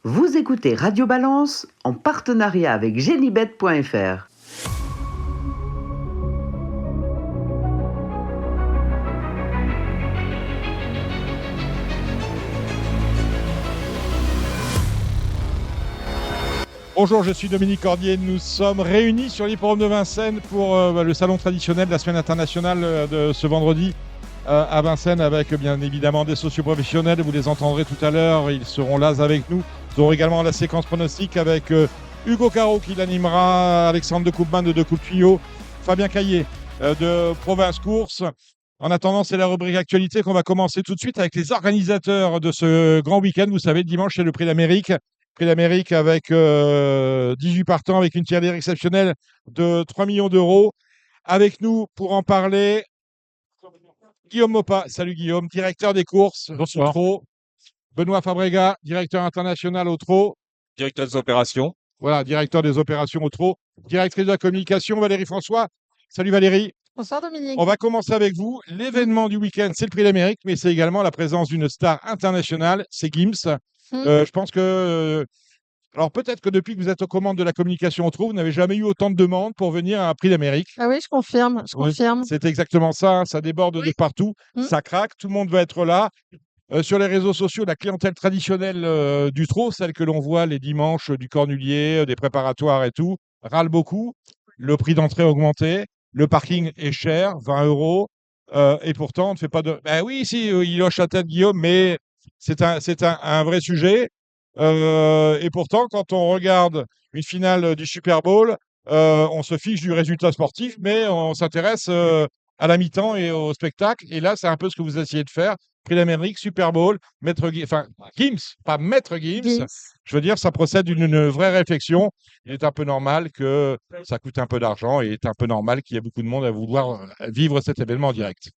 Vous écoutez Radio Balance en partenariat avec Genibet.fr. Bonjour, je suis Dominique Cordier. Nous sommes réunis sur l'hippodrome de Vincennes pour le salon traditionnel de la semaine internationale de ce vendredi à Vincennes avec bien évidemment des socioprofessionnels. Vous les entendrez tout à l'heure, ils seront là avec nous. Nous aurons également la séquence pronostique avec Hugo Caro qui l'animera, Alexandre de Coupman de Coupe Tuyau, Fabien Caillé de Province Course. En attendant, c'est la rubrique actualité qu'on va commencer tout de suite avec les organisateurs de ce grand week-end. Vous savez, dimanche, c'est le Prix d'Amérique. Prix d'Amérique avec 18 partants, avec une tirelire exceptionnelle de 3 millions d'euros. Avec nous pour en parler, Guillaume Maupas. Salut Guillaume, directeur des courses au trot. Benoît Fabrega, directeur international au trot. Directeur des opérations. Voilà, directeur des opérations au trot. Directrice de la communication, Valérie François. Salut Valérie. Bonsoir Dominique. On va commencer avec vous. L'événement du week-end, c'est le Prix d'Amérique, mais c'est également la présence d'une star internationale, c'est Gims. Je pense que... alors peut-être que depuis que vous êtes aux commandes de la communication au trot, vous n'avez jamais eu autant de demandes pour venir à un Prix d'Amérique. Ah oui, je confirme. C'est exactement ça, ça déborde de partout, ça craque, tout le monde va être là. Sur les réseaux sociaux, la clientèle traditionnelle du trot, celle que l'on voit les dimanches du Cornulier, des préparatoires et tout, râle beaucoup. Le prix d'entrée a augmenté, le parking est cher, 20 euros, et pourtant on ne fait pas de... Ben oui, si, il hoche la tête Guillaume, mais c'est un vrai sujet. Et pourtant, quand on regarde une finale du Super Bowl, on se fiche du résultat sportif, mais on s'intéresse à la mi-temps et au spectacle. Et là, c'est un peu ce que vous essayez de faire. Prix d'Amérique, Super Bowl, Gims, pas Maître Gims. Je veux dire, ça procède d'une vraie réflexion. Il est un peu normal que ça coûte un peu d'argent et il est un peu normal qu'il y ait beaucoup de monde à vouloir vivre cet événement en direct.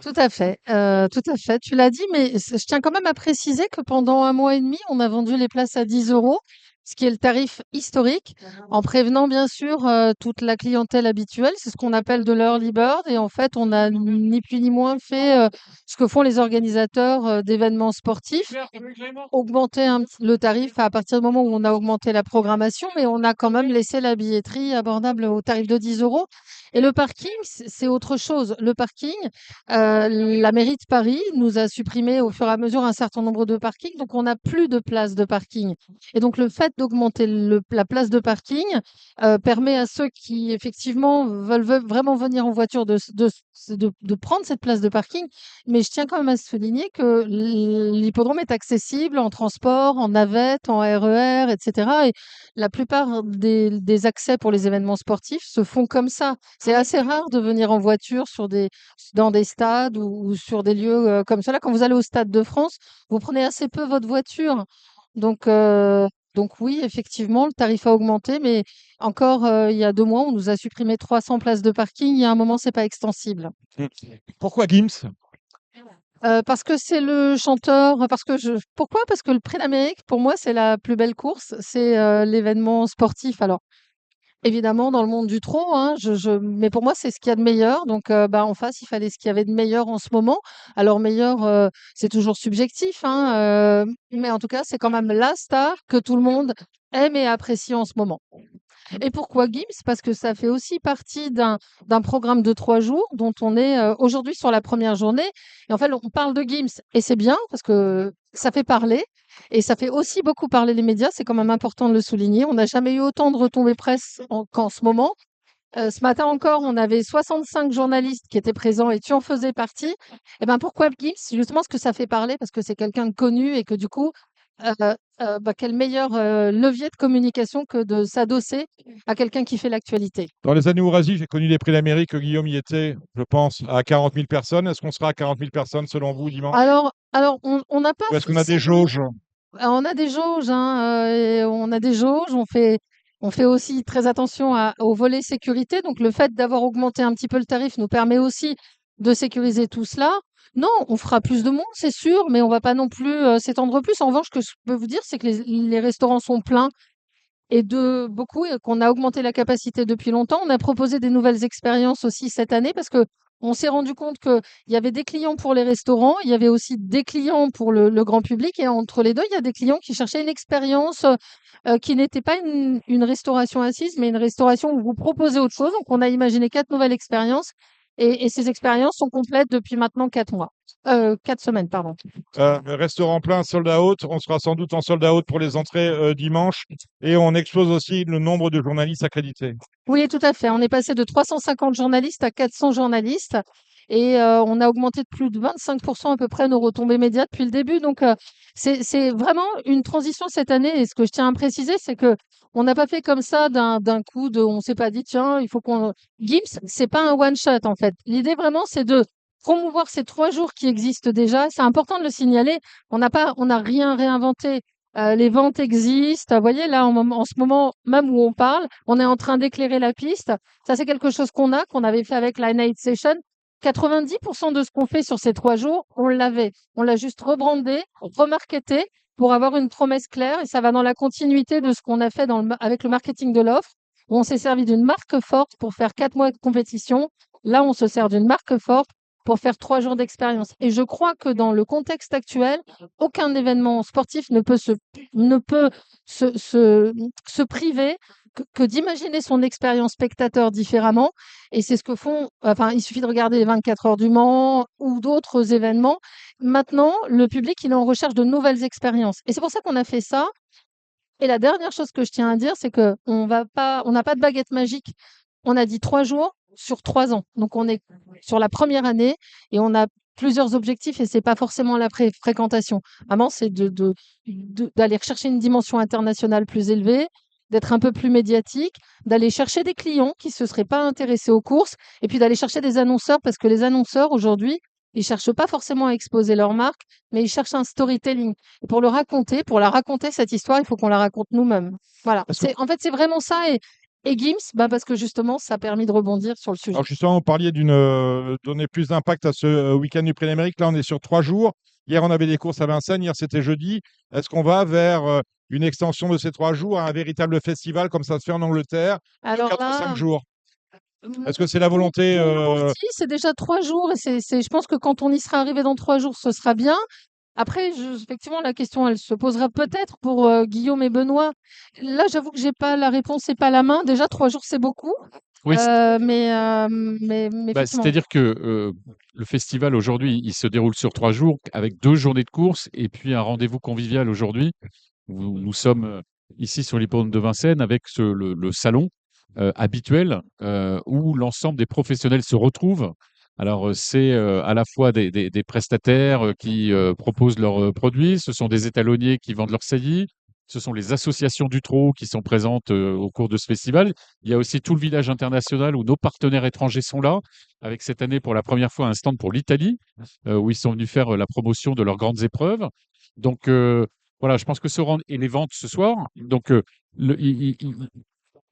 Tout à fait, tout à fait. Tu l'as dit, mais je tiens quand même à préciser que pendant 1 mois et demi, on a vendu les places à 10 euros, ce qui est le tarif historique, en prévenant bien sûr toute la clientèle habituelle. C'est ce qu'on appelle de l'early bird. Et en fait, on a ni plus ni moins fait ce que font les organisateurs d'événements sportifs, augmenter le tarif à partir du moment où on a augmenté la programmation, mais on a quand même laissé la billetterie abordable au tarif de 10 euros. Et le parking, c'est autre chose. Le parking, la mairie de Paris nous a supprimé au fur et à mesure un certain nombre de parkings, donc on n'a plus de places de parking. Et donc le fait d'augmenter la place de parking permet à ceux qui effectivement veulent vraiment venir en voiture de prendre cette place de parking. Mais je tiens quand même à souligner que l'hippodrome est accessible en transport, en navette, en RER, etc. Et la plupart des accès pour les événements sportifs se font comme ça. C'est assez rare de venir en voiture dans des stades ou sur des lieux comme cela. Quand vous allez au Stade de France, vous prenez assez peu votre voiture. Donc, donc oui, effectivement, le tarif a augmenté, mais encore il y a 2 mois, on nous a supprimé 300 places de parking. Il y a un moment, c'est pas extensible. Pourquoi Gims? Parce que c'est le chanteur, pourquoi? Parce que le Prix d'Amérique, pour moi, c'est la plus belle course, c'est l'événement sportif. Alors, évidemment, dans le monde du trot, hein, mais pour moi, c'est ce qu'il y a de meilleur. Donc, en face, il fallait ce qu'il y avait de meilleur en ce moment. Alors, meilleur, c'est toujours subjectif, hein, mais en tout cas, c'est quand même la star que tout le monde aime et apprécie en ce moment. Et pourquoi Gims? Parce que ça fait aussi partie d'un programme de 3 jours dont on est aujourd'hui sur la première journée. Et en fait, on parle de Gims et c'est bien parce que ça fait parler et ça fait aussi beaucoup parler les médias. C'est quand même important de le souligner. On n'a jamais eu autant de retombées presse qu'en ce moment. Ce matin encore, on avait 65 journalistes qui étaient présents et tu en faisais partie. Et ben pourquoi Gims? Justement, parce que ça fait parler, parce que c'est quelqu'un de connu et que du coup, quel meilleur levier de communication que de s'adosser à quelqu'un qui fait l'actualité. Dans les années Ourasi, j'ai connu les prix d'Amérique. Guillaume y était, je pense, à 40 000 personnes. Est-ce qu'on sera à 40 000 personnes selon vous dimanche? Alors on n'a pas Ou est-ce qu'on a des forcément. jauges? On a des jauges, hein, et on a des jauges. On fait aussi très attention au volet sécurité. Donc le fait d'avoir augmenté un petit peu le tarif nous permet aussi de sécuriser tout cela. Non, on fera plus de monde, c'est sûr, mais on va pas non plus s'étendre plus. En revanche, ce que je peux vous dire, c'est que les restaurants sont pleins et de beaucoup et qu'on a augmenté la capacité depuis longtemps. On a proposé des nouvelles expériences aussi cette année parce que on s'est rendu compte qu'il y avait des clients pour les restaurants, il y avait aussi des clients pour le grand public et entre les 2, il y a des clients qui cherchaient une expérience, qui n'était pas une restauration assise, mais une restauration où vous proposez autre chose. Donc on a imaginé 4 nouvelles expériences et ces expériences sont complètes depuis maintenant 4 mois. 4 semaines, pardon. Restaurant plein, sold out. On sera sans doute en sold out pour les entrées dimanche. Et on explose aussi le nombre de journalistes accrédités. Oui, tout à fait. On est passé de 350 journalistes à 400 journalistes et on a augmenté de plus de 25% à peu près nos retombées médias depuis le début. Donc, c'est vraiment une transition cette année et ce que je tiens à préciser, c'est qu'on n'a pas fait comme ça d'un coup on s'est pas dit: «Tiens, il faut qu'on» Gims, c'est pas un one shot, en fait. L'idée vraiment, c'est de promouvoir ces 3 jours qui existent déjà. C'est important de le signaler. On n'a rien réinventé. Les ventes existent. Vous voyez, là, en ce moment, même où on parle, on est en train d'éclairer la piste. Ça, c'est quelque chose qu'on avait fait avec la Night Session. 90% de ce qu'on fait sur ces 3 jours, on l'avait. On l'a juste rebrandé, remarketé pour avoir une promesse claire et ça va dans la continuité de ce qu'on a fait avec le marketing de l'offre, où on s'est servi d'une marque forte pour faire 4 mois de compétition. Là, on se sert d'une marque forte pour faire 3 jours d'expérience. Et je crois que dans le contexte actuel, aucun événement sportif ne peut se priver que d'imaginer son expérience spectateur différemment. Et c'est ce que font, enfin, il suffit de regarder les 24 heures du Mans ou d'autres événements. Maintenant, le public, il est en recherche de nouvelles expériences. Et c'est pour ça qu'on a fait ça. Et la dernière chose que je tiens à dire, c'est on n'a pas de baguette magique. On a dit 3 jours sur 3 ans. Donc, on est sur la première année et on a plusieurs objectifs et c'est pas forcément la fréquentation. Vraiment, c'est d'aller chercher une dimension internationale plus élevée, d'être un peu plus médiatique, d'aller chercher des clients qui se seraient pas intéressés aux courses et puis d'aller chercher des annonceurs parce que les annonceurs aujourd'hui, ils cherchent pas forcément à exposer leur marque, mais ils cherchent un storytelling. Et pour pour la raconter cette histoire, il faut qu'on la raconte nous-mêmes. Voilà. Parce que- En fait, c'est vraiment ça et Gims, bah, parce que justement, ça a permis de rebondir sur le sujet. Alors justement, vous parliez donner plus d'impact à ce week-end du Prix d'Amérique. Là, on est sur 3 jours. Hier, on avait des courses à Vincennes. Hier, c'était jeudi. Est-ce qu'on va vers une extension de ces 3 jours à un véritable festival comme ça se fait en Angleterre, de Alors 4 ou 5 là, jours? mmh, Est-ce que c'est la volonté pour une partie, c'est déjà 3 jours et je pense que quand on y sera arrivé dans 3 jours, ce sera bien. Après, effectivement, la question, elle se posera peut-être pour Guillaume et Benoît. Là, j'avoue que j'ai pas la réponse et pas la main. Déjà, 3 jours, c'est beaucoup. Oui, Mais effectivement. c'est-à-dire que le festival aujourd'hui, il se déroule sur 3 jours avec 2 journées de course et puis un rendez-vous convivial aujourd'hui. Où nous sommes ici sur l'hippodrome de Vincennes avec le salon habituel où l'ensemble des professionnels se retrouvent. Alors, c'est à la fois des prestataires qui proposent leurs produits, ce sont des étalonniers qui vendent leurs saillies, ce sont les associations du trot qui sont présentes au cours de ce festival. Il y a aussi tout le village international où nos partenaires étrangers sont là, avec cette année pour la première fois un stand pour l'Italie, où ils sont venus faire la promotion de leurs grandes épreuves. Donc, voilà, je pense que et les ventes ce soir. Donc,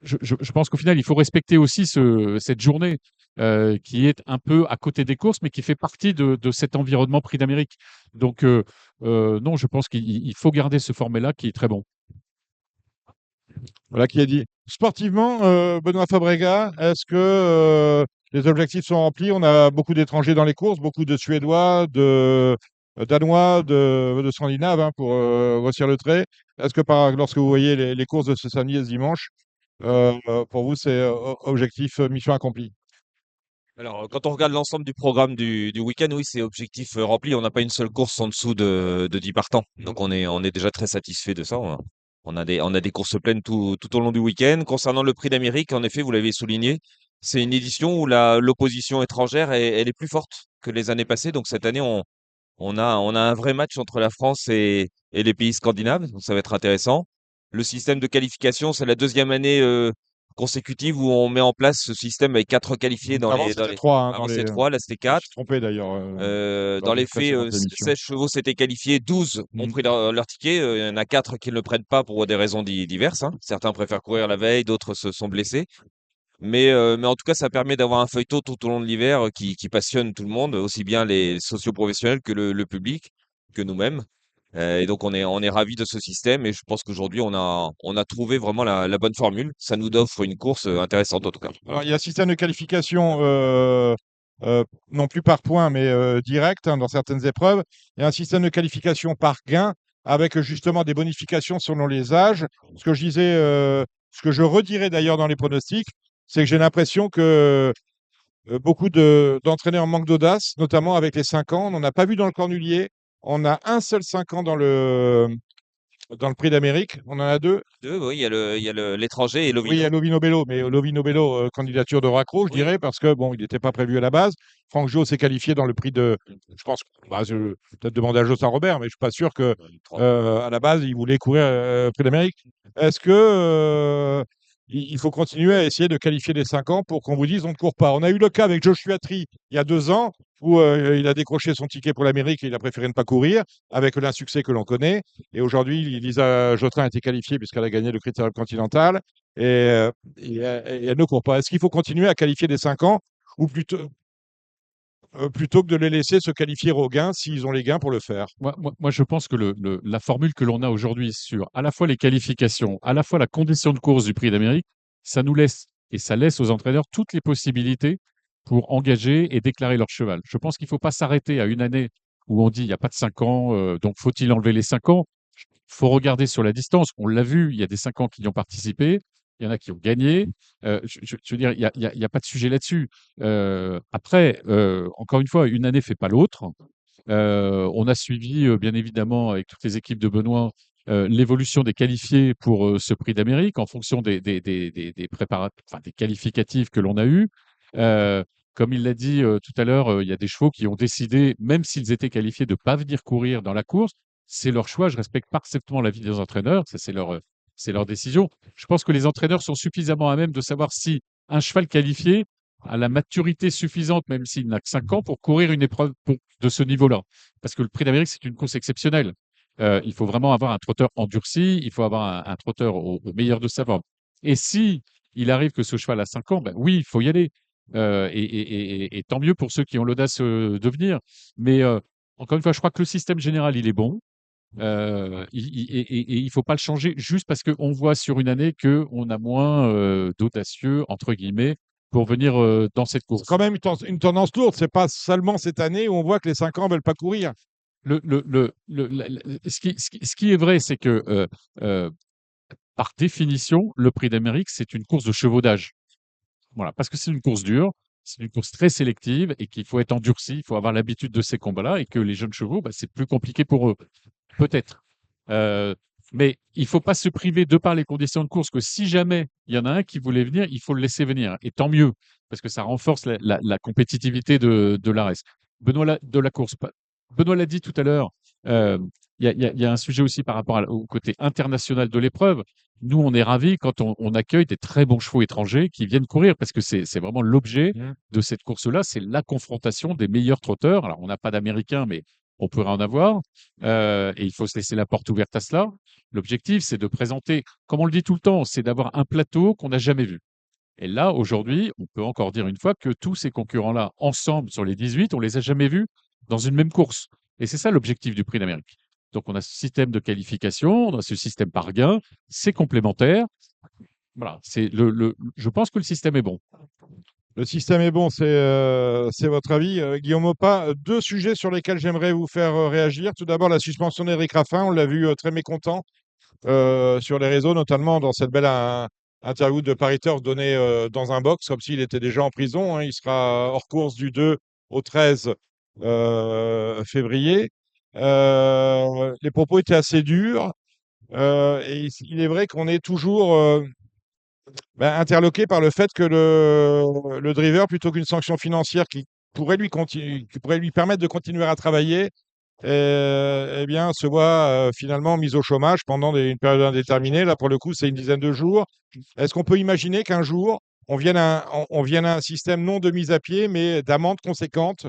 je pense qu'au final, il faut respecter aussi cette journée qui est un peu à côté des courses, mais qui fait partie de cet environnement Prix d'Amérique. Donc, non, je pense qu'il faut garder ce format-là qui est très bon. Voilà qui a dit. Sportivement, Benoît Fabrega, est-ce que les objectifs sont remplis? On a beaucoup d'étrangers dans les courses, beaucoup de Suédois, de Danois, de Scandinaves, hein, pour grossir le trait. Est-ce que lorsque vous voyez les courses de ce samedi et ce dimanche, pour vous, c'est objectif, mission accomplie? Alors, quand on regarde l'ensemble du programme du week-end, oui, c'est objectif rempli. On n'a pas une seule course en dessous de 10 partants. Donc, on est déjà très satisfait de ça. On a des courses pleines tout au long du week-end. Concernant le Prix d'Amérique, en effet, vous l'avez souligné, c'est une édition où l'opposition étrangère, elle est plus forte que les années passées. Donc, cette année, on a un vrai match entre la France et les pays scandinaves. Donc, ça va être intéressant. Le système de qualification, c'est la deuxième année consécutive où on met en place ce système avec 4 qualifiés Avant, c'était 3, hein, Avant, c'était 3, là, c'était je me 4. suis trompé d'ailleurs lors Dans d'une les faits, précédente émission. 16 chevaux s'étaient qualifiés, 12 ont pris leur ticket. Il y en a 4 qui ne le prennent pas pour des raisons diverses, hein. Certains préfèrent courir la veille, d'autres se sont blessés. Mais en tout cas, ça permet d'avoir un feuilleton tout au long de l'hiver qui passionne tout le monde, aussi bien les socioprofessionnels que le public, que nous-mêmes. Et donc, on est ravis de ce système et je pense qu'aujourd'hui, on a trouvé vraiment la bonne formule. Ça nous offre une course intéressante en tout cas. Alors, il y a un système de qualification non plus par points, mais direct dans certaines épreuves. Il y a un système de qualification par gain avec justement des bonifications selon les âges. Ce que je disais, ce que je redirais d'ailleurs dans les pronostics, c'est que j'ai l'impression que beaucoup d'entraîneurs manquent d'audace, notamment avec les 5 ans. On n'en a pas vu dans le Cornulier. On a un seul 5 ans dans le Prix d'Amérique. On en a deux. Oui, il y a l'étranger et Oui, il y l'Ovino. a Lovino Bello, mais Lovino Bello, candidature de raccro, je Oui. dirais, parce que bon, il n'était pas prévu à la base. Franck Jo s'est qualifié dans le prix de. Je pense que je vais peut-être demander à Jocelyn Robert, mais je suis pas sûr que à la base, il voulait courir le Prix d'Amérique. Est-ce que il faut continuer à essayer de qualifier les 5 ans pour qu'on vous dise on ne court pas? On a eu le cas avec Joshua Tree il y a 2 ans où il a décroché son ticket pour l'Amérique et il a préféré ne pas courir avec l'insuccès que l'on connaît. Et aujourd'hui, Lisa Jotin a été qualifiée puisqu'elle a gagné le Critérium Continental et elle ne court pas. Est-ce qu'il faut continuer à qualifier des 5 ans ou plutôt que de les laisser se qualifier aux gains s'ils ont les gains pour le faire? Moi, je pense que la formule que l'on a aujourd'hui sur à la fois les qualifications, à la fois la condition de course du Prix d'Amérique, ça nous laisse et ça laisse aux entraîneurs toutes les possibilités pour engager et déclarer leur cheval. Je pense qu'il ne faut pas s'arrêter à une année où on dit il n'y a pas de 5 ans, donc faut-il enlever les 5 ans? Il faut regarder sur la distance. On l'a vu, il y a des 5 ans qui y ont participé, il y en a qui ont gagné. Je veux dire, il y a pas de sujet là-dessus. Après, encore une fois, une année ne fait pas l'autre. On a suivi, bien évidemment, avec toutes les équipes de Benoît, l'évolution des qualifiés pour ce Prix d'Amérique en fonction enfin, des qualificatifs que l'on a eus. Euh, Comme il l'a dit tout à l'heure, il y a des chevaux qui ont décidé, même s'ils étaient qualifiés, de ne pas venir courir dans la course. C'est leur choix. Je respecte parfaitement l'avis des entraîneurs. Ça, c'est leur décision. Je pense que les entraîneurs sont suffisamment à même de savoir si un cheval qualifié a la maturité suffisante, même s'il n'a que 5 ans, pour courir une épreuve de ce niveau-là. Parce que le Prix d'Amérique, c'est une course exceptionnelle. Il faut vraiment avoir un trotteur endurci, il faut avoir un trotteur au meilleur de sa forme. Et si il arrive que ce cheval a 5 ans, ben oui, il faut y aller. Et tant mieux pour ceux qui ont l'audace de venir. Mais encore une fois, je crois que le système général, il est bon. Et il ne faut pas le changer juste parce qu'on voit sur une année qu'on a moins d'audacieux, entre guillemets, pour venir dans cette C'est course. quand même une tendance lourde. C'est pas seulement cette année où on voit que les 5 ans veulent pas courir. Ce qui est vrai, c'est que euh, par définition, le Prix d'Amérique, c'est une course de chevautage. Voilà, parce que c'est une course dure, c'est une course très sélective et qu'il faut être endurci, il faut avoir l'habitude de ces combats-là et que les jeunes chevaux, bah, c'est plus compliqué pour eux. Peut-être. Euh, mais il ne faut pas se priver de par les conditions de course que si jamais il y en a un qui voulait venir, il faut le laisser venir. Et tant mieux, parce que ça renforce la compétitivité de la race. De la course. Benoît l'a dit tout à l'heure, il y a un sujet aussi par rapport au côté international de l'épreuve. Nous, on est ravis quand on accueille des très bons chevaux étrangers qui viennent courir, parce que c'est vraiment l'objet de cette course-là, c'est la confrontation des meilleurs trotteurs. Alors, on n'a pas d'Américains, mais on pourrait en avoir. Et il faut se laisser la porte ouverte à cela. L'objectif, c'est de présenter, comme on le dit tout le temps, c'est d'avoir un plateau qu'on n'a jamais vu. Et là, aujourd'hui, on peut encore dire une fois que tous ces concurrents-là, ensemble sur les 18, on les a jamais vus dans une même course. Et c'est ça l'objectif du Prix d'Amérique. Donc, on a ce système de qualification, on a ce système par gain, c'est complémentaire. Voilà, je pense que le système est bon. Le système est bon, c'est votre avis. Guillaume Opa, deux sujets sur lesquels j'aimerais vous faire réagir. Tout d'abord, la suspension d'Éric Raffin. On l'a vu très mécontent sur les réseaux, notamment dans cette belle interview de Paris Turf donnée dans un box, comme s'il était déjà en prison. Hein. Il sera hors course du 2 au 13 février. Les propos étaient assez durs. Et il est vrai qu'on est toujours interloqué par le fait que le driver, plutôt qu'une sanction financière qui qui pourrait lui permettre de continuer à travailler, eh bien, se voit finalement mis au chômage pendant une période indéterminée. Là, pour le coup, c'est une dizaine de jours. Est-ce qu'on peut imaginer qu'un jour, on vienne à un système non de mise à pied, mais d'amende conséquente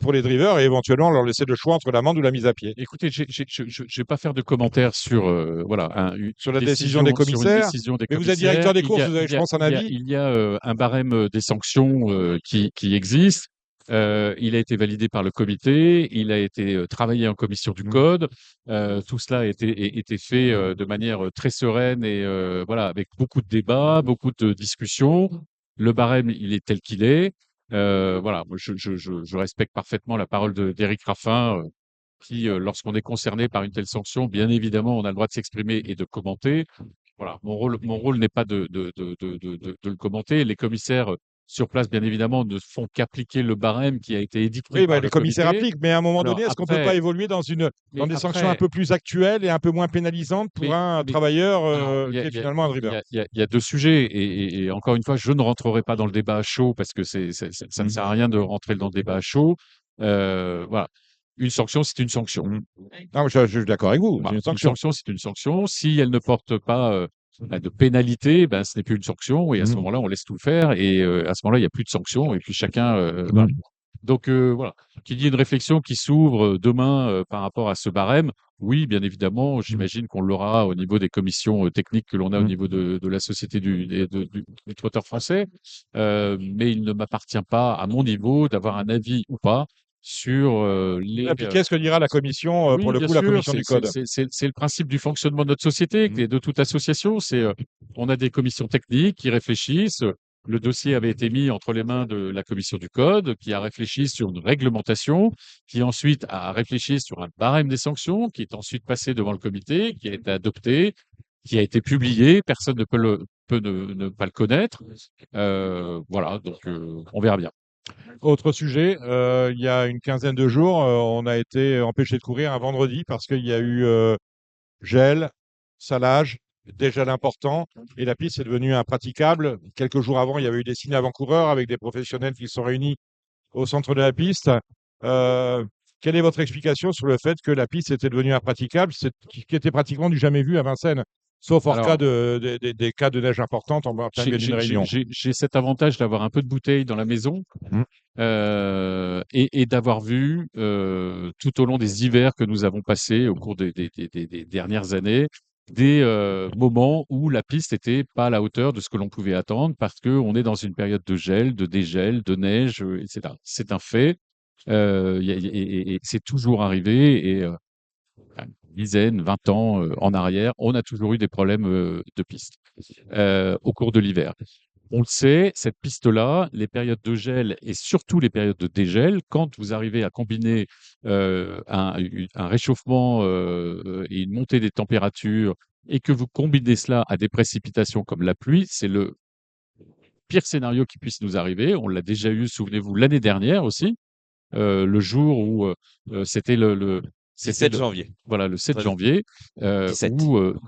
pour les drivers et éventuellement leur laisser le choix entre l'amende ou la mise à pied? Écoutez, je ne vais pas faire de commentaires sur voilà, une Sur la décision des sur une commissaires, décision des mais vous êtes commissaires. directeur des courses, vous avez, je pense, un avis. Il y a un barème des sanctions qui existe. Il a été validé par le comité, il a été travaillé en commission du code. Tout cela a été fait de manière très sereine et voilà, avec beaucoup de débats, beaucoup de discussions. Le barème, il est tel qu'il est. Voilà, moi, je respecte parfaitement la parole d'Éric Raffin, qui, lorsqu'on est concerné par une telle sanction, bien évidemment, on a le droit de s'exprimer et de commenter. Voilà, mon rôle n'est pas de le commenter. Les commissaires sur place, bien évidemment, ne font qu'appliquer le barème qui a été édicté Oui, par les le commissaires comité. appliquent, mais à un moment Alors donné, est-ce qu'on ne peut pas après, évoluer dans mais des sanctions un après, peu plus actuelles et un peu moins pénalisantes pour mais, un mais travailleur alors, qui est finalement un il driver? y a, il y a- il y a deux sujets et encore une fois, je ne rentrerai pas dans le débat à chaud parce que ça ne sert à rien de rentrer dans le débat à chaud. Voilà, une sanction, c'est une sanction. Non, mais je suis d'accord avec vous, c'est Voilà, une une sanction. sanction, c'est une sanction. Si elle ne porte pas de pénalité, ben, ce n'est plus une sanction. Et à ce moment-là, on laisse tout faire. Et à ce moment-là, il n'y a plus de sanction. Et puis chacun. Voilà. Donc voilà, qu'il y ait une réflexion qui s'ouvre demain par rapport à ce barème. Oui, bien évidemment, j'imagine qu'on l'aura au niveau des commissions techniques que l'on a au niveau de la société du trotteur français. Mais il ne m'appartient pas, à mon niveau, d'avoir un avis ou pas sur les, Appliquer ce que dira la commission, pour oui, le bien coup, la sûr, commission du code. c'est le principe du fonctionnement de notre société et de toute association. On a des commissions techniques qui réfléchissent. Le dossier avait été mis entre les mains de la commission du code, qui a réfléchi sur une réglementation, qui ensuite a réfléchi sur un barème des sanctions, qui est ensuite passé devant le comité, qui a été adopté, qui a été publié. Personne ne peut ne pas le connaître. Voilà, donc on verra bien. Autre sujet, il y a une quinzaine de jours, on a été empêché de courir un vendredi parce qu'il y a eu gel, salage, dégel important, et la piste est devenue impraticable. Quelques jours avant, il y avait eu des signes avant-coureurs avec des professionnels qui se sont réunis au centre de la piste. Euh, Quelle est votre explication sur le fait que la piste était devenue impraticable, qui était pratiquement du jamais vu à Vincennes, sauf hors cas Alors, des cas de neige importante en plein milieu d'une réunion? j'ai cet avantage d'avoir un peu de bouteilles dans la maison Mmh. et d'avoir vu tout au long des hivers que nous avons passés au cours des dernières années des moments où la piste n'était pas à la hauteur de ce que l'on pouvait attendre parce qu'on est dans une période de gel, de dégel, de neige, etc. C'est un fait. Et c'est toujours arrivé et une dizaine, 20 ans en arrière, on a toujours eu des problèmes de piste au cours de l'hiver. On le sait, cette piste-là, les périodes de gel et surtout les périodes de dégel, quand vous arrivez à combiner un réchauffement et une montée des températures et que vous combinez cela à des précipitations comme la pluie, c'est le pire scénario qui puisse nous arriver. On l'a déjà eu, souvenez-vous, l'année dernière aussi, le jour où c'était c'était 17 janvier. voilà, le 7 Très- janvier, 17.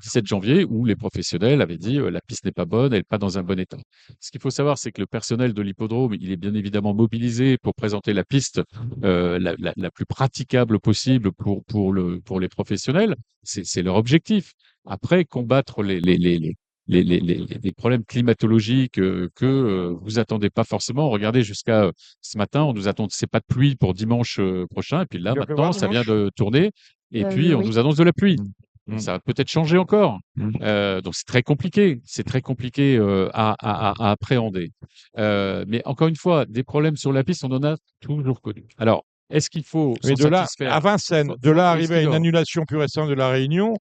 17 janvier, où les professionnels avaient dit la piste n'est pas bonne, elle n'est pas dans un bon état. Ce qu'il faut savoir, c'est que le personnel de l'hippodrome, il est bien évidemment mobilisé pour présenter la piste la plus praticable possible pour les professionnels. C'est leur objectif. Après, combattre les problèmes climatologiques que vous attendez pas forcément. Regardez, jusqu'à ce matin, on nous attendait pas de pluie pour dimanche prochain. Et puis là, Il va maintenant, pleuvoir ça vient dimanche? de tourner. Et puis, on Oui. nous annonce de la pluie. Mmh. Ça va peut-être changer encore. Mmh. Donc, c'est très compliqué. C'est très compliqué à appréhender. Mais encore une fois, des problèmes sur la piste, on en a toujours connu. Alors, est-ce qu'il faut Mais s'en de là satisfaire? à Vincennes, de là Est-ce arriver à qu'il une doit- annulation pure et simple de la Réunion,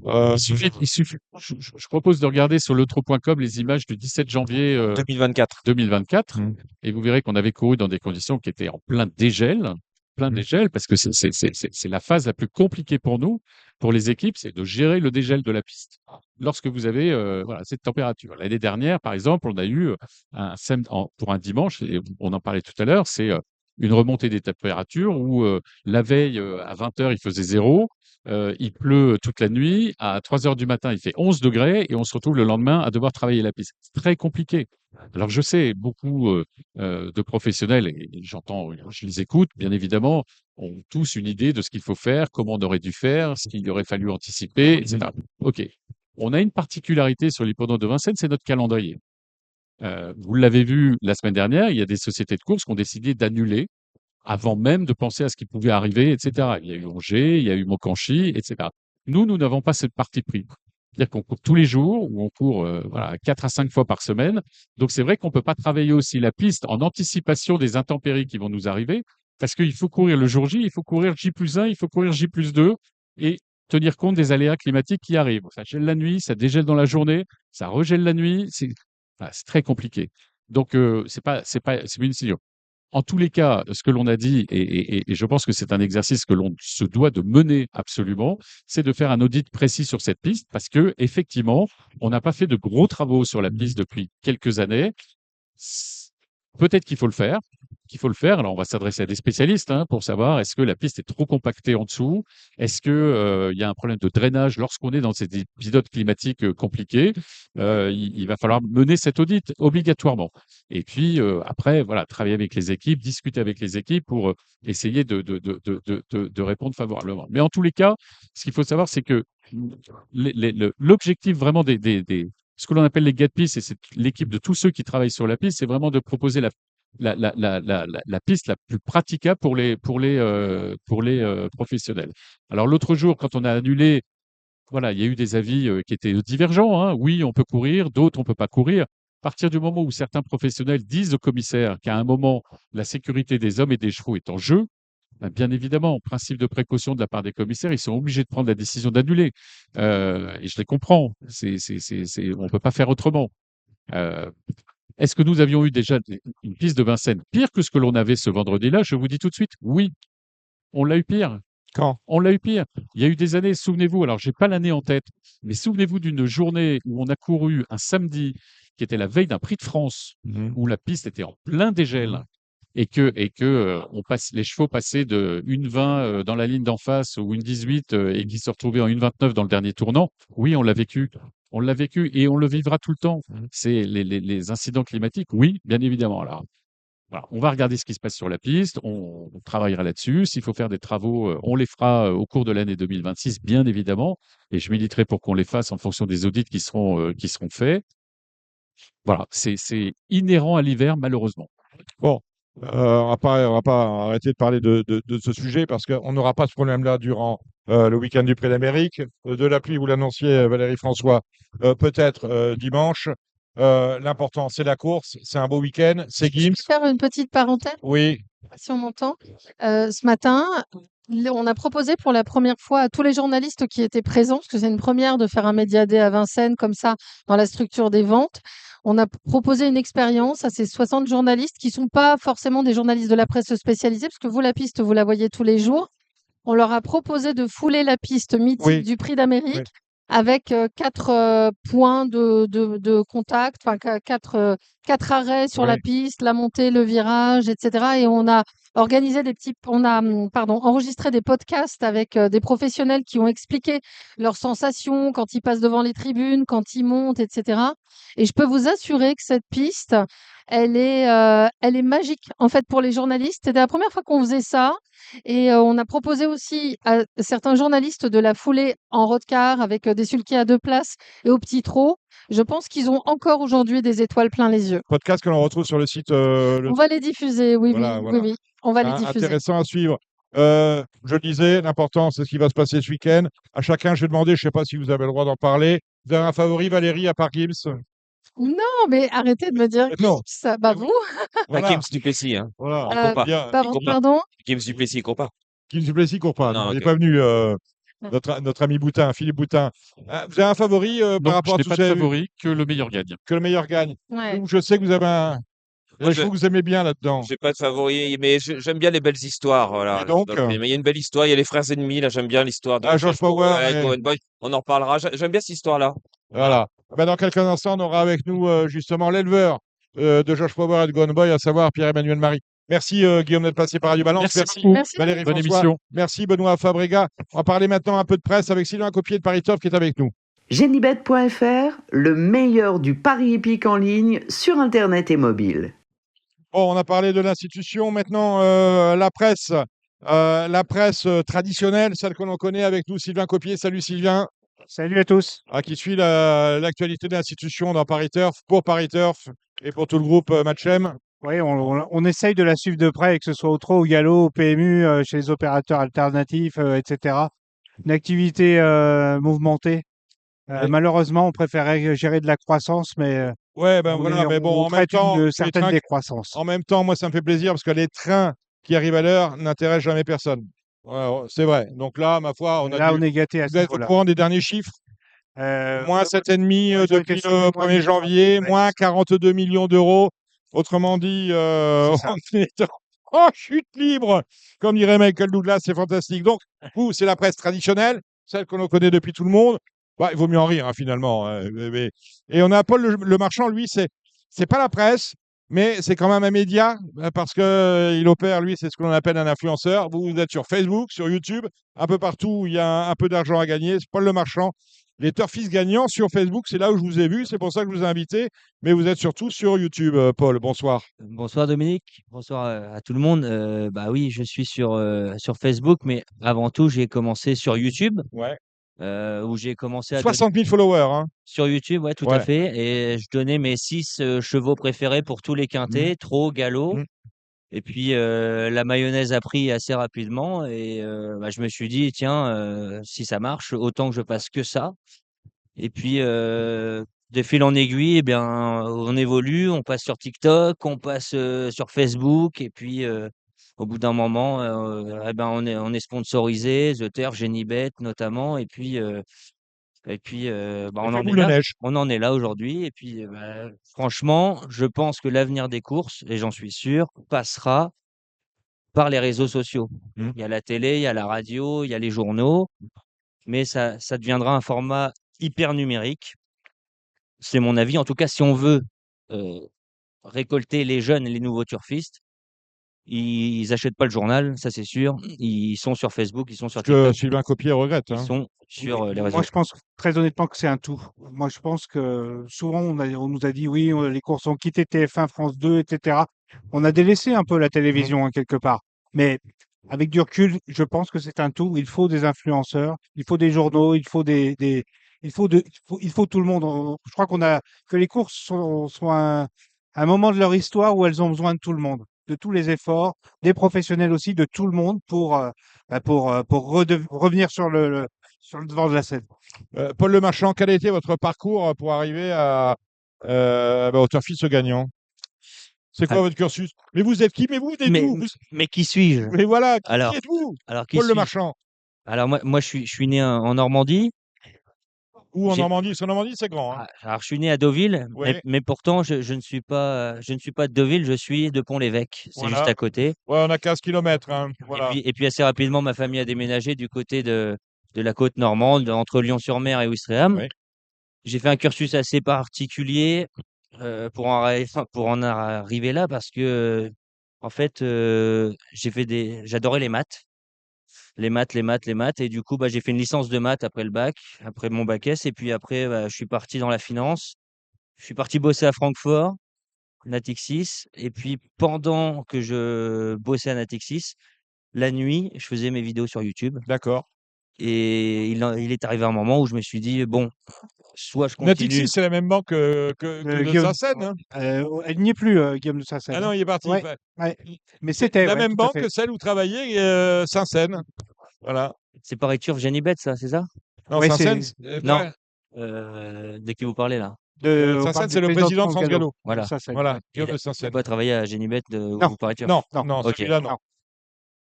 je propose de regarder sur leutro.com les images du 17 janvier 2024. 2024 Mmh. et vous verrez qu'on avait couru dans des conditions qui étaient en plein Mmh. dégel, parce que c'est la phase la plus compliquée pour nous, pour les équipes, c'est de gérer le dégel de la piste. Lorsque vous avez voilà, cette température. L'année dernière, par exemple, on a eu pour un dimanche, et on en parlait tout à l'heure, c'est une remontée des températures où la veille à 20 heures, il faisait 0. Il pleut toute la nuit. À 3 heures du matin, il fait 11 degrés et on se retrouve le lendemain à devoir travailler la piste. C'est très compliqué. Alors, je sais, beaucoup de professionnels, et je les écoute, bien évidemment, ont tous une idée de ce qu'il faut faire, comment on aurait dû faire, ce qu'il aurait fallu anticiper, etc. OK. On a une particularité sur l'hippodrome de Vincennes, c'est notre calendrier. Vous l'avez vu la semaine dernière, il y a des sociétés de courses qui ont décidé d'annuler avant même de penser à ce qui pouvait arriver, etc. Il y a eu Angers, il y a eu Montcanchy, etc. Nous n'avons pas cette partie pris. C'est-à-dire qu'on court tous les jours ou on court voilà, 4 à 5 fois par semaine. Donc, c'est vrai qu'on ne peut pas travailler aussi la piste en anticipation des intempéries qui vont nous arriver parce qu'il faut courir le jour J, il faut courir J+1, il faut courir J+2 et tenir compte des aléas climatiques qui arrivent. Ça gèle la nuit, ça dégèle dans la journée, ça regèle la nuit. C'est très compliqué. Donc, c'est pas une décision. En tous les cas, ce que l'on a dit, et je pense que c'est un exercice que l'on se doit de mener absolument, c'est de faire un audit précis sur cette piste parce que effectivement, on n'a pas fait de gros travaux sur la piste depuis quelques années. Peut-être qu'il faut le faire. Alors, on va s'adresser à des spécialistes pour savoir est-ce que la piste est trop compactée en dessous, est-ce que il y a un problème de drainage lorsqu'on est dans ces épisodes climatiques compliqués. Il va falloir mener cet audit obligatoirement. Et puis après, voilà, travailler avec les équipes, discuter avec les équipes pour essayer de répondre favorablement. Mais en tous les cas, ce qu'il faut savoir, c'est que l'objectif vraiment ce que l'on appelle les guide pistes, et c'est l'équipe de tous ceux qui travaillent sur la piste, c'est vraiment de proposer la piste la plus praticable pour les professionnels. Alors l'autre jour, quand on a annulé, voilà, il y a eu des avis qui étaient divergents. Oui, on peut courir, d'autres on peut pas courir. À partir du moment où certains professionnels disent au commissaire qu'à un moment la sécurité des hommes et des chevaux est en jeu, ben, bien évidemment, principe de précaution de la part des commissaires, ils sont obligés de prendre la décision d'annuler. Et je les comprends. On ne peut pas faire autrement. Euh, Est-ce que nous avions eu déjà une piste de Vincennes pire que ce que l'on avait ce vendredi-là? Je vous dis tout de suite, oui, on l'a eu pire. Quand? On l'a eu pire. Il y a eu des années, souvenez-vous, alors j'ai pas l'année en tête, mais souvenez-vous d'une journée où on a couru un samedi qui était la veille d'un Prix de France, où la piste était en plein dégel et que les chevaux passaient de 1,20 dans la ligne d'en face ou 1,18 et qui se retrouvaient en 1,29 dans le dernier tournant. Oui, on l'a vécu. On l'a vécu et on le vivra tout le temps. C'est les incidents climatiques, oui, bien évidemment. Alors, voilà, on va regarder ce qui se passe sur la piste, on travaillera là-dessus. S'il faut faire des travaux, on les fera au cours de l'année 2026, bien évidemment. Et je militerai pour qu'on les fasse en fonction des audits qui seront faits. Voilà, c'est inhérent à l'hiver, malheureusement. Bon, on va pas arrêter de parler de ce sujet parce qu'on n'aura pas ce problème-là durant le week-end du Prix d'Amérique. De la pluie, vous l'annonciez, Valérie François, peut-être dimanche. L'important, c'est la course, c'est un beau week-end, c'est Je Gims. peux faire une petite parenthèse, Oui, si on m'entend. Ce matin, on a proposé pour la première fois à tous les journalistes qui étaient présents, parce que c'est une première de faire un Média Day à Vincennes comme ça dans la structure des ventes. On a proposé une expérience à ces 60 journalistes qui sont pas forcément des journalistes de la presse spécialisée, parce que vous, la piste, vous la voyez tous les jours. On leur a proposé de fouler la piste mythique oui, du Prix oui. d'Amérique avec 4 points de contact, enfin 4 arrêts sur la Oui. piste, la montée, le virage, etc. Et on a enregistré des podcasts avec des professionnels qui ont expliqué leurs sensations quand ils passent devant les tribunes, quand ils montent, etc. Et je peux vous assurer que cette piste, elle est magique en fait pour les journalistes. C'était la première fois qu'on faisait ça. Et on a proposé aussi à certains journalistes de la fouler en road-car avec des sulkys à 2 places et au petit trot. Je pense qu'ils ont encore aujourd'hui des étoiles plein les yeux. Podcast que l'on retrouve sur le site. On va les diffuser, oui, Voilà, oui, voilà. oui, oui. On va les diffuser. Intéressant à suivre. Je le disais, l'important, c'est ce qui va se passer ce week-end. À chacun, je vais demander, je ne sais pas si vous avez le droit d'en parler. Vous avez un favori, Valérie, à part Gims? Non, mais arrêtez de me dire Non. ça. Bah vous? Voilà. Gims Duplessis, hein. Voilà. Il court pas. Bien. Pardon? Gims Duplessis, il court pas. Gims Duplessis court pas. Non, Non, il n'est ok. pas venu. Notre ami Boutin, Philippe Boutin. Vous avez un favori par Donc, rapport je à n'ai tout pas ça, de favori, que le meilleur gagne. que le meilleur gagne. Ouais. Je sais que vous avez un Moi, chevaux que vous aimez bien là-dedans. j'ai pas de favori, mais j'aime bien les belles histoires. Voilà. Et donc, Mais il y a une belle histoire. Il y a les frères ennemis. Là, j'aime bien l'histoire de George Power. Ouais, et- Cohen Boy. On en reparlera. J'aime bien cette histoire-là. Voilà. Ben, dans quelques instants, on aura avec nous justement l'éleveur de George Power et de Gone Boy, à savoir Pierre-Emmanuel Marie. Merci Guillaume d'être passé par Radio Balance. Merci beaucoup. Merci. Valérie Bonne François. émission. Merci Benoît Fabrega. On va parler maintenant un peu de presse avec Sylvain Copier de Paris Turf qui est avec nous. Genibet.fr, le meilleur du pari hippique en ligne sur Internet et mobile. Bon, on a parlé de l'institution. Maintenant, la presse traditionnelle, celle que l'on connaît avec nous, Sylvain Copier. Salut Sylvain. Salut à tous. Qui suit l'actualité de l'institution dans Paris Turf, pour Paris Turf et pour tout le groupe Matchem. Oui, on essaye de la suivre de près, que ce soit au trot, au galop, au PMU, chez les opérateurs alternatifs, etc. Une activité mouvementée. Ouais. Malheureusement, on préférait gérer de la croissance, mais Ouais, ben voilà, mais bon, on en même traite temps, une les certaine trains- décroissance. en même temps, moi, ça me fait plaisir parce que les trains qui arrivent à l'heure n'intéressent jamais personne. Ouais, c'est vrai. Donc là, ma foi, on est gâté à vous ce êtes au niveau-là. courant des derniers chiffres? Moins 7,5 ouais, depuis question le de moins 1er janvier, ouais. moins 42 millions d'euros. Autrement dit, C'est ça. on est Oh, chute libre! Comme dirait Michael Douglas, c'est fantastique. Donc, vous, c'est la presse traditionnelle, celle que l'on connaît depuis tout le monde. Bah, il vaut mieux en rire, hein, finalement. Et on a Paul Le Marchand, lui, c'est pas la presse, mais c'est quand même un média, parce que il opère, lui, c'est ce que l'on appelle un influenceur. Vous êtes sur Facebook, sur YouTube, un peu partout où il y a un peu d'argent à gagner. C'est Paul Le Marchand. Les Turfistes gagnants sur Facebook, c'est là où je vous ai vu, c'est pour ça que je vous ai invité. Mais vous êtes surtout sur YouTube, Paul. Bonsoir. Bonsoir Dominique, bonsoir à tout le monde. Bah oui, je suis sur Facebook, mais avant tout, j'ai commencé sur YouTube, Ouais. où j'ai commencé à 60 000 followers, hein. sur YouTube, ouais, tout à Ouais. fait. Et je donnais mes 6 chevaux préférés pour tous les quintés, trot, galop. Mmh. Et puis la mayonnaise a pris assez rapidement. Et bah, je me suis dit, tiens, si ça marche, autant que je fasse que ça. Et puis, de fil en aiguille, eh bien, on évolue, on passe sur TikTok, on passe, sur Facebook et puis, au bout d'un moment, eh ben, on est sponsorisé, The Turf, Genibet notamment bah, Et on fait en est boule de là. neige. On en est là aujourd'hui et puis, bah, franchement, je pense que l'avenir des courses et j'en suis sûr, passera par les réseaux sociaux. Mmh. Il y a la télé, il y a la radio, il y a les journaux, mais ça deviendra un format hyper numérique. C'est mon avis. En tout cas, si on veut, heu, récolter les jeunes et les nouveaux turfistes, ils achètent pas le journal, ça c'est sûr. Ils sont sur Facebook, ils sont Ce sur que TikTok, Sylvain Copier regrette, ils hein. sont sur, les Moi, réseaux. je pense très honnêtement que c'est un tout. Moi, je pense que souvent, on nous a dit oui, les courses ont quitté TF1, France 2, etc. On a délaissé un peu la Mmh. télévision, hein, quelque part. Mais avec du recul, je pense que c'est un tout. Il faut des influenceurs, il faut des journaux, il faut il faut tout le monde. Je crois que les courses sont un moment de leur histoire où elles ont besoin de tout le monde, de tous les efforts, des professionnels aussi, de tout le monde pour revenir sur le devant de la scène. Paul Le Marchand, quel a été votre parcours pour arriver au Turfiste gagnant? C'est quoi Ah, votre cursus? Mais vous êtes qui? Mais vous êtes mais où? mais qui suis-je? Mais voilà, qui Alors êtes-vous? alors qui Paul Le suis-je? Marchand. Alors moi je suis né en Normandie. Où en J'ai Normandie? Parce qu'en Normandie, c'est grand, hein. alors je suis né à Deauville, mais Ouais, mais pourtant je ne suis pas de Deauville, je suis de Pont-l'Évêque, c'est juste voilà. à côté. Ouais, on a 15 kilomètres, hein. Et Voilà. puis et puis assez rapidement, ma famille a déménagé du côté de la côte normande, entre Lyon-sur-Mer et Ouistreham. Oui. J'ai fait un cursus assez particulier, pour en arriver là parce que, en fait, j'adorais les maths. Les maths et du coup, bah, j'ai fait une licence de maths après le bac, après mon bac S et puis après, bah, je suis parti dans la finance. Je suis parti bosser à Francfort, Natixis et puis pendant que je bossais à Natixis, la nuit, je faisais mes vidéos sur YouTube D'accord. et il est arrivé un moment où je me suis dit: «Bon, soit je Natixis, continue». c'est la même banque que de Guillaume, Vincennes, hein? elle n'y est plus, Guillaume de Ah Sassen, non, hein. il est parti. Ouais, Ouais. ouais. Mais C'est c'était, la ouais, même tout à banque fait. que celle où travaillait Saint-Seine. Voilà. C'est Paris Turf Genibet ça, c'est ça? Non, Ouais, Saint-Seine, Non, de qui vous parlez là? on parle Saint-Seine, du c'est le président de président de France France Gallo, Gallo. de Voilà. Sassen, Voilà, ouais. Guillaume de Il a Saint-Seine. pas travaillé à Genibet, Non, où Paris Turf? Non, non, non, OK, celui-là, non. non.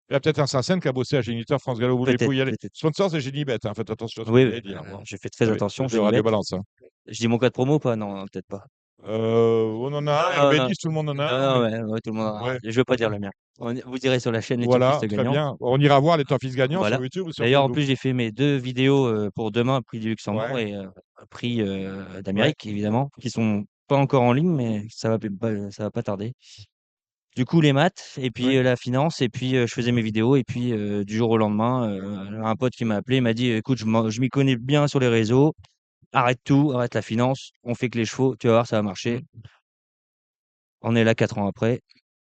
Il y a peut-être un Saint-Seine qui a bossé à Géniteur France Gallo. Vous peut-être, faut y aller. peut-être. Sponsor, c'est Génibet, hein. Faites attention à ce que Oui, vous oui, allez dire. j'ai fait très Oui, attention, de Radio Genibet. Balance, hein. Je dis mon code promo ou pas? Non, peut-être pas. On en a un, Non, non, RB10, tout le monde en a un, non, mais ouais, ouais, tout le monde en a. ouais, Je veux pas dire le mien. Vous direz sur la chaîne Les voilà, Turfistes très Gagnants. bien. On ira voir les Turfistes gagnants Voilà. sur YouTube ou sur D'ailleurs, en Facebook. plus, j'ai fait mes 2 vidéos, pour demain, prix du Luxembourg Ouais, et prix, ouais. d'Amérique évidemment, qui sont pas encore en ligne, mais ça va pas tarder. Du coup, les maths et puis, Ouais. la finance et puis, je faisais mes vidéos et puis, du jour au lendemain, un pote qui m'a appelé, il m'a dit: «Écoute, je m'y connais bien sur les réseaux, arrête tout, arrête la finance, on fait que les chevaux, tu vas voir, ça va marcher». Mmh. On est là 4 ans après,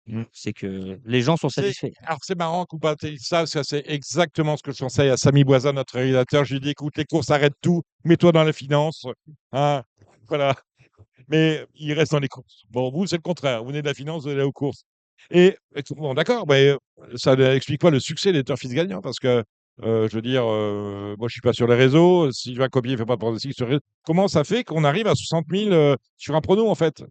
Mmh. c'est que les gens sont C'est satisfaits. alors c'est marrant que vous parliez de ça, parce que c'est exactement ce que je conseille à Samy Boisin, notre réalisateur. Je lui dis: «Écoute, les courses, arrête tout, mets-toi dans la finance, hein». Voilà, mais il reste dans les courses. Bon, vous, c'est le contraire. Vous venez de la finance, vous allez aux courses et bon, d'accord, mais ça explique pas le succès des Turfistes gagnants parce que, je veux dire, moi, je suis pas sur les réseaux. Sylvain Copier fait pas de pronostic sur les réseaux. Comment ça fait qu'on arrive à 60 000, sur un prono, en fait?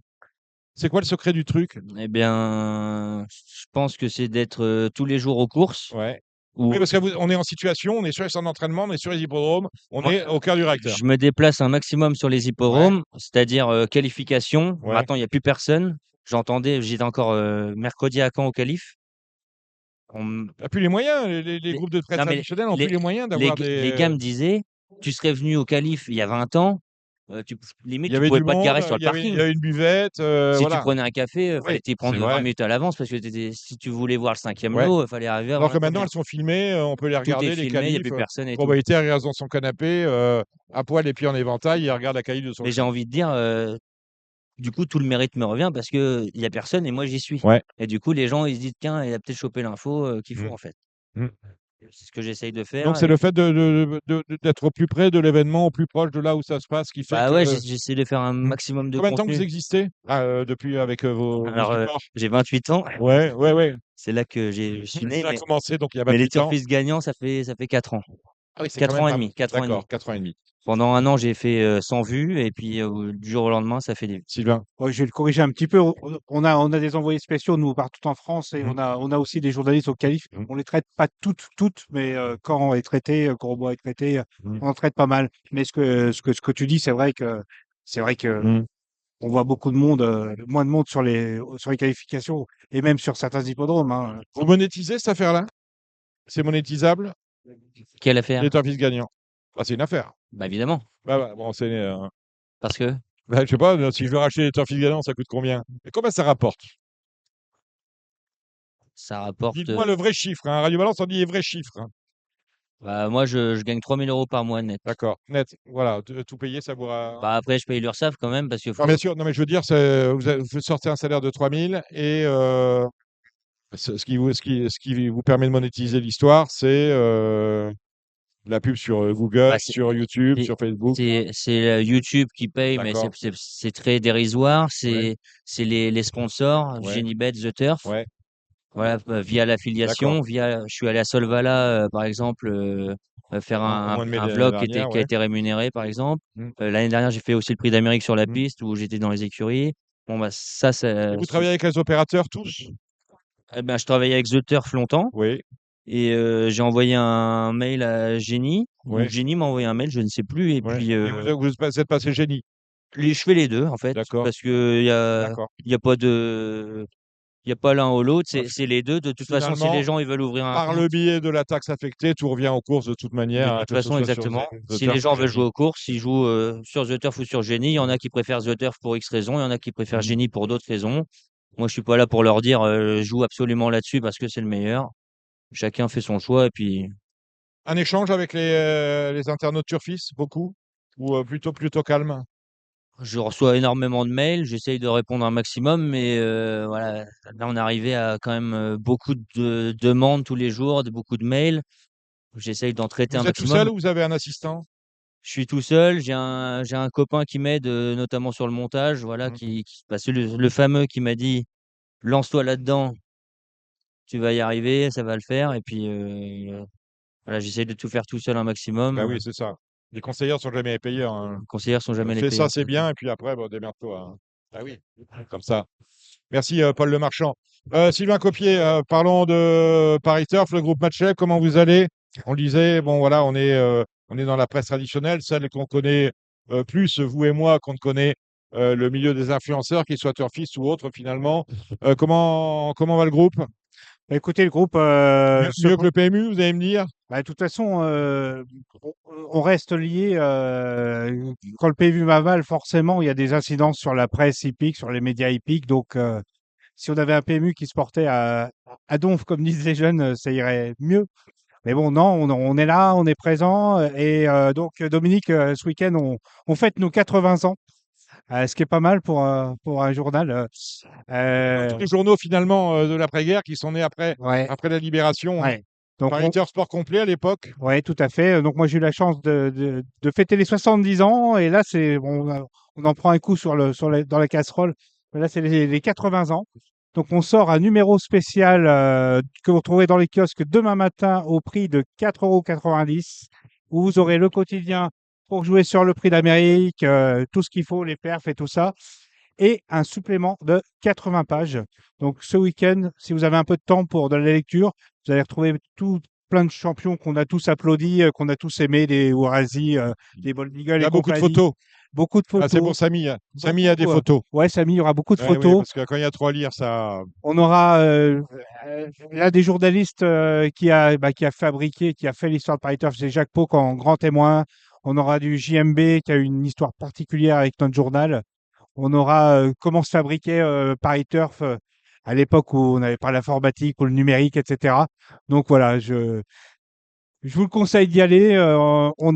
C'est quoi le secret du truc? Eh bien, je pense que c'est d'être, tous les jours aux courses Ouais. ou Oui, parce qu'on est en situation, on est sur les centres d'entraînement, on est sur les hippodromes, on moi, est au cœur du réacteur. je me déplace un maximum sur les Ouais, hippodromes, c'est-à-dire, qualification. ouais. Maintenant, il y a plus personne. J'étais encore, mercredi à Caen au qualif. on Il n'y a plus les moyens. Les les groupes de presse non, mais traditionnels n'ont plus les moyens d'avoir les gars me disaient: «Tu serais venu au Calif il y a 20 ans, tu Il limite, y tu avait pouvais du pas te monde, garer sur le il y parking». avait une buvette, Si tu voilà. prenais un café, Oui, fallait t'y c'est prendre 20 vrai. minutes à l'avance parce que si tu voulais voir le 5e Ouais. lot, fallait arriver avant Alors que la maintenant, première. elles sont filmées, on peut les Tout est regarder, les filmé, il y a qualifs. plus personne et tout. Propriétaire, il reste dans son canapé, à poil, les pieds en éventail, il regarde la qualif de son Mais j'ai cheval. envie de dire, du coup, tout le mérite me revient parce qu'il y a personne et moi, j'y suis. Ouais. Et du coup, les gens, ils se disent: «Tiens, il a peut-être chopé l'info, qu'il faut, Mmh. en fait». Mmh. C'est ce que j'essaye de faire Donc c'est et le fait d'être au plus près de l'événement, au plus proche de là où ça se passe, qui fait bah, ouais, que j'essaie de faire un mmh. maximum de Combien de temps que vous contenu. existez? Depuis avec, vos Alors, supports? j'ai 28 ans, Ouais, ouais, ouais. c'est là que je suis né, Ça a mais commencé donc il y a les 28 ans. turfistes gagnants, ça fait 4 ans. Ah oui, c'est quand 4 même ans et pas demi, 4 ans et demi. d'accord, 4 ans et demi. Pendant 1 an, j'ai fait, 100 vues et puis, du jour au lendemain, ça fait des vues. Sylvain? Ouais, je vais le corriger un petit peu. On a des envoyés spéciaux, nous, partout en France, et Mmh. on a aussi des journalistes au Calif. Mmh. On les traite pas toutes, mais quand on est traité, quand Robo est traité, Mmh. on en traite pas mal. Mais ce que tu dis, c'est vrai que Mmh. on voit beaucoup de monde, moins de monde sur les qualifications et même sur certains hippodromes, hein. Vous monétisez cette affaire-là? C'est monétisable, Quelle affaire? les turfistes gagnants? Bah, c'est une affaire. Bah, évidemment, Bah, bon, c'est, parce que bah, je sais pas, si je veux racheter les turfistes gagnants, ça coûte combien? Et combien ça rapporte? ça rapporte, Dites-moi le vrai chiffre, hein. Radio Balance, on dit les vrais chiffres, hein. bah, moi, je gagne 3 000 € par mois net. D'accord, net. Voilà, tout payer, ça vous Bah, après, je paye l'URSSAF quand même parce qu'il non, faut bien sûr, non, mais je veux dire, vous sortez un salaire de 3 000 et ce qui vous permet de monétiser l'histoire, c'est la pub sur Google, bah, sur YouTube, c'est sur Facebook. c'est YouTube qui paye, mais D'accord. c'est très dérisoire. Ouais, C'est les sponsors, ouais, Genibet, The Turf. ouais. Voilà, via D'accord. l'affiliation, je suis allé à Solvala, par exemple, faire Au mois de mai un de l'année vlog dernière, qui a ouais. été rémunéré, par exemple. Mmh. L'année dernière, j'ai fait aussi le prix d'Amérique sur la Mmh. piste où j'étais dans les écuries. Bon, bah, ça, Et vous travaillez avec les opérateurs tous? eh ben, je travaillais avec The Turf longtemps Oui, et j'ai envoyé un mail à Génie ou oui, Génie m'a envoyé un mail, je ne sais plus et ouais. puis, Et vous êtes passé génie? je fais les 2 en fait, D'accord, parce qu'il d'accord. y a pas de il y a pas l'un ou l'autre, Bah, c'est les 2. De toute façon, si les finalement, gens, ils veulent ouvrir un par compte le biais de la taxe affectée, tout revient aux courses de toute de manière, hein, toute que ce façon, soit sur exactement. The Si les Turf ou gens veulent jouer Génie. aux courses, ils jouent, sur The Turf ou sur Génie. Il y en a qui préfèrent The Turf pour X raisons, il y en a qui préfèrent Mmh. Génie pour d'autres raisons. Moi, je suis pas là pour leur dire, joue absolument là-dessus parce que c'est le meilleur. Chacun fait son choix et puis Un échange avec les internautes turfistes, beaucoup? Ou plutôt calme? je reçois énormément de mails, j'essaye de répondre un maximum, mais voilà, là, on est arrivé à quand même, beaucoup de demandes tous les jours, beaucoup de mails. J'essaye d'en traiter un Vous êtes tout seul maximum. ou vous avez un assistant? Je suis tout seul, j'ai un copain qui m'aide, notamment sur le montage, voilà, Mmh. bah, c'est le fameux qui m'a dit: «Lance-toi là-dedans, tu vas y arriver, ça va le faire» et puis, voilà, j'essaie de tout faire tout seul un maximum, Bah oui, c'est ça. Les conseillers sont jamais les payeurs, hein. les conseillères sont jamais les Fais ça, payeurs, c'est tout à fait. bien et puis après, bon, démerde-toi, hein. Ah oui, comme ça. Merci, Paul Lemarchand. Sylvain Copier, parlons de Paris Turf, le groupe Matchweb, comment vous allez? On le disait, bon voilà, on est dans la presse traditionnelle, celle qu'on connaît plus, vous et moi, qu'on ne connaît le milieu des influenceurs, qu'ils soient turfistes ou autres finalement. Comment va le groupe? Bah, écoutez, le groupe, Mieux que le PMU, vous allez me dire? bah, de toute façon, on reste lié. Quand le PMU va mal, forcément, il y a des incidences sur la presse hippique, sur les médias hippiques. Donc, si on avait un PMU qui se portait à donf, comme disent les jeunes, ça irait mieux. Mais bon, non, on est là, on est présent. Et donc, Dominique, ce week-end, on fête nos 80 ans, ce qui est pas mal pour un journal. Comme tous Euh, les journaux finalement de l'après-guerre qui sont nés ouais, après la libération, hein. ouais. Donc, Paris Turf Sport complet à l'époque. ouais, tout à fait. Donc moi j'ai eu la chance de fêter les 70 ans et là c'est bon, on en prend un coup dans la casserole. Mais là c'est les 80 ans. Donc on sort un numéro spécial que vous retrouvez dans les kiosques demain matin au prix de 4,90 € où vous aurez le quotidien pour jouer sur le prix d'Amérique, tout ce qu'il faut, les perfs et tout ça, et un supplément de 80 pages. Donc ce week-end, si vous avez un peu de temps pour de la lecture, vous allez retrouver plein de champions qu'on a tous applaudis, qu'on a tous aimés, des Ourasi, des Bold Il Eagle y et a beaucoup de compagnie. photos. beaucoup de Ah, c'est photos. pour Samy. Samy a des Beaucoup, photos. ouais, Samy, il y aura beaucoup de Ouais, oui, photos. parce que quand il y a trop à lire, ça. On aura l'un des journalistes qui a fabriqué, qui a fait l'histoire de Paris Turf, c'est Jacques Pauque en grand témoin. On aura du JMB qui a une histoire particulière avec notre journal. On aura comment se fabriquait Paris Turf à l'époque où on n'avait pas l'informatique ou le numérique, etc. Donc voilà, je vous le conseille d'y aller. Bah, On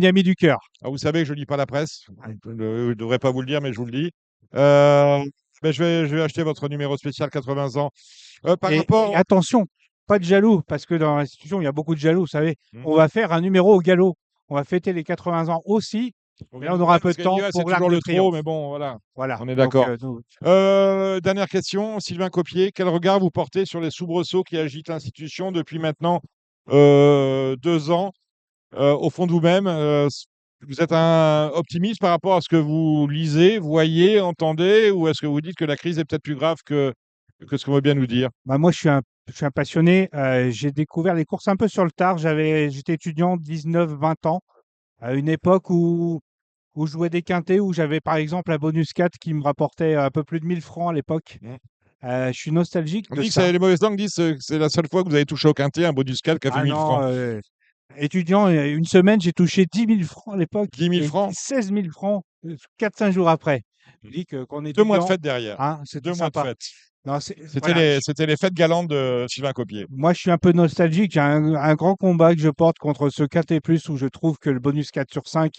y a mis du cœur. vous savez que je lis pas la presse. Je ne devrais pas vous le dire, mais je vous le dis. Euh, bah, je vais acheter votre numéro spécial 80 ans. Par Et rapport. attention, pas de jaloux, parce que dans l'institution, il y a beaucoup de jaloux, vous savez. Hmm. On va faire un numéro au galop. On va fêter les 80 ans aussi. On Mais là, on aura un peu parce de que temps l'IA, c'est pour l'Arc toujours de le trop, Triomphe. mais bon, voilà. Voilà. On est Donc, d'accord. nous- Dernière question, Sylvain Copier. Quel regard vous portez sur les soubresauts qui agitent l'institution depuis maintenant 2 ans au fond de vous-même? Vous êtes un optimiste par rapport à ce que vous lisez, voyez, entendez, ou est-ce que vous dites que la crise est peut-être plus grave que ce qu'on veut bien nous dire? Bah, moi, je suis un passionné. J'ai découvert les courses un peu sur le tard. J'étais étudiant, 19-20 ans, à une époque où je jouais des quintés, où j'avais par exemple un bonus 4 qui me rapportait un peu plus de 1000 francs à l'époque. Mmh. Je suis nostalgique On de dit que ça. les mauvaises langues disent que c'est la seule fois que vous avez touché au quintet un bonus 4 qui a fait Ah 1000 non, francs. étudiant, une semaine, j'ai touché 10 000 francs à l'époque 10 000 et francs, 16 000 francs 4-5 jours après. Je dis que qu'en 2 mois de étudiant, fête derrière. hein, c'était 2 mois de sympa. fête. Non, voilà, C'était les fêtes galantes de Sylvain Copier. moi, je suis un peu nostalgique. J'ai un grand combat que je porte contre ce quintet plus où je trouve que le bonus 4 sur 5,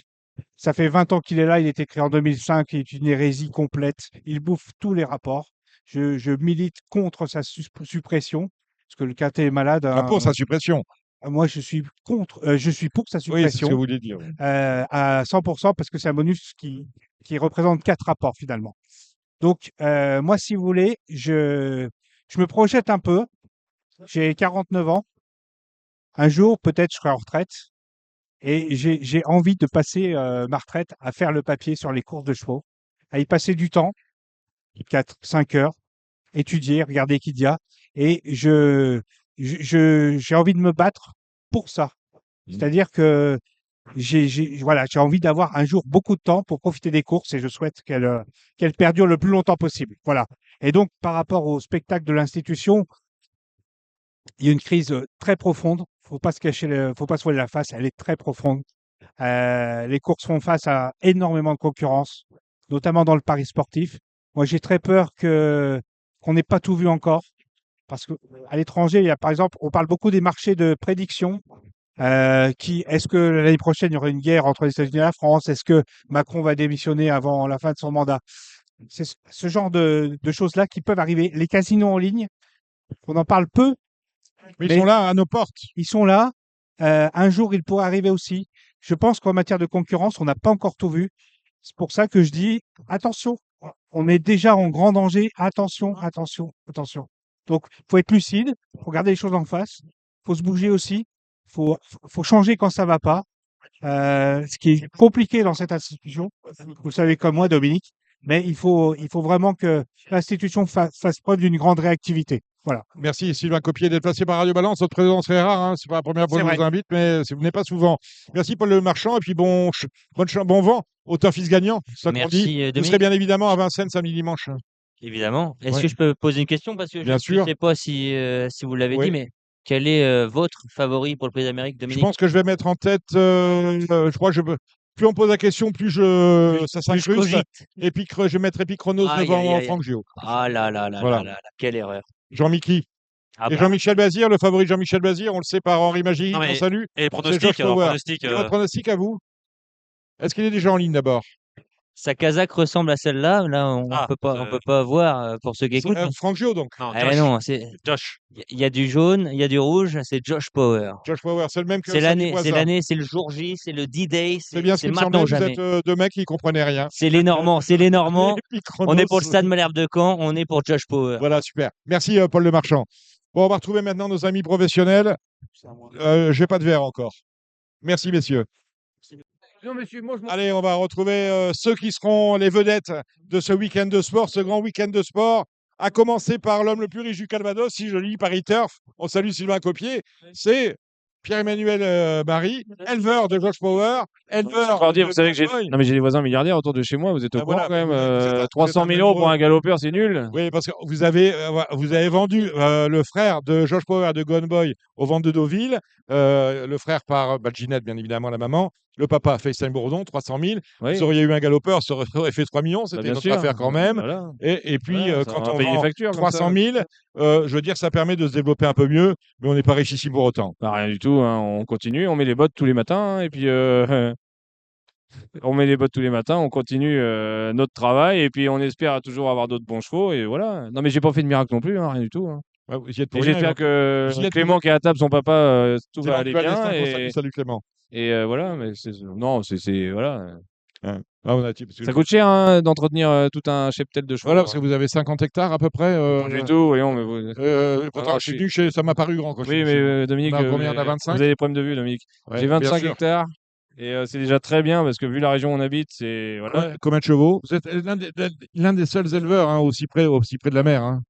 ça fait 20 ans qu'il est là. Il est créé en 2005. Il est une hérésie complète. Il bouffe tous les rapports. Je milite contre sa suppression parce que le quintet est malade. Ah, pour sa suppression. Moi, je suis pour sa Oui, c'est ce que suppression vous voulez dire. à 100% parce que c'est un bonus qui représente 4 rapports finalement. Donc, moi, si vous voulez, je me projette un peu. J'ai 49 ans. Un jour, peut-être, je serai en retraite. Et j'ai envie de passer ma retraite à faire le papier sur les courses de chevaux, à y passer du temps, 4-5 heures, étudier, regarder Equidia. Et j'ai envie de me battre pour ça. C'est-à-dire que voilà, j'ai envie d'avoir un jour beaucoup de temps pour profiter des courses et je souhaite qu'elles perdurent le plus longtemps possible. Voilà. Et donc, par rapport au spectacle de l'institution, il y a une crise très profonde. Faut pas se cacher, faut pas se voiler la face. Elle est très profonde. Les courses font face à énormément de concurrence, notamment dans le pari sportif. Moi, j'ai très peur qu'on n'ait pas tout vu encore, parce que à l'étranger, il y a par exemple, on parle beaucoup des marchés de prédiction. Est-ce que l'année prochaine il y aura une guerre entre les États-Unis et la France? Est-ce que Macron va démissionner avant la fin de son mandat? C'est ce genre de choses-là qui peuvent arriver. Les casinos en ligne, on en parle peu, Mais ils mais sont là à nos portes. ils sont là. Un jour, ils pourraient arriver aussi. Je pense qu'en matière de concurrence, on n'a pas encore tout vu. C'est pour ça que je dis attention. On est déjà en grand danger. Attention, attention, attention. Donc, faut être lucide. Faut regarder les choses en face. Faut se bouger aussi. Faut changer quand ça va pas. Ce qui est compliqué dans cette institution. Vous le savez comme moi, Dominique. Mais il faut vraiment que l'institution fasse preuve d'une grande réactivité. Voilà. Merci Sylvain Copier d'être passé par Radio Balance. Votre présence est rare, hein. C'est pas la première fois C'est que je vous vrai. invite, mais vous venez pas souvent. Merci Paul Le Marchand et puis bon vent au turf gagnant. C'est ça qu'on dit. Merci, Vous serez Dominique. bien évidemment à Vincennes samedi dimanche. Évidemment. Est-ce Ouais. que je peux poser une question? Parce que je Bien ne sûr. sais pas si vous l'avez Oui. dit, mais quel est votre favori pour le Prix d'Amérique, Je Dominique? pense que je vais mettre en tête. Je crois que plus on pose la question, plus ça Plus je s'incruste. cogite. Je vais mettre Epicronos Aïe, devant aïe, aïe. Franck Gio. Ah là là là Voilà. là là là, quelle erreur. Jean-Mickey. Ah Et bah, Jean-Michel Bazir, le favori de Jean-Michel Bazir, on le sait par Henri Magie, Non, qu'on mais- salue. Et C'est pronostic, George alors Power. pronostic. Et votre pronostic à vous? Est-ce qu'il est déjà en ligne d'abord? sa casaque ressemble à celle-là. Là, on Ah, peut pas voir pour ceux qui écoutent. mais- Franck Gio donc. Non, Eh Josh. non, Josh. il y a du jaune, il y a du rouge, c'est Josh Power. Josh Power, c'est le même que C'est Samy l'année, Boisa. c'est le jour J, c'est le D-Day, C'est bien ce c'est qui me maintenant semblait, ou vous jamais. êtes deux mecs qui ne comprenaient rien. C'est les Normands, c'est les Normands. Epicronos. On est pour le Stade Malherbe de Caen, on est pour Josh Power. Voilà, super. Merci Paul Le Marchand. Bon, on va retrouver maintenant nos amis professionnels. J'ai pas de verre encore. Merci messieurs. Allez, on va retrouver ceux qui seront les vedettes de ce week-end de sport, ce grand week-end de sport. À commencer par l'homme le plus riche du Calvados, si je lis Paris Turf. On salue Sylvain Copier. C'est Pierre-Emmanuel Marie, éleveur de Josh Power. éleveur Faut dire, de vous savez que j'ai Gone Boy. non mais j'ai des voisins milliardaires autour de chez moi, vous êtes au Ah, courant voilà, quand même, vous êtes un 300 000 € pour amoureux. un galopeur, c'est nul. Oui, parce que vous avez vendu le frère de Josh Power de Gone Boy au ventes de Deauville, le frère par Ginette, bien évidemment, la maman, le papa FaceTime Bourdon, 300 000. Oui, Vous auriez eu un galopeur, ça aurait fait 3 millions, bah, c'était bien notre sûr, affaire quand même. voilà, Et puis, voilà, ça quand va on payer les vend factures comme ça. 300 000, je veux dire, ça permet de se développer un peu mieux, mais on n'est pas riche ici pour autant. Bah, rien du tout, hein, on continue, on met les bottes tous les matins, hein, et puis on met les bottes tous les matins, on continue notre travail, et puis on espère toujours avoir d'autres bons chevaux, et voilà. Non mais j'ai pas fait de miracle non plus, hein, rien du tout, hein. Ouais, vous y êtes pour Et rien, j'espère que vous y êtes Clément qui est à table, son papa, tout c'est va aller l'éventuel bien, destin qu'on salue, salut Clément. et voilà, mais non, voilà. Hein. Ah, parce que Ça coûte cher hein, d'entretenir tout un cheptel de chevaux. voilà, parce que vous avez 50 hectares à peu près. Pas du tout, voyons, mais Pourtant, non, je suis venu ça m'a paru grand quand je suis Oui, venu chez vous. mais Dominique, On a combien? On a vous 25? avez des problèmes de vue, Dominique. Ouais, J'ai bien 25 sûr. hectares et c'est déjà très bien parce que vu la région où on habite, c'est voilà. Combien de chevaux? Vous êtes l'un des seuls éleveurs hein, aussi près de la mer. Hein.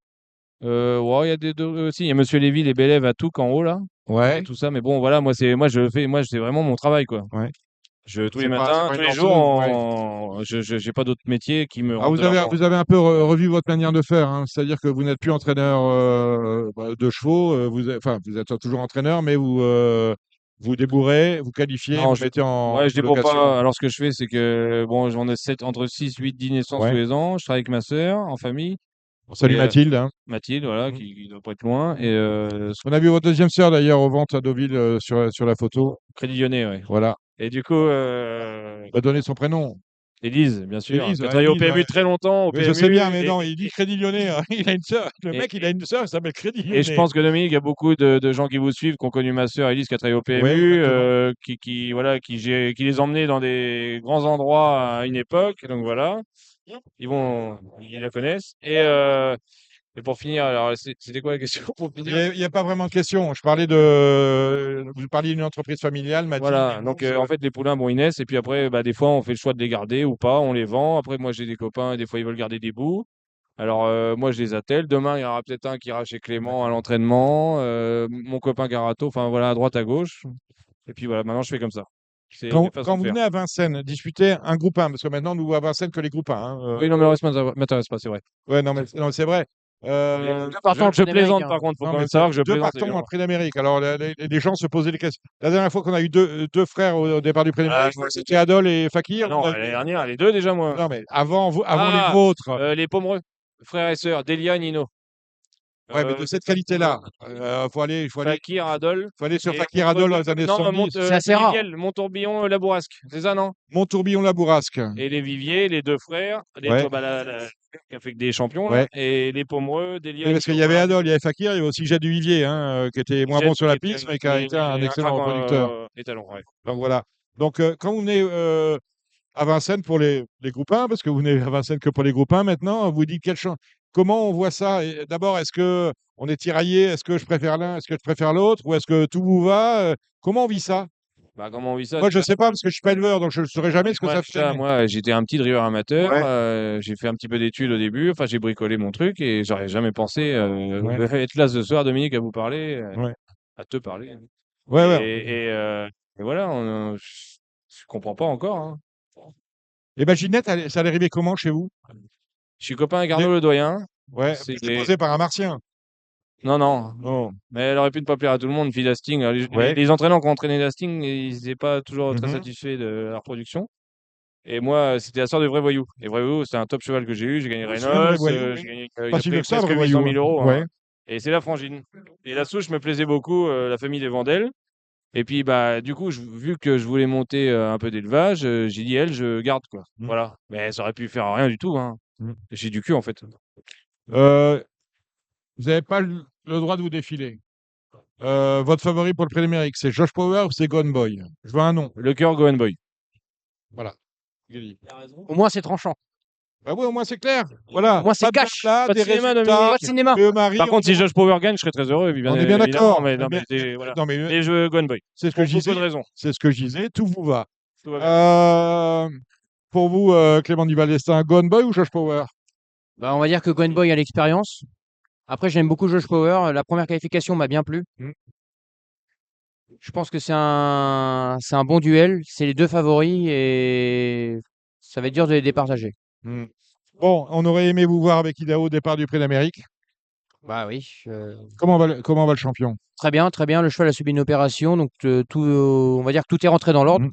Ouais, il y a des deux aussi. Il y a Monsieur Lévy, les Bélèves à Touques en haut là, Ouais. tout ça. Mais bon, voilà, moi c'est vraiment mon travail quoi. Ouais. Tous les C'est pas matins, une tous les danseuse, jours, ouais. j'ai pas d'autre métier qui me Ah, rend de l'argent. vous avez un peu revu votre manière de faire. Hein. C'est-à-dire que vous n'êtes plus entraîneur de chevaux. Vous êtes toujours entraîneur, mais vous débourrez, vous qualifiez, Non, vous mettez en ouais, je dépends location. pas. Alors, ce que je fais, c'est que, bon, j'en ai entre 6, 8, 10 naissances tous Ouais. les ans. Je travaille avec ma sœur, en famille. Salut Et, Mathilde. Hein. Mathilde, voilà, Mhm. qui doit pas être loin. Et On a vu votre deuxième sœur d'ailleurs aux ventes à Deauville sur la photo. Crédit Lyonnais, ouais. Voilà. Et du coup, On va donner son prénom. Élise, bien sûr, Élise, qui a ouais, travaillé au Élise, PMU ouais. très longtemps, au Oui, je PMU. sais bien, mais non, il dit Crédit Lyonnais. Hein. Il a une sœur. Le Et- mec, il a une sœur, il s'appelle Crédit Et je Lyonnais. pense que Dominique, il y a beaucoup de gens qui vous suivent, qui ont connu ma sœur Élise, qui a travaillé au Ouais, PMU, exactement. voilà, qui les emmenait dans des grands endroits à une époque. Donc voilà, ils la connaissent. Et pour finir, alors c'était quoi la question pour Il finir? n'y a pas vraiment de question. Vous parliez d'une entreprise familiale, Mathilde. Voilà, donc en fait les poulains, bon, ils naissent et puis après, bah, des fois on fait le choix de les garder ou pas, on les vend. Après, moi j'ai des copains, des fois ils veulent garder des bouts. Alors moi je les attelle. Demain il y aura peut-être un qui ira chez Clément à l'entraînement, mon copain Garato, enfin voilà, à droite à gauche. Et puis voilà, maintenant je fais comme ça. C'est une façon Quand de vous faire. venez à Vincennes disputer un groupe 1, parce que maintenant nous à Vincennes que les groupes 1. Hein, Oui, non, mais le reste m'intéresse pas, c'est vrai. ouais, non, mais non, c'est vrai. Je plaisante par contre, faut Non, quand mais même savoir que je deux plaisante. partants dans le prix d'Amérique. Alors, les gens se posaient des questions. La dernière fois qu'on a eu deux frères au départ du prix d'Amérique, c'était Adol et Fakir. Non, l'année dernière, les deux déjà, moi. Non, mais avant les Ah, vôtres. les Pomereux, frères et sœurs, Delia et Nino. Ouais, mais de cette qualité-là, faut aller Fakir, Adol. sur Et Fakir Adol dans les années non, 70. C'est assez rare. Montourbillon, Labourasque. C'est ça, non? Montourbillon Labourasque. Et les Viviers, les deux frères, Ouais. qui a fait que des champions, Ouais. là. Et les Pomereux, Delia Oui, et parce qu'il y Nino, avait voilà. Adol, il y avait Fakir, il y avait aussi Jade Duvivier, qui était moins bon sur la piste, mais qui a été un excellent crack, reproducteur. étalon, ouais. Donc voilà. Donc quand vous venez à Vincennes pour les groupes 1, parce que vous venez à Vincennes que pour les groupes 1 maintenant, vous dites comment on voit ça? D'abord, est-ce que on est tiraillé? Est-ce que je préfère l'un? Est-ce que je préfère l'autre? Ou est-ce que tout vous va? Comment on vit ça? Bah, comment on vit ça? Moi, je ne sais pas parce que je suis pas éleveur, donc je ne saurais jamais ce que ça fait. Moi, j'étais un petit driver amateur. Ouais. J'ai fait un petit peu d'études au début. Enfin, j'ai bricolé mon truc et j'aurais jamais pensé Ouais. être là ce soir, Dominique, à vous parler, Ouais. à te parler. Ouais, ouais. Et voilà, je comprends pas encore. Hein. Et ben Ginette, ça allait arriver comment chez vous? Je suis copain avec Arnaud Le Doyen. Ouais, c'était posé par un martien. Non, non. Non. Mais elle aurait pu ne pas plaire à tout le monde, fille d'Hastings. Ouais. Les entraîneurs qui ont entraîné d'Hastings, ils n'étaient pas toujours très Mhm. satisfaits de leur production. Et moi, c'était la sœur de Vrai Voyou. Et Vrai Voyou, c'était un top cheval que j'ai eu. J'ai gagné Oui, c'est bien, Vrai Reynolds. Voyou, J'ai oui. gagné Pas si vieux que ça, presque Vrai 800 Voyou, 000 €. hein. Hein. Et c'est la frangine. Et la souche me plaisait beaucoup, la famille des Vandel. Et puis, bah, du coup, vu que je voulais monter un peu d'élevage, j'ai dit, elle, je garde, quoi. Mm. Voilà. Mais ça aurait pu faire rien du tout. Hein. Mm. J'ai du cul, en fait. Vous n'avez pas le droit de vous défiler. Votre favori pour le prix d'Amérique, c'est Josh Power ou c'est Gone Boy? Je veux un nom. Le cœur Gohan Boy. Voilà. Au moins, c'est tranchant. Bah oui, au moins c'est clair. Voilà. Au moins, c'est Pas de cash. blabla, Pas de des cinéma, résultats, Pas de cinéma. que Marie, Par contre, si Josh Power gagne, je serais très heureux. on est bien d'accord. Mais, non, mais voilà. Non, mais Et je veux Gohan Boy. c'est ce que Pour je beaucoup disais. de raisons. C'est ce que je disais. Tout vous va. Tout va bien. Pour vous, Clément Duval, c'est un Gone Boy ou Josh Power? Bah, on va dire que Gwen Boy a l'expérience. Après, j'aime beaucoup Josh Power. La première qualification m'a bien plu. Je pense que c'est un bon duel. C'est les deux favoris et ça va être dur de les départager. Hmm. Bon, on aurait aimé vous voir avec Idaho au départ du Prix d'Amérique. Bah oui. Comment va le champion? Très bien, très bien. Le cheval a subi une opération, donc on va dire que tout est rentré dans l'ordre. Mhm.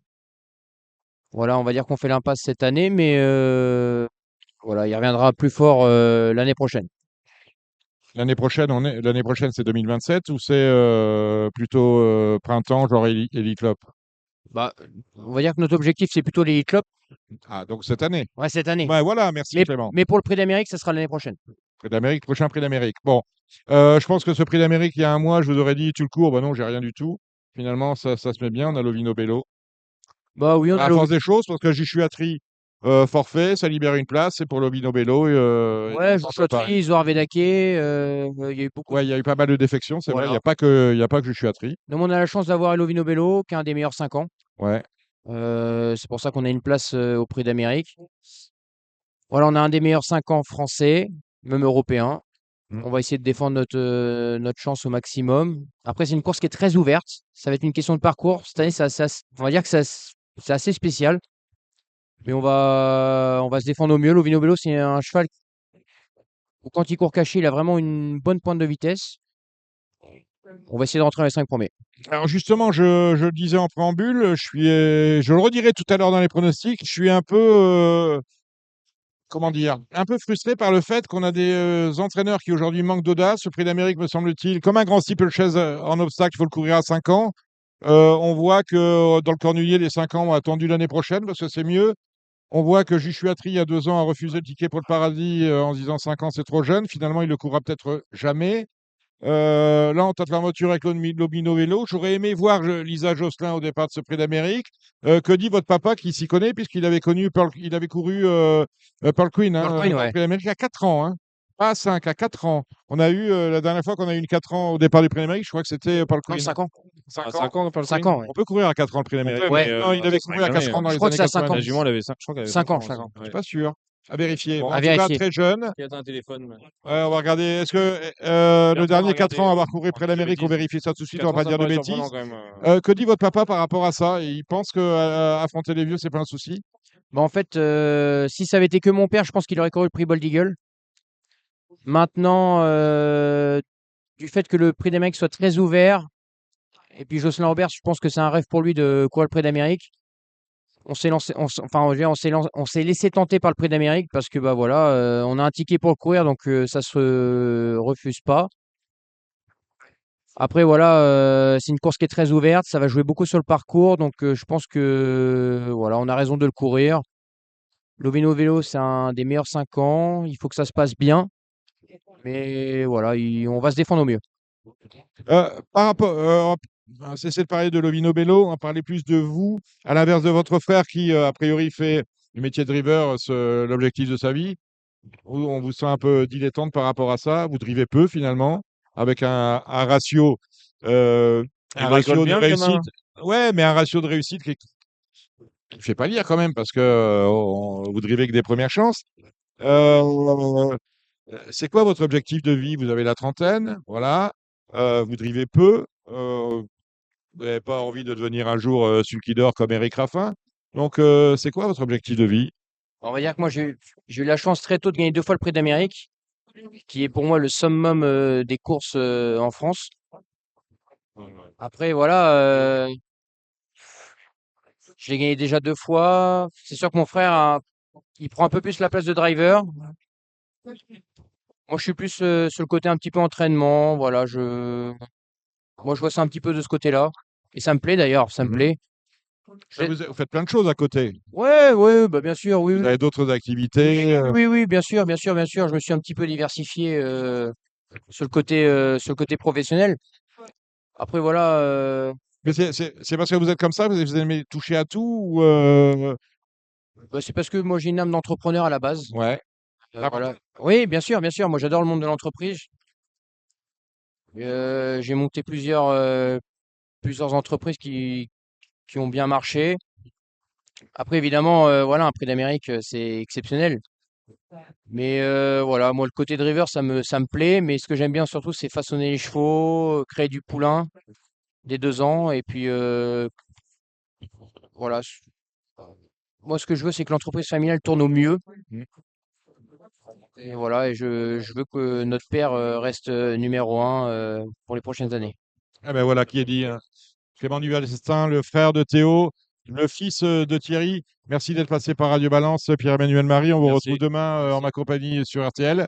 Voilà, on va dire qu'on fait l'impasse cette année, mais voilà, il reviendra plus fort l'année prochaine. L'année prochaine, c'est 2027 ou c'est plutôt printemps, genre Elite Club? Bah, on va dire que notre objectif, c'est plutôt les Club. Ah, donc cette année. Ouais, cette année. Ouais, voilà, merci Clément. Mais pour le Prix d'Amérique, ça sera l'année prochaine. Prix d'Amérique, prochain Prix d'Amérique. Bon, je pense que ce Prix d'Amérique, il y a un mois, je vous aurais dit, tu le cours. Bah non, j'ai rien du tout. Finalement, ça se met bien. On a Lovino Bello. Bah oui, on a À force des choses, parce que j'y suis attri forfait, ça libère une place. C'est pour Lovino Bello. Ouais, Joshua Tree, Zohar Vedake, il y a eu beaucoup. Ouais, il y a eu pas mal de défections, c'est vrai. Voilà. Il n'y a pas que je suis attri. Donc on a la chance d'avoir Elovino Bello, qui est un des meilleurs 5 ans. Ouais. C'est pour ça qu'on a une place au Prix d'Amérique. Voilà, on a un des meilleurs 5 ans français, même européen. Mm. On va essayer de défendre notre chance au maximum. Après, c'est une course qui est très ouverte. Ça va être une question de parcours. Cette année, on va dire que c'est assez spécial. Mais on va se défendre au mieux. Lovino Bello, c'est un cheval où, quand il court caché, il a vraiment une bonne pointe de vitesse. On va essayer de rentrer dans les 5 premiers. Alors justement, je le disais en préambule, je le redirai tout à l'heure dans les pronostics, je suis un peu, comment dire, un peu frustré par le fait qu'on a des entraîneurs qui aujourd'hui manquent d'audace. Le Prix d'Amérique, me semble-t-il, comme un grand steeplechase en obstacle, il faut le courir à 5 ans. On voit que dans le Cornulier, les 5 ans ont attendu l'année prochaine parce que c'est mieux. On voit que Joshua Tree, il y a 2 ans, a refusé le ticket pour le Paradis en se disant 5 ans, c'est trop jeune. Finalement, il le courra peut-être jamais. Là, on tente l'aventure avec Lobino Vélo. J'aurais aimé voir Lisa Josselin au départ de ce Prix d'Amérique. Que dit votre papa qui s'y connaît, puisqu'il avait il avait couru Pearl Queen, Pearl Queen, au ouais. Prix d'Amérique il y a 4 ans, hein. Pas à 5, à 4 ans. On a eu, la dernière fois qu'on a eu une 4 ans au départ du Prix d'Amérique, je crois que c'était Pearl Non, Queen. 5 ans. 5 À ans. 5 ans, Pearl 5 Queen? ans, ouais. On peut courir à 4 ans le Prix d'Amérique. Ouais. Non, il avait couru à 4 ans dans Je les crois que années c'est à 5 ans. 90. La jument, elle avait 5, je crois qu'elle avait 5 ans, aussi, 5 ans. Je suis pas sûr. À vérifier. Bon, En à tout cas, vérifier. très jeune. il y a un téléphone. Ouais, on va regarder. Est-ce que le dernier 4 ans à avoir couru près d'Amérique, on vérifie ça tout de suite, on va pas dire de bêtises. Que dit votre papa par rapport à ça? Il pense que affronter les vieux, c'est pas un souci? Bah, en fait, si ça avait été que mon père, je pense qu'il aurait couru le prix Bold Eagle. Maintenant, du fait que le prix d'Amérique soit très ouvert, et puis Jocelyn Robert, je pense que c'est un rêve pour lui de courir le prix d'Amérique. On s'est lancé, enfin, on, on s'est laissé tenter par le prix d'Amérique parce que bah voilà, on a un ticket pour le courir, donc ça se refuse pas. Après voilà, c'est une course qui est très ouverte, ça va jouer beaucoup sur le parcours, donc je pense que voilà, on a raison de le courir. Lovino Vélo, c'est un des meilleurs 5 ans. Il faut que ça se passe bien. Mais voilà, on va se défendre au mieux. Par rapport, on va cesser de parler de Lovino Bello, on va parler plus de vous, à l'inverse de votre frère qui, a priori, fait le métier de driver l'objectif de sa vie. On vous sent un peu dilettante par rapport à ça. Vous drivez peu finalement, avec un ratio, Il bricole de bien, le gamin. réussite. Ouais, mais un ratio de réussite qui ne fait pas lire quand même, parce que vous drivez avec des premières chances. Euh, c'est quoi votre objectif de vie? Vous avez la trentaine, voilà. Vous drivez peu. Vous n'avez pas envie de devenir un jour Sulky d'or comme Eric Raffin. Donc, c'est quoi votre objectif de vie? On va dire que moi, j'ai eu la chance très tôt de gagner 2 fois le prix d'Amérique, qui est pour moi le summum des courses en France. Après, voilà, je l'ai gagné déjà 2 fois. C'est sûr que mon frère, il prend un peu plus la place de driver. Moi, je suis plus sur le côté un petit peu entraînement. Voilà, moi, je vois ça un petit peu de ce côté-là. Et ça me plaît d'ailleurs, ça me Mhm. plaît. Vous faites plein de choses à côté. Ouais, ouais, bah bien sûr, oui, Vous oui. avez d'autres activités. Oui, oui, bien sûr, bien sûr, bien sûr. Je me suis un petit peu diversifié sur le côté professionnel. Après, voilà. Mais c'est parce que vous êtes comme ça, vous aimez toucher à tout ou Bah, c'est parce que moi, j'ai une âme d'entrepreneur à la base. Ouais. Voilà. Oui, bien sûr, bien sûr. Moi, j'adore le monde de l'entreprise. J'ai monté plusieurs entreprises qui ont bien marché. Après, évidemment, voilà, un prix d'Amérique, c'est exceptionnel. Mais voilà, moi, le côté driver, ça me plaît. Mais ce que j'aime bien surtout, c'est façonner les chevaux, créer du poulain. des 2 ans et puis, voilà. Moi, ce que je veux, c'est que l'entreprise familiale tourne au mieux Mmh. et voilà et je veux que notre père, reste, numéro 1, pour les prochaines années. Ah ben voilà qui est dit, hein. Clément Duval-Destin, le frère de Théo, le fils, de Thierry. Merci d'être passé par Radio Balance, Pierre-Emmanuel Marie. On vous retrouve Merci. demain, en ma compagnie sur RTL.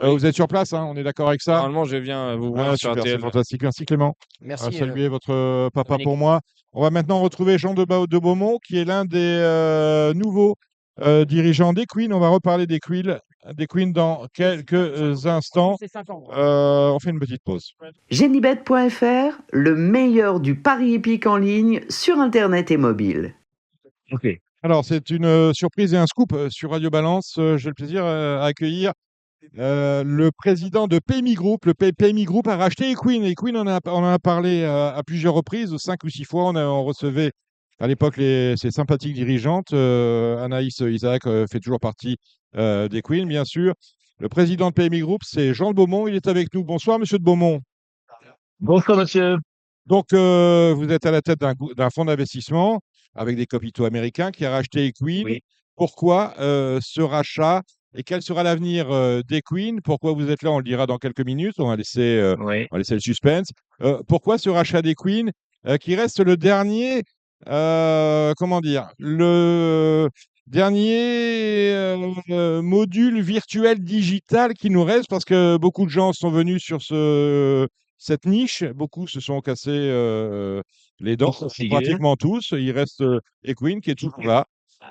Oui. Vous êtes sur place, hein, on est d'accord avec ça? Normalement, je viens vous voir Ah sur super, c'est RTL. fantastique. Merci Clément. Merci, Saluez votre, papa Dominique. pour moi. On va maintenant retrouver Jean de Beaumont, qui est l'un des, nouveaux, dirigeants d'Equine. On va reparler d'Equine dans quelques instants. On fait une petite pause. Genibet.fr, le meilleur du pari hippique en ligne sur Internet et mobile. Ok. Alors, c'est une surprise et un scoop sur Radio Balance. J'ai le plaisir à accueillir le président de PMI Group. Le PMI Group a racheté Equine. Equine, on en a parlé à plusieurs reprises, 5 ou 6 fois. On recevait à l'époque ces sympathiques dirigeantes. Anaïs Isaac fait toujours partie d'Equine, bien sûr. Le président de PMI Group, c'est Jean de Beaumont. Il est avec nous. Bonsoir, monsieur de Beaumont. Bonsoir, monsieur. Donc, vous êtes à la tête d'un fonds d'investissement avec des capitaux américains qui a racheté Equine. Oui. Pourquoi ce rachat et quel sera l'avenir d'Equine? Pourquoi vous êtes là? On le dira dans quelques minutes. On va laisser Oui. le suspense. Pourquoi ce rachat d'Equine qui reste le dernier, comment dire, le dernier module virtuel digital qui nous reste parce que beaucoup de gens sont venus sur cette niche. Beaucoup se sont cassés les dents, Figure. pratiquement tous. Il reste Equine qui est toujours là.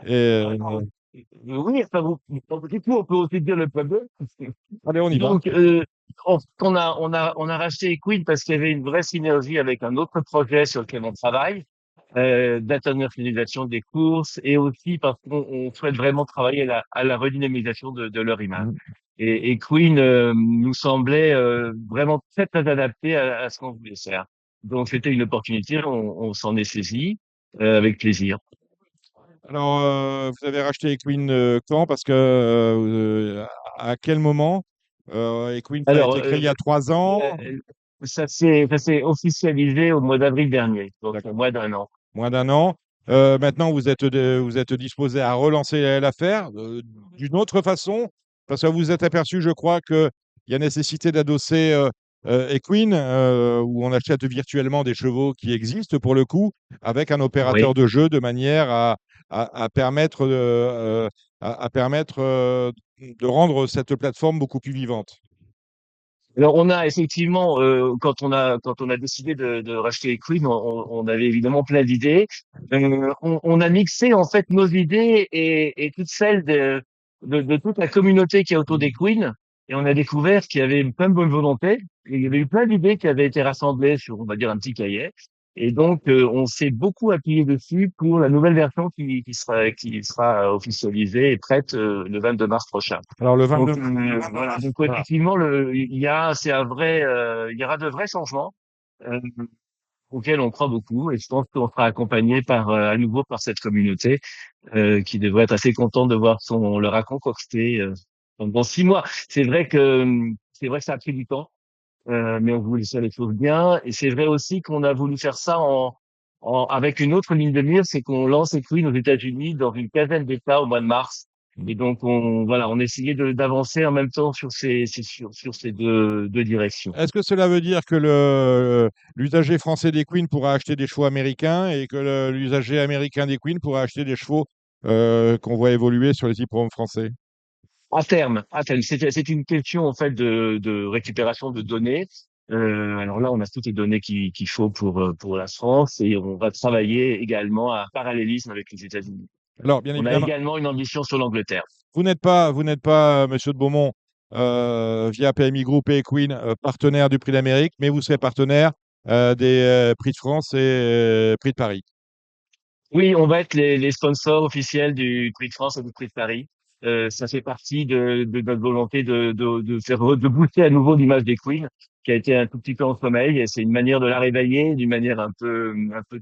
Et, Oui, enfin, du coup, on peut aussi dire le peuple. allez, on y va. Donc, on a racheté Equine parce qu'il y avait une vraie synergie avec un autre projet sur lequel on travaille, d'internationalisation des courses et aussi parce qu'on souhaite vraiment travailler à la redynamisation de leur image. Et Queen nous semblait vraiment très très adapté à ce qu'on voulait faire. Donc c'était une opportunité, on s'en est saisi avec plaisir. Alors, vous avez racheté Equine quand? Parce que à quel moment? Equine, ça a Alors, été créé il y a 3 ans, ça s'est officialisé au mois d'avril dernier, donc au mois d'un an. moins d'un an. Maintenant, vous êtes disposé à relancer l'affaire d'une autre façon, parce que vous vous êtes aperçu, je crois, qu'il y a nécessité d'adosser Equine, où on achète virtuellement des chevaux qui existent pour le coup, avec un opérateur Oui. de jeu, de manière à permettre, de rendre cette plateforme beaucoup plus vivante. Alors on a effectivement quand on a décidé de racheter Equine, on avait évidemment plein d'idées. On a mixé en fait nos idées et toutes celles de toute la communauté qui est autour d'Equine et on a découvert qu'il y avait plein de bonne volonté. Et il y avait eu plein d'idées qui avaient été rassemblées sur on va dire un petit cahier. Et donc on s'est beaucoup appuyé dessus pour la nouvelle version qui sera officialisée et prête le 22 mars prochain. Alors, le 22 Donc, voilà. Donc effectivement, il y aura de vrais changements euh, auxquels on croit beaucoup, et je pense qu'on sera accompagné à nouveau par cette communauté qui devrait être assez contente de voir son leur a concocté pendant 6 mois. C'est vrai que ça a pris du temps, mais on voulait faire les choses bien, et c'est vrai aussi qu'on a voulu faire ça avec une autre ligne de mire, c'est qu'on lance Equine aux États-Unis dans une quinzaine d'États au mois de mars. Et donc, on essayait d'avancer en même temps sur ces deux directions. Est-ce que cela veut dire que l'usager français d'Equine pourra acheter des chevaux américains et que l'usager américain d'Equine pourra acheter des chevaux qu'on voit évoluer sur les hippodromes français? À terme, c'est une question en fait de récupération de données. Alors là, on a toutes les données qu'il faut pour la France et on va travailler également à parallélisme avec les États-Unis. Alors, bien On a évidemment, également une ambition sur l'Angleterre. vous n'êtes pas, monsieur de Beaumont, via PMI Group et Equine, partenaire du Prix d'Amérique, mais vous serez partenaire des Prix de France et Prix de Paris. Oui, on va être les sponsors officiels du Prix de France et du Prix de Paris. Ça fait partie de notre volonté de booster à nouveau l'image des Queens, qui a été un tout petit peu en sommeil, et c'est une manière de la réveiller d'une manière un peu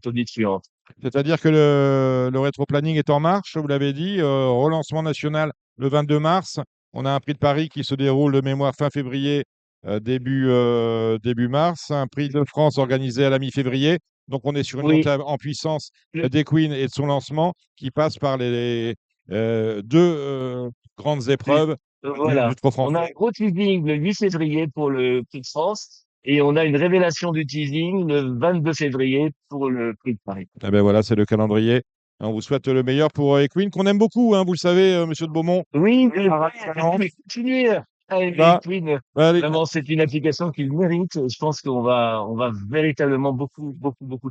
tonitruante. C'est-à-dire que le rétro-planning est en marche, vous l'avez dit, relancement national le 22 mars. On a un Prix de Paris qui se déroule de mémoire fin février début mars. Un prix de France organisé à la mi-février. Donc, on est sur une Oui, montée en puissance le- des Queens et de son lancement qui passe par les deux grandes épreuves du voilà. Trot On a français. un gros teasing le 8 février pour le Prix de France et on a une révélation du teasing le 22 février pour le Prix de Paris. Eh ben voilà, c'est le calendrier. On vous souhaite le meilleur pour Equine, qu'on aime beaucoup, hein, vous le savez, Monsieur de Beaumont. Oui, Valence. mais continuez à aimer Là, Queen. allez, Vraiment, c'est une application qu'il mérite. Je pense qu'on va véritablement beaucoup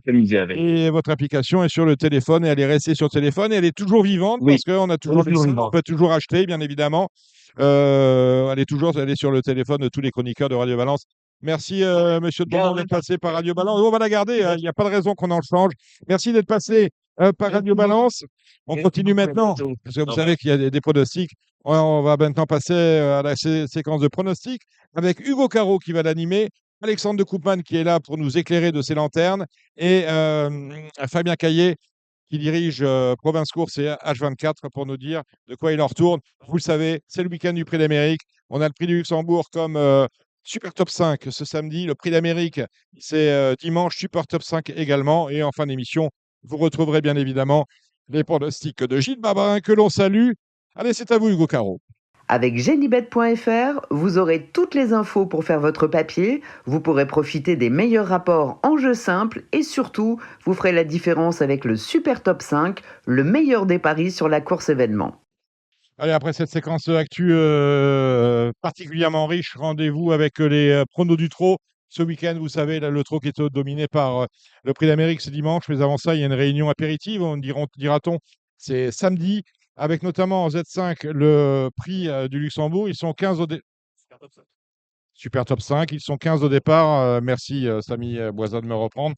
s'amuser avec. et votre application est sur le téléphone et elle est restée sur le téléphone et elle est toujours vivante Oui, parce qu'on a elle toujours est les toujours salles, on vivante. peut toujours acheter, bien évidemment. Elle est sur le téléphone de tous les chroniqueurs de Radio Balance. Merci, Monsieur de Beaumont, d'être passé par Radio Balance. On va la garder, hein, il n'y a pas de raison qu'on en change. Merci d'être passé par Radio Balance. On Merci continue beaucoup, à maintenant, bientôt. parce que Au vous revoir. savez qu'il y a des pronostics. On va maintenant passer à la séquence de pronostics avec Hugo Caro qui va l'animer, Alexandre de Koopman qui est là pour nous éclairer de ses lanternes et Fabien Caillet qui dirige Province Course et H24 pour nous dire de quoi il en retourne. Vous le savez, c'est le week-end du Prix d'Amérique. On a le Prix du Luxembourg comme Super Top 5 ce samedi. Le Prix d'Amérique, c'est dimanche, Super Top 5 également. Et en fin d'émission, vous retrouverez bien évidemment les pronostics de Gilles Babin que l'on salue. Allez, c'est à vous, Hugo Caro. Avec Genibet.fr, vous aurez toutes les infos pour faire votre papier, vous pourrez profiter des meilleurs rapports en jeu simple et surtout, vous ferez la différence avec le Super Top 5, le meilleur des paris sur la course événement. Allez, après cette séquence actu particulièrement riche, rendez-vous avec les pronos du trot. Ce week-end, vous savez, là, le trot qui est dominé par le Prix d'Amérique, c'est dimanche. Mais avant ça, il y a une réunion apéritive, dira-t-on. C'est samedi, avec notamment en Z5 le Prix du Luxembourg. Ils sont 15 Super Top 5. Ils sont 15 au départ. Merci, Samy Boisa, de me reprendre.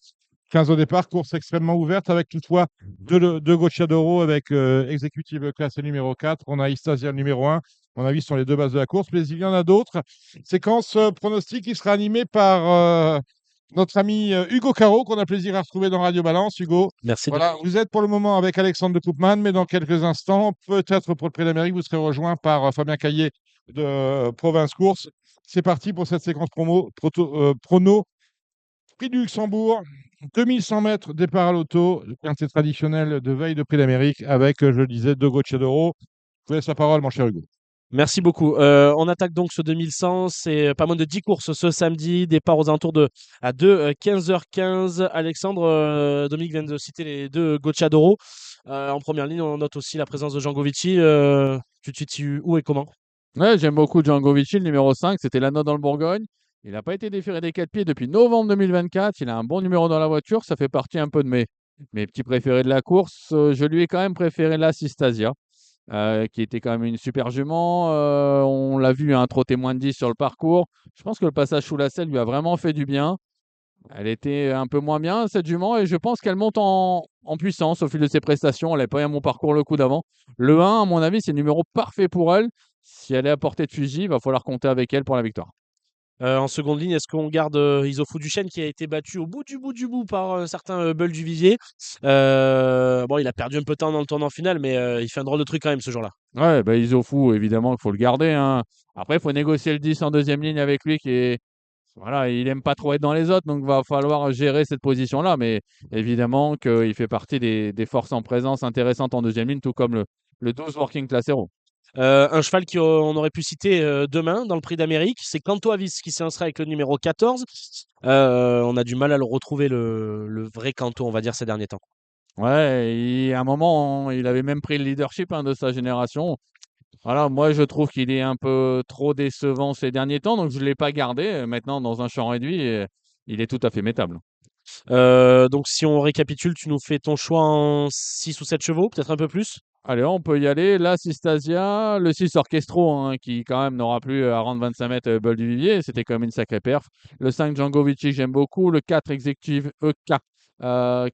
15 au départ, course extrêmement ouverte avec toutefois deux Gocciadoro avec Executive Class numéro 4. On a Istasia numéro 1. On a vu sur les deux bases de la course, mais il y en a d'autres. Séquence pronostic qui sera animée par notre ami Hugo Caro, qu'on a plaisir à retrouver dans Radio Balance. Hugo, Merci. voilà, vous êtes pour le moment avec Alexandre de Koopman, mais dans quelques instants, peut-être pour le Prix d'Amérique, vous serez rejoint par Fabien Caillet de Province Course. C'est parti pour cette séquence prono. Prix du Luxembourg, 2100 mètres, départ à l'auto, le quintet traditionnel de veille de Prix d'Amérique avec, je le disais, deux Gocciadoro. Je vous laisse la parole, mon cher Hugo. Merci beaucoup. On attaque donc ce 2100. C'est pas moins de 10 courses ce samedi. Départ aux alentours de 15h15. Alexandre, Dominique vient de citer les deux Gocciadoro. En première ligne, on note aussi la présence de Django Vici. Tu te situes où et comment? Ouais, j'aime beaucoup Django Vici, le numéro 5. C'était la note dans le Bourgogne. Il n'a pas été déféré des 4 pieds depuis novembre 2024. Il a un bon numéro dans la voiture. Ça fait partie un peu de mes petits préférés de la course. Je lui ai quand même préféré la Sistasia, qui était quand même une super jument. On l'a vu, un trotter moins de 10 sur le parcours. Je pense que le passage sous la selle lui a vraiment fait du bien. Elle était un peu moins bien, cette jument, et je pense qu'elle monte en puissance au fil de ses prestations. Elle n'avait pas eu un bon parcours le coup d'avant. Le 1, à mon avis, c'est le numéro parfait pour elle. Si elle est à portée de fusil, il va falloir compter avec elle pour la victoire. En seconde ligne, est-ce qu'on garde Isofou Duchesne qui a été battu au bout du bout par un certain Bull Duvivier? Bon, il a perdu un peu de temps dans le tournant final, mais il fait un drôle de truc quand même ce jour-là. Ouais, bah Isofou, évidemment qu'il faut le garder, hein. Après, il faut négocier le 10 en deuxième ligne avec lui, voilà, il aime pas trop être dans les autres, donc il va falloir gérer cette position-là. Mais évidemment qu'il fait partie des forces en présence intéressantes en deuxième ligne, tout comme le 12 Working Class Hero. Un cheval qu'on aurait pu citer demain dans le Prix d'Amérique, c'est Canto Avis qui s'est inscrit avec le numéro 14. On a du mal à le retrouver, le vrai Canto, on va dire, ces derniers temps. Ouais, à un moment, il avait même pris le leadership, hein, de sa génération. Voilà, moi je trouve qu'il est un peu trop décevant ces derniers temps, donc je ne l'ai pas gardé. Maintenant, dans un champ réduit, il est tout à fait métable. Donc si on récapitule, tu nous fais ton choix en 6 ou 7 chevaux, peut-être un peu plus? Allez, on peut y aller. Là, Sistasia, le 6 Orchestro, hein, qui quand même n'aura plus à rendre 25 mètres Bol du Vivier. C'était quand même une sacrée perf. Le 5 Django Vici, que j'aime beaucoup. Le 4 Executive EK,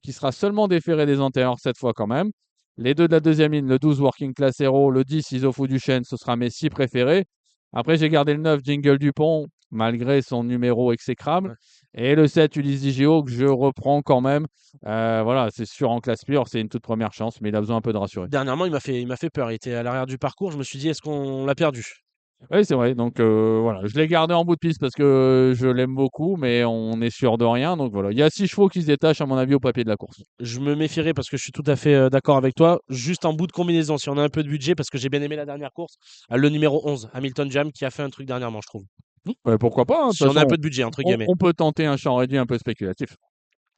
qui sera seulement déféré des antérieurs cette fois quand même. Les deux de la deuxième ligne, le 12 Working Class Hero, le 10 Isofou Duchesne, ce sera mes 6 préférés. Après, j'ai gardé le 9 Jingle Dupont, malgré son numéro exécrable. Et le 7 Ulysse Digio, que je reprends quand même. Voilà, c'est sûr, en classe pure, c'est une toute première chance, mais il a besoin un peu de rassurer. Dernièrement, il m'a fait peur. Il était à l'arrière du parcours. Je me suis dit, est-ce qu'on l'a perdu? Oui, c'est vrai. Donc voilà, je l'ai gardé en bout de piste parce que je l'aime beaucoup, mais on est sûr de rien. Donc voilà, il y a 6 chevaux qui se détachent à mon avis au papier de la course. Je me méfierais parce que je suis tout à fait d'accord avec toi. Juste en bout de combinaison, si on a un peu de budget, parce que j'ai bien aimé la dernière course, le numéro 11, Hamilton Jam, qui a fait un truc dernièrement, je trouve. Ouais, pourquoi pas, hein, de Si toute on a un façon, peu de budget, entre on, guillemets. on peut tenter un champ réduit un peu spéculatif.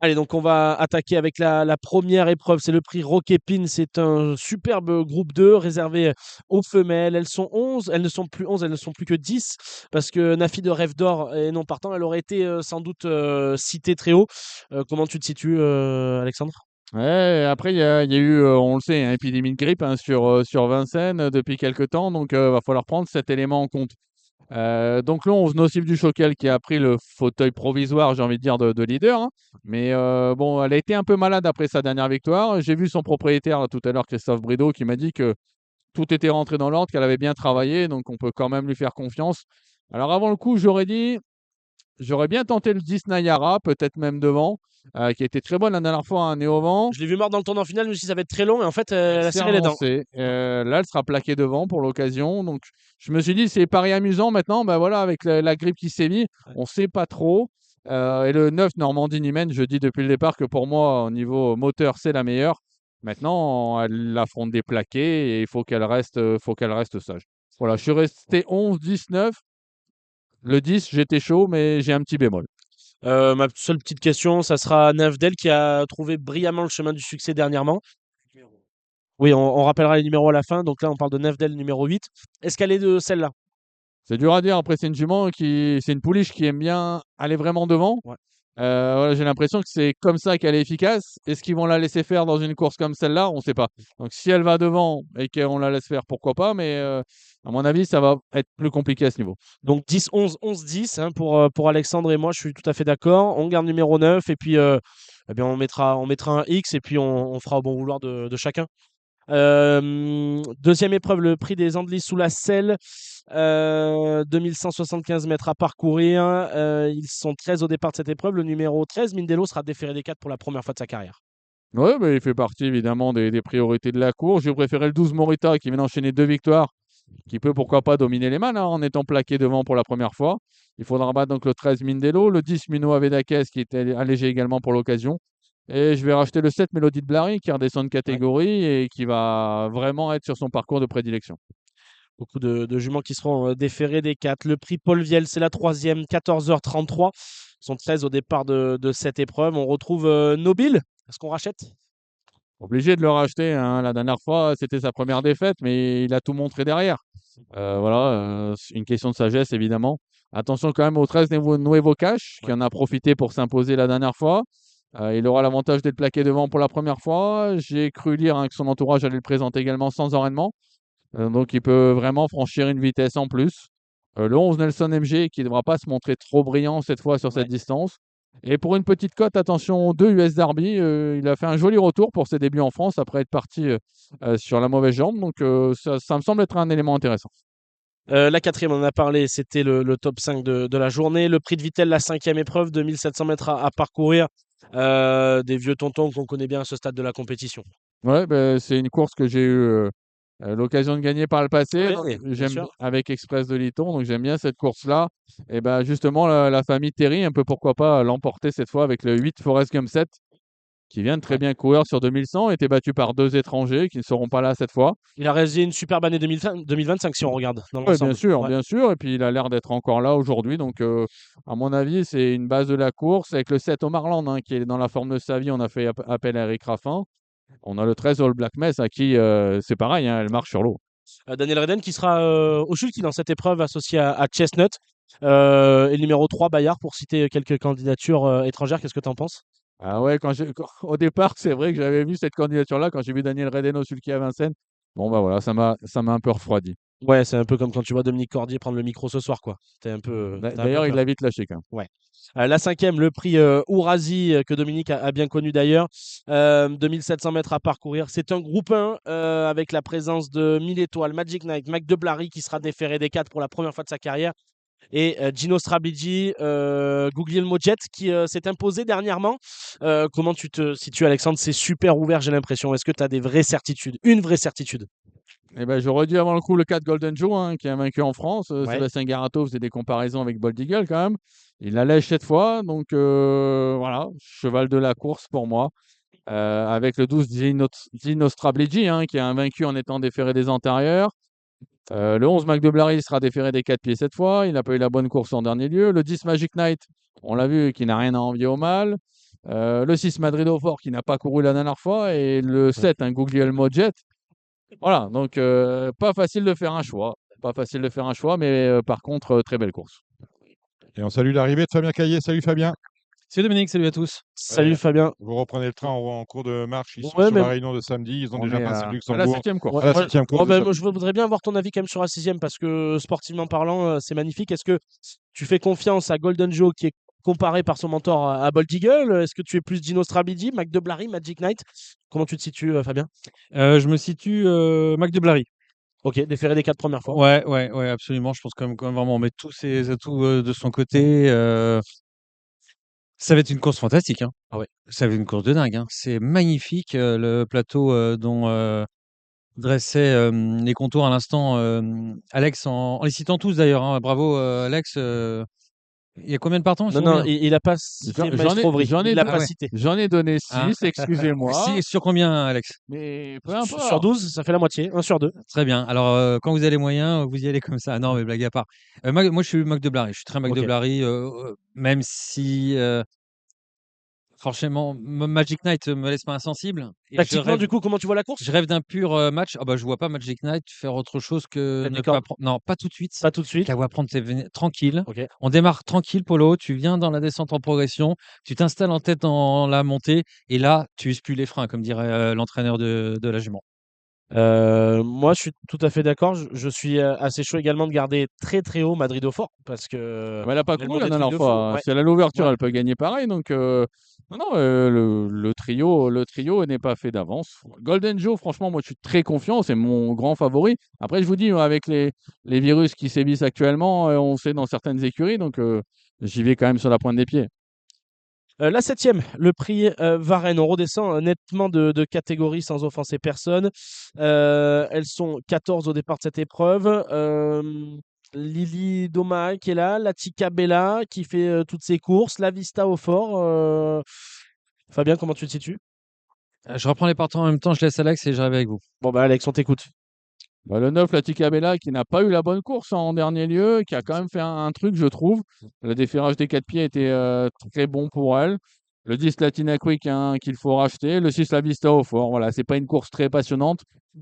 Allez, donc on va attaquer avec la première épreuve. C'est le prix Roquépine. C'est un superbe groupe 2 réservé aux femelles. Elles sont 11. Elles ne sont plus 11, elles ne sont plus que 10 parce que Nafi de Rêve d'Or est non partant. Elle aurait été sans doute citée très haut. Comment tu te situes, Alexandre? Ouais, après, il y a eu, on le sait, une épidémie de grippe hein, sur Vincennes depuis quelques temps, donc va falloir prendre cet élément en compte. Donc le 11 Nocif du Choquel qui a pris le fauteuil provisoire, j'ai envie de dire, de leader, hein. Mais bon, elle a été un peu malade après sa dernière victoire. J'ai vu son propriétaire là, tout à l'heure, Christophe Brideau, qui m'a dit que tout était rentré dans l'ordre, qu'elle avait bien travaillé, donc on peut quand même lui faire confiance. Alors avant le coup, j'aurais bien tenté le 10 Nayara, peut-être même devant, qui a été très bonne la dernière fois, un Néovent. Je l'ai vu mort dans le tournant final. Je me suis dit ça va être très long et en fait, Elle elle a s'est serré les dents. relancée. Là, elle sera plaquée devant pour l'occasion. Donc, je me suis dit, c'est pari amusant maintenant. Ben voilà, avec la grippe qui sévit, on ne sait pas trop. Et le 9 Normandie Nimène, je dis depuis le départ que pour moi, au niveau moteur, c'est la meilleure. Maintenant, elle affronte des plaqués et il faut qu'elle reste sage. Voilà, je suis resté 11, 19. Le 10, j'étais chaud, mais j'ai un petit bémol. Ma seule petite question, ça sera Navdel qui a trouvé brillamment le chemin du succès dernièrement. Oui, on rappellera les numéros à la fin. Donc là, on parle de Navdel numéro 8. Est-ce qu'elle est de celle-là? C'est dur à dire. Après, c'est une pouliche qui aime bien aller vraiment devant. Ouais. Voilà, j'ai l'impression que c'est comme ça qu'elle est efficace. Est-ce qu'ils vont la laisser faire dans une course comme celle-là? On ne sait pas. Donc, si elle va devant et qu'on la laisse faire, pourquoi pas. Mais à mon avis, ça va être plus compliqué à ce niveau. Donc 10, 11, 11, 10 hein, pour Alexandre et moi, je suis tout à fait d'accord. On garde numéro 9 et puis eh bien, on mettra un X et puis on fera au bon vouloir de chacun. Deuxième épreuve, le prix des Andelys sous la selle. 2175 mètres à parcourir. Ils sont 13 au départ de cette épreuve. Le numéro 13, Mindelo, sera déféré des 4 pour la première fois de sa carrière. Oui, il fait partie évidemment des priorités de la course. J'ai préféré le 12 Morita qui vient d'enchaîner 2 victoires, qui peut pourquoi pas dominer les mains hein, en étant plaqué devant pour la première fois. Il faudra battre donc le 13 Mindelo, le 10 Mino Avedakes qui était allégé également pour l'occasion. Et je vais racheter le 7 Mélodie de Blary qui redescend de catégorie et qui va vraiment être sur son parcours de prédilection. Beaucoup de juments qui seront déférés des 4. Le prix Paul Viel, c'est la troisième, 14h33. Ils sont 13 au départ de cette épreuve. On retrouve Nobile. Est-ce qu'on rachète? Obligé de le racheter. Hein. La dernière fois, c'était sa première défaite, mais il a tout montré derrière. Voilà, c'est une question de sagesse, évidemment. Attention quand même au 13 Nuevo Cash, qui en a profité pour s'imposer la dernière fois. Il aura l'avantage d'être plaqué devant pour la première fois. J'ai cru lire hein, que son entourage allait le présenter également sans enraînement. Donc, il peut vraiment franchir une vitesse en plus. Le 11 Nelson MG qui ne devra pas se montrer trop brillant cette fois sur cette distance. Et pour une petite cote, attention, 2 US Derby. Il a fait un joli retour pour ses débuts en France après être parti sur la mauvaise jambe. Donc, ça me semble être un élément intéressant. La quatrième, on en a parlé, c'était le top 5 de la journée. Le prix de Vittel, la cinquième épreuve, 2700 mètres à parcourir. Des vieux tontons qu'on connaît bien à ce stade de la compétition. Ouais, c'est une course que j'ai eu l'occasion de gagner par le passé. Oui, bien J'aime sûr. avec Express de Liton, donc j'aime bien cette course-là. Et ben justement, la famille Terry, un peu pourquoi pas l'emporter cette fois avec le 8 Forest Gump 7, qui vient de très bien courir sur 2100, était battu par 2 étrangers qui ne seront pas là cette fois. Il a réalisé une superbe année 2025 si on regarde dans Ouais, l'ensemble. bien sûr. Et puis il a l'air d'être encore là aujourd'hui. Donc, à mon avis, c'est une base de la course. Avec le 7 Omarland, hein, qui est dans la forme de sa vie, on a fait appel à Eric Raffin. On a le 13 All Black Mess, à qui c'est pareil, hein, elle marche sur l'eau. Daniel Reden qui sera au sulky dans cette épreuve associé à Chestnut. Et le numéro 3, Bayard, pour citer quelques candidatures étrangères. Qu'est-ce que tu en penses? Ah ouais, au départ, c'est vrai que j'avais vu cette candidature-là quand j'ai vu Daniel Reden au sulky à Vincennes. Bon, bah voilà, ça m'a un peu refroidi. Ouais, c'est un peu comme quand tu vois Dominique Cordier prendre le micro ce soir, quoi. T'as un peu D'ailleurs, il peur. l'a vite lâché quand même. Ouais. La cinquième, le prix Ourasi, que Dominique a bien connu d'ailleurs. 2700 mètres à parcourir. C'est un groupe 1 avec la présence de 1000 étoiles, Magic Knight, Mac de Blary qui sera déféré des 4 pour la première fois de sa carrière. Et Gino Strabigi, Guglielmo Jet qui s'est imposé dernièrement. Comment tu te situes, Alexandre? C'est super ouvert, j'ai l'impression. Est-ce que tu as des vraies certitudes? Une vraie certitude? Eh ben, j'aurais dit avant le coup le 4 Golden Joe, hein, qui est vaincu en France. Ouais. Sébastien Garato faisait des comparaisons avec Bold Eagle quand même. Il la lèche cette fois. Donc voilà, cheval de la course pour moi. Avec le 12 Dino Strabligi, hein, qui est invaincu en étant déféré des antérieurs. Le 11 Mac de Blary sera déféré des 4 pieds cette fois. Il n'a pas eu la bonne course en dernier lieu. Le 10 Magic Knight, on l'a vu, qui n'a rien à envier au mâle. Le 6 Madrid au fort, qui n'a pas couru la dernière fois. Et le 7, un Guglielmo Jet. Voilà, donc pas facile de faire un choix. Pas facile de faire un choix, mais par contre, très belle course. Et on salue l'arrivée de Fabien Caillet. Salut Fabien. Salut Dominique, salut à tous. Salut Fabien. Vous reprenez le train en cours de marche. Ils sont Ouais, sur mais la réunion de samedi. Ils ont On déjà est passé à la Luxembourg. 7e course. Ouais, À la ouais. 7e course. Oh, de ben, samedi. je voudrais bien avoir ton avis quand même sur la 6e parce que sportivement parlant, c'est magnifique. Est-ce que tu fais confiance à Golden Joe qui est comparé par son mentor à Bold Eagle? Est-ce que tu es plus Dino Strabidi, Mac de Blary, Magic Knight? Comment tu te situes, Fabien? Je me situe Mac de Blary. Ok, déféré des 4 premières fois. Ouais, absolument. Je pense quand même vraiment mettre tous ses atouts de son côté. Ça va être une course fantastique, hein. Ah ouais. Ça va être une course de dingue, hein. C'est magnifique le plateau dont dressait les contours à l'instant Alex en les citant tous d'ailleurs, hein. Bravo Alex. Il y a combien de partants? Non, il a pas cité Maestro Vri. J'en ai, Il l'a Ah pas ouais. cité. j'en ai donné 6, Ah. excusez-moi. Sur combien, Alex? Mais peu Sur importe. 12, ça fait la moitié. 1 sur 2. Très bien. Alors, quand vous avez les moyens, vous y allez comme ça. Non, mais blague à part. Moi, je suis Mac de Blary. Je suis très Mac de Ok. Blary, même si, franchement, Magic Knight me laisse pas insensible. Et je Tactiquement, rêve, du coup, comment tu vois la course? je rêve d'un pur match. Ah bah, je vois pas Magic Knight faire autre chose que Mettre ne des pas cordes. prendre. Non, pas tout de suite. Pas tout de suite. Qu'à prendre tranquille. Ok. On démarre tranquille, Polo. Tu viens dans la descente en progression. Tu t'installes en tête dans la montée. Et là, tu uses plus les freins, comme dirait l'entraîneur de la jument. Moi, je suis tout à fait d'accord. Je suis assez chaud également de garder très très haut Madrid au fort parce que Mais elle n'a pas il y a le couru monde la des trucs dernière de fois. fou. Ouais. Si elle a l'ouverture, Ouais. elle peut gagner pareil. Donc, le trio n'est pas fait d'avance. Golden Joe, franchement, moi, je suis très confiant. C'est mon grand favori. Après, je vous dis, avec les virus qui sévissent actuellement, on sait dans certaines écuries. Donc, j'y vais quand même sur la pointe des pieds. La 7e, le prix Varennes. On redescend nettement de catégorie sans offenser personne. Elles sont 14 au départ de cette épreuve. Lily Doma qui est là, Latika Bella qui fait toutes ses courses, La Vista au fort. Fabien, comment tu te situes? Je reprends les partants en même temps. Je laisse Alex et j'arrive avec vous. Bon, bah, Alex, on t'écoute. Bah, le 9, la Ticabella, qui n'a pas eu la bonne course en dernier lieu, qui a quand même fait un truc, je trouve. Le déferrage des 4 pieds était très bon pour elle. Le 10, Latina Quick, hein, qu'il faut racheter. Le 6, la Vista au fort. Voilà, c'est pas une course très passionnante.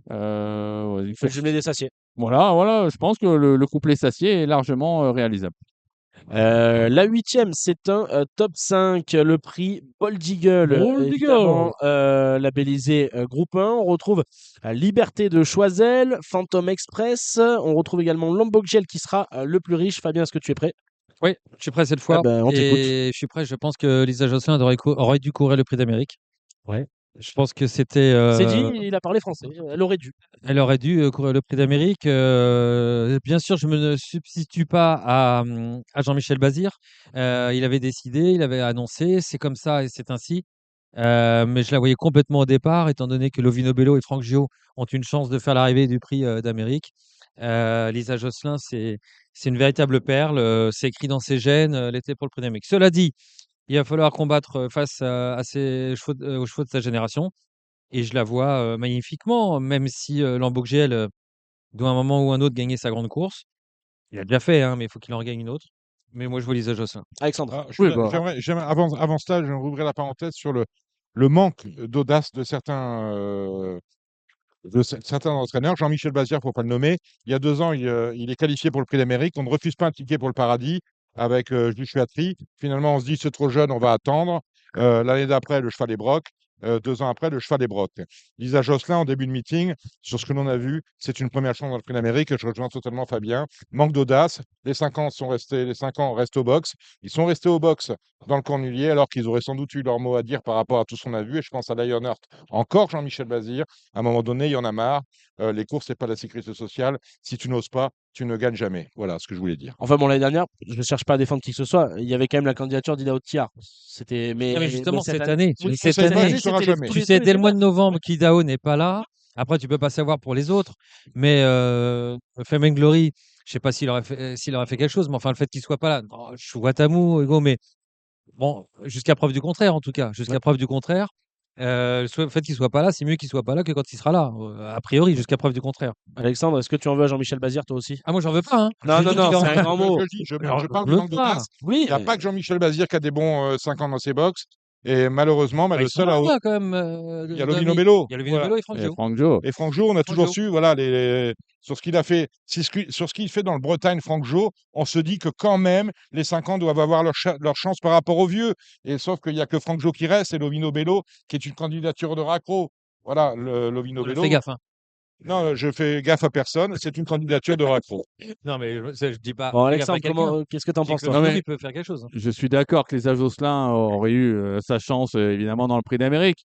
Il faut- Le jumelé des Saciers. Voilà, je pense que le couplet Sacier est largement réalisable. La 8e, c'est un top 5, le prix Bold Eagle, Bold Eagle. évidemment labellisé groupe 1. On retrouve Liberté de Choiseul, Phantom Express. On retrouve également Lambogel qui sera le plus riche. Fabien, est-ce que tu es prêt? Oui, je suis prêt cette fois. Ah ben, on t'écoute. Et je suis prêt. Je pense que Lisa Jocelyn aurait dû courir le prix d'Amérique. Ouais. Je pense que c'était. C'est dit, il a parlé français. Elle aurait dû. Elle aurait dû courir le prix d'Amérique. Bien sûr, je ne me substitue pas à Jean-Michel Bazir. Il avait décidé, il avait annoncé, c'est comme ça et c'est ainsi. Mais je la voyais complètement au départ, étant donné que Lovino Bello et Franck Gio ont une chance de faire l'arrivée du prix d'Amérique. Lisa Jocelyn, c'est une véritable perle. C'est écrit dans ses gènes. Elle était pour le prix d'Amérique. Cela dit, il va falloir combattre face à ces chevaux, aux chevaux de sa génération. Et je la vois magnifiquement, même si Lamborghini doit à un moment ou un autre gagner sa grande course. Il a déjà fait, hein, mais il faut qu'il en regagne une autre. Mais moi, je vois Lisa Jocelyn. Alexandre. Ah, Oui, bah. avant ça, je rouvrir la parenthèse sur le manque d'audace de certains entraîneurs. Jean-Michel Bazir, il ne faut pas le nommer. Il y a 2 ans, il est qualifié pour le Prix d'Amérique. On ne refuse pas un ticket pour le paradis avec Joshua Tree. Finalement, on se dit c'est trop jeune, on va attendre. L'année d'après, le cheval est broc. 2 ans après, le cheval est broc. Lisa Jocelyn, en début de meeting, sur ce que l'on a vu, c'est une première chance dans le Prix d'Amérique. Je rejoins totalement Fabien. Manque d'audace. Les 5 ans restent au box. Ils sont restés au box dans le cornulier, alors qu'ils auraient sans doute eu leur mot à dire par rapport à tout ce qu'on a vu. Et je pense à Lionheart, encore Jean-Michel Bazir. À un moment donné, il y en a marre. Les courses, c'est pas la sécurité sociale. Si tu n'oses pas, tu ne gagnes jamais. Voilà ce que je voulais dire. Enfin bon, l'année dernière, je ne cherche pas à défendre qui que ce soit. Il y avait quand même la candidature d'Ida Thiard. C'était, Non, mais justement, mais cette année, oui, cette cette année, année, tu sauras c'était jamais. tu sais, dès le mois de novembre qu'Idaho n'est pas là, Après, tu peux pas savoir pour les autres, mais Fame and Glory, je sais pas s'il aurait fait quelque chose, mais enfin, le fait qu'il soit pas là, non, je suis Watamu, Hugo, mais bon, jusqu'à preuve du contraire, en tout cas, Ouais. jusqu'à preuve du contraire. Le fait qu'il soit pas là, c'est mieux qu'il soit pas là que quand il sera là, a priori, jusqu'à preuve du contraire. Alexandre, est-ce que tu en veux à Jean-Michel Bazir, toi aussi? Ah, moi, j'en veux pas, hein. Non, Je non, dis non, qu'il en- c'est un grand mot. Je le dis, je Alors, parle j'en du veux manque de pas. classe. Il oui, n'y a pas que Jean-Michel Bazir qui a des bons 5 ans dans ses box. Et malheureusement, Bah, le ils sont seul à. là, quand même, Il y a Domi. Lovino Bello. Il y a Lovino Voilà. Bello et Franck Et Gio. Franck Joe. Et Franck Jo, on a Franck toujours Jo. su, voilà, sur ce qu'il a fait, sur ce qu'il fait dans le Bretagne, Franck Jo, on se dit que quand même, les 5 ans doivent avoir leur chance par rapport aux vieux. Et sauf qu'il n'y a que Franck Jo qui reste et Lovino Bello, qui est une candidature de raccro. Voilà, Lovino Fais Bello. gaffe, hein. Non, je fais gaffe à personne, c'est une candidature de raccro. Non, mais je dis pas, Bon, fais gaffe à Alexandre, quelqu'un. qu'est-ce que t'en Je dis penses, que toi? Non, Lovino, mais il peut faire quelque chose, hein. je suis d'accord que les Josselin auraient eu sa chance, évidemment, dans le Prix d'Amérique.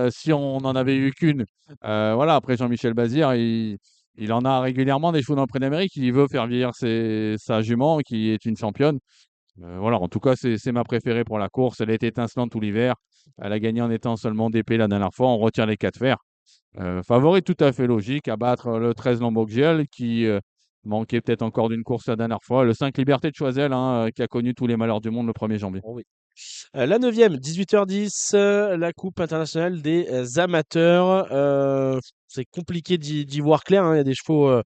Si on n'en avait eu qu'une, voilà, après Jean-Michel Bazir, il en a régulièrement des chevaux dans le Prix d'Amérique. Il veut faire vieillir sa jument, qui est une championne. Voilà, en tout cas, c'est ma préférée pour la course. Elle a été étincelante tout l'hiver. Elle a gagné en étant seulement DP la dernière fois. On retire les 4 fers. Favori tout à fait logique à battre le 13 Lambeauxiel qui manquait peut-être encore d'une course la dernière fois. Le 5 Liberté de Choiseul qui a connu tous les malheurs du monde le 1er janvier. Oh oui. La 9e, 18h10, la Coupe internationale des amateurs. C'est compliqué d'y voir clair, hein. Il y a des chevaux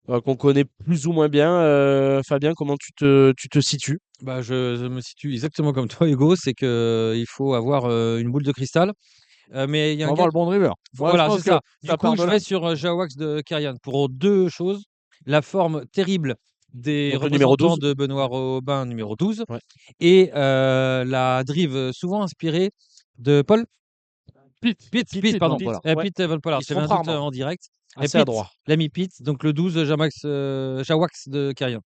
qu'on connaît plus ou moins bien. Fabien, comment tu te situes? Bah, je me situe exactement comme toi, Hugo, c'est que il faut avoir une boule de cristal. Mais il y a Faut un avoir gars. le bon driver. Moi, je Voilà, pense c'est que ça. Du ça part coup, de je là. vais sur Jawax de Kerian pour deux choses. La forme terrible des Donc, le numéro représentants 12. de Benoît Robin, numéro 12, Ouais. et la drive souvent inspirée de Paul. Pete, pardon. Pete, Eh, ouais. Pete Van Pollard. Il se J'ai fait un trompe doute rarement. en direct. Et Assez Pete, adroit. l'ami Pete, donc le 12, Jawax de Kerian.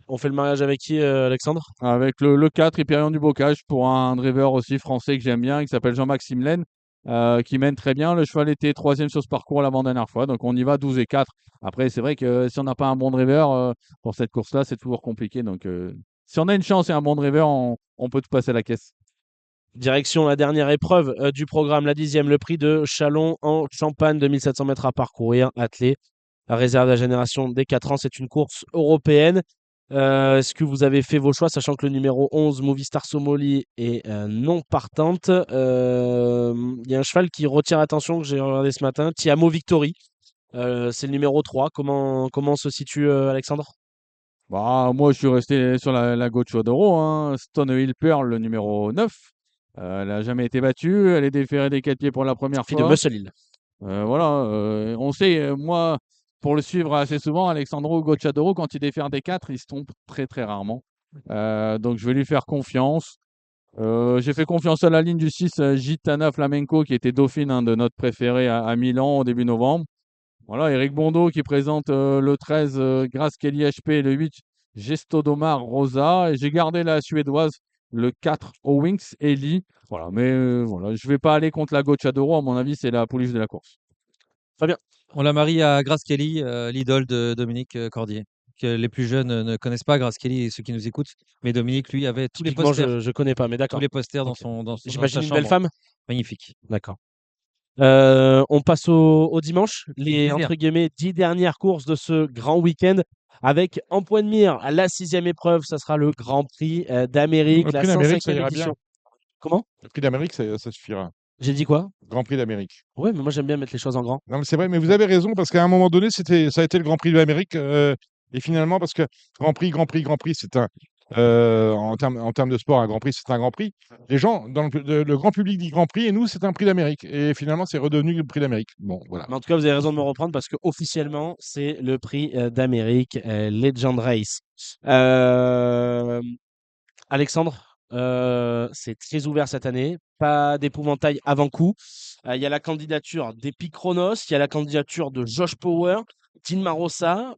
On fait le mariage avec qui, Alexandre? Avec le 4, Hyperion du Bocage, pour un driver aussi français que j'aime bien, qui s'appelle Jean-Maxime Laine, qui mène très bien. Le cheval était 3e sur ce parcours l'avant-dernière fois, donc on y va 12 et 4. Après, c'est vrai que si on n'a pas un bon driver pour cette course-là, c'est toujours compliqué. Donc, si on a une chance et un bon driver, on peut tout passer à la caisse. Direction la dernière épreuve du programme, la 10e, le prix de Châlons en Champagne, 2700 mètres à parcourir, attelé. La réserve de la génération des 4 ans, c'est une course européenne. Est-ce que vous avez fait vos choix, sachant que le numéro 11, Movistar Somoli, est non partante? Il y a un cheval qui retient l'attention que j'ai regardé ce matin, Tiamo Victory. C'est le numéro 3. Comment on se situe, Alexandre? Bah, moi, je suis resté sur la Gaucho d'Oro, hein. Stone Hill Pearl, le numéro 9. Elle n'a jamais été battue. Elle est déférée des 4 pieds pour la première Fille de fois. Muscle Hill. Voilà, on sait, moi, pour le suivre assez souvent, Alexandro Gocciadoro, quand il défère des 4, il se trompe très très rarement. Donc je vais lui faire confiance. J'ai fait confiance à la ligne du 6, Gitana Flamenco, qui était dauphine, hein, de notre préféré à Milan au début novembre. Voilà, Eric Bondo qui présente le 13, Grace Kelly HP, le 8, Gestodomar Rosa. Et j'ai gardé la suédoise, le 4, Owings Ellie. Voilà, mais voilà, je ne vais pas aller contre la Gocciadoro. À mon avis, c'est la pouliche de la course. Fabien. On la marie à Grace Kelly, l'idole de Dominique Cordier. Que les plus jeunes ne connaissent pas Grace Kelly et ceux qui nous écoutent. Mais Dominique, lui, avait tous les Typiquement, posters. je connais pas, mais d'accord. Tous les posters Ok. dans J'imagine sa une belle chambre. femme? Magnifique. D'accord. On passe au dimanche, les Plaisir. entre guillemets 10 dernières courses de ce grand week-end avec en point de mire la 6e épreuve, ça sera le Grand Prix d'Amérique, Le la prix d'Amérique, ça 105e ira édition. bien. Comment? Le prix d'Amérique, ça suffira. J'ai dit quoi? Grand Prix d'Amérique. Ouais, mais moi j'aime bien mettre les choses en grand. Non, mais c'est vrai, mais vous avez raison, parce qu'à un moment donné, ça a été le Grand Prix d'Amérique. Et finalement, parce que Grand Prix, c'est un. En termes de sport, un Grand Prix, c'est un Grand Prix. Les gens, le grand public dit Grand Prix, et nous, c'est un Prix d'Amérique. Et finalement, c'est redevenu le Prix d'Amérique. Bon, voilà. Mais en tout cas, vous avez raison de me reprendre parce que officiellement, c'est le Prix d'Amérique Legend Race. Alexandre, c'est très ouvert cette année. Pas d'épouvantail avant coup. Il y a la candidature d'Epic Chronos, il y a la candidature de Josh Power, Dean Marossa,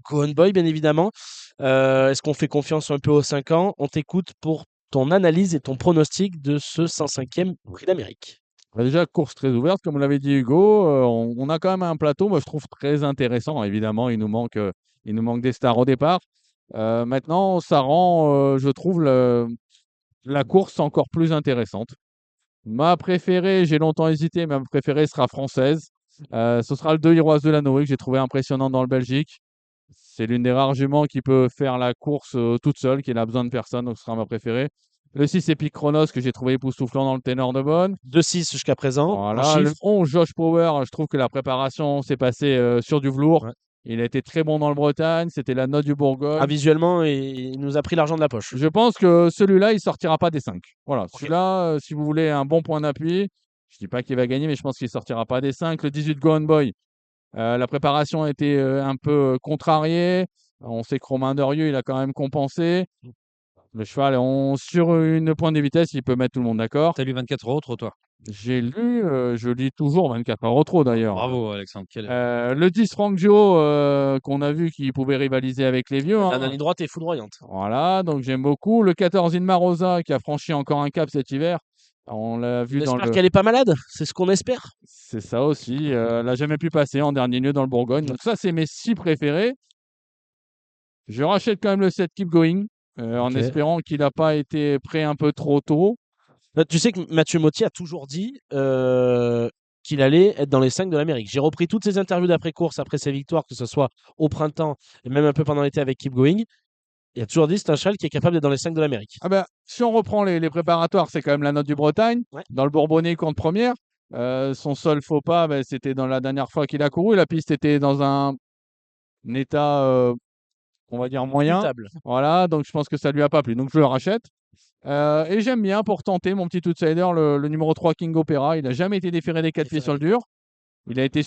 Cohen Boy, bien évidemment. Est-ce qu'on fait confiance un peu aux 5 ans? On t'écoute pour ton analyse et ton pronostic de ce 105e Prix d'Amérique. Bah, déjà, course très ouverte, comme l'avait dit Hugo. On a quand même un plateau, moi je trouve très intéressant. Évidemment, il nous manque des stars au départ. Maintenant, ça rend, je trouve, la course encore plus intéressante. Ma préférée, j'ai longtemps hésité, mais ma préférée sera française. Ce sera le 2 Iroise de Lannoy que j'ai trouvé impressionnant dans le Belgique. C'est l'une des rares juments qui peut faire la course toute seule, qui n'a besoin de personne, donc ce sera ma préférée. Le 6 Epic Chronos que j'ai trouvé époustouflant dans le ténor de Bonne. 2-6 jusqu'à présent, en Voilà, le chiffres. 11 Josh Power, je trouve que la préparation s'est passée sur du velours. Ouais. Il a été très bon dans le Bretagne, c'était la note du Bourgogne. Ah, visuellement, il nous a pris l'argent de la poche. Je pense que celui-là, il sortira pas des 5. Voilà, Ok. celui-là, si vous voulez un bon point d'appui, je dis pas qu'il va gagner, mais je pense qu'il sortira pas des 5. Le 18 Go On Boy, la préparation a été un peu contrariée. On sait que Romain Derieux, il a quand même compensé. Le cheval, sur une pointe de vitesse, il peut mettre tout le monde d'accord. T'as lu 24 euros trop, toi. J'ai lu, je lis toujours 24 heures au trop d'ailleurs. Bravo, Alexandre. Le 10 Franck Joe, qu'on a vu qu'il pouvait rivaliser avec les vieux. La ligne droite est foudroyante. Voilà, donc j'aime beaucoup. Le 14 Inma Rosa qui a franchi encore un cap cet hiver. On l'a vu On dans espère le. qu'elle est pas malade, c'est ce qu'on espère. C'est ça aussi. Elle n'a jamais pu passer en dernier lieu dans le Bourgogne. Donc ça, c'est mes 6 préférés. Je rachète quand même le 7 Keep Going, en Ok. espérant qu'il n'a pas été prêt un peu trop tôt. Tu sais que Mathieu Mottier a toujours dit qu'il allait être dans les 5 de l'Amérique. J'ai repris toutes ses interviews d'après-course, après ses victoires, que ce soit au printemps et même un peu pendant l'été avec Keep Going. Il a toujours dit que c'est un cheval qui est capable d'être dans les 5 de l'Amérique. Ah ben, si on reprend les préparatoires, c'est quand même la note du Bretagne. Ouais. Dans le Bourbonnais, il compte première. Son seul faux pas, c'était dans la dernière fois qu'il a couru. La piste était dans un état, on va dire, moyen. Table. Voilà, donc je pense que ça lui a pas plu. Donc je le rachète. Et j'aime bien, pour tenter, mon petit outsider, le numéro 3 King Opera. Il n'a jamais été déféré des 4 pieds sur le dur. Il a été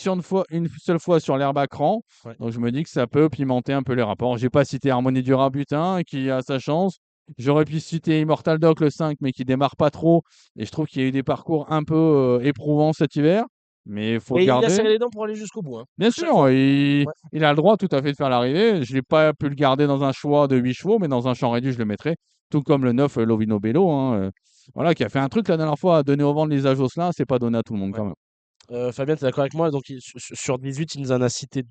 une seule fois sur l'herbe à cran. Ouais. Donc je me dis que ça peut pimenter un peu les rapports. J'ai pas cité Harmonie du Rabutin qui a sa chance. J'aurais pu citer Immortal Doc le 5, mais qui démarre pas trop. Et je trouve qu'il y a eu des parcours un peu éprouvants cet hiver. Mais il faut Et il a garder. serré les dents pour aller jusqu'au bout. Hein. Bien Chaque sûr, fois. il a le droit tout à fait de faire l'arrivée. Je n'ai pas pu le garder dans un choix de 8 chevaux, mais dans un champ réduit, je le mettrai. Tout comme le 9 Lovino Bello, hein, voilà, qui a fait un truc la dernière fois à donner au vent de Lisa Josselin. C'est pas donné à tout le monde quand même. Fabien, tu es d'accord avec moi? Donc, sur 18, il nous en a cité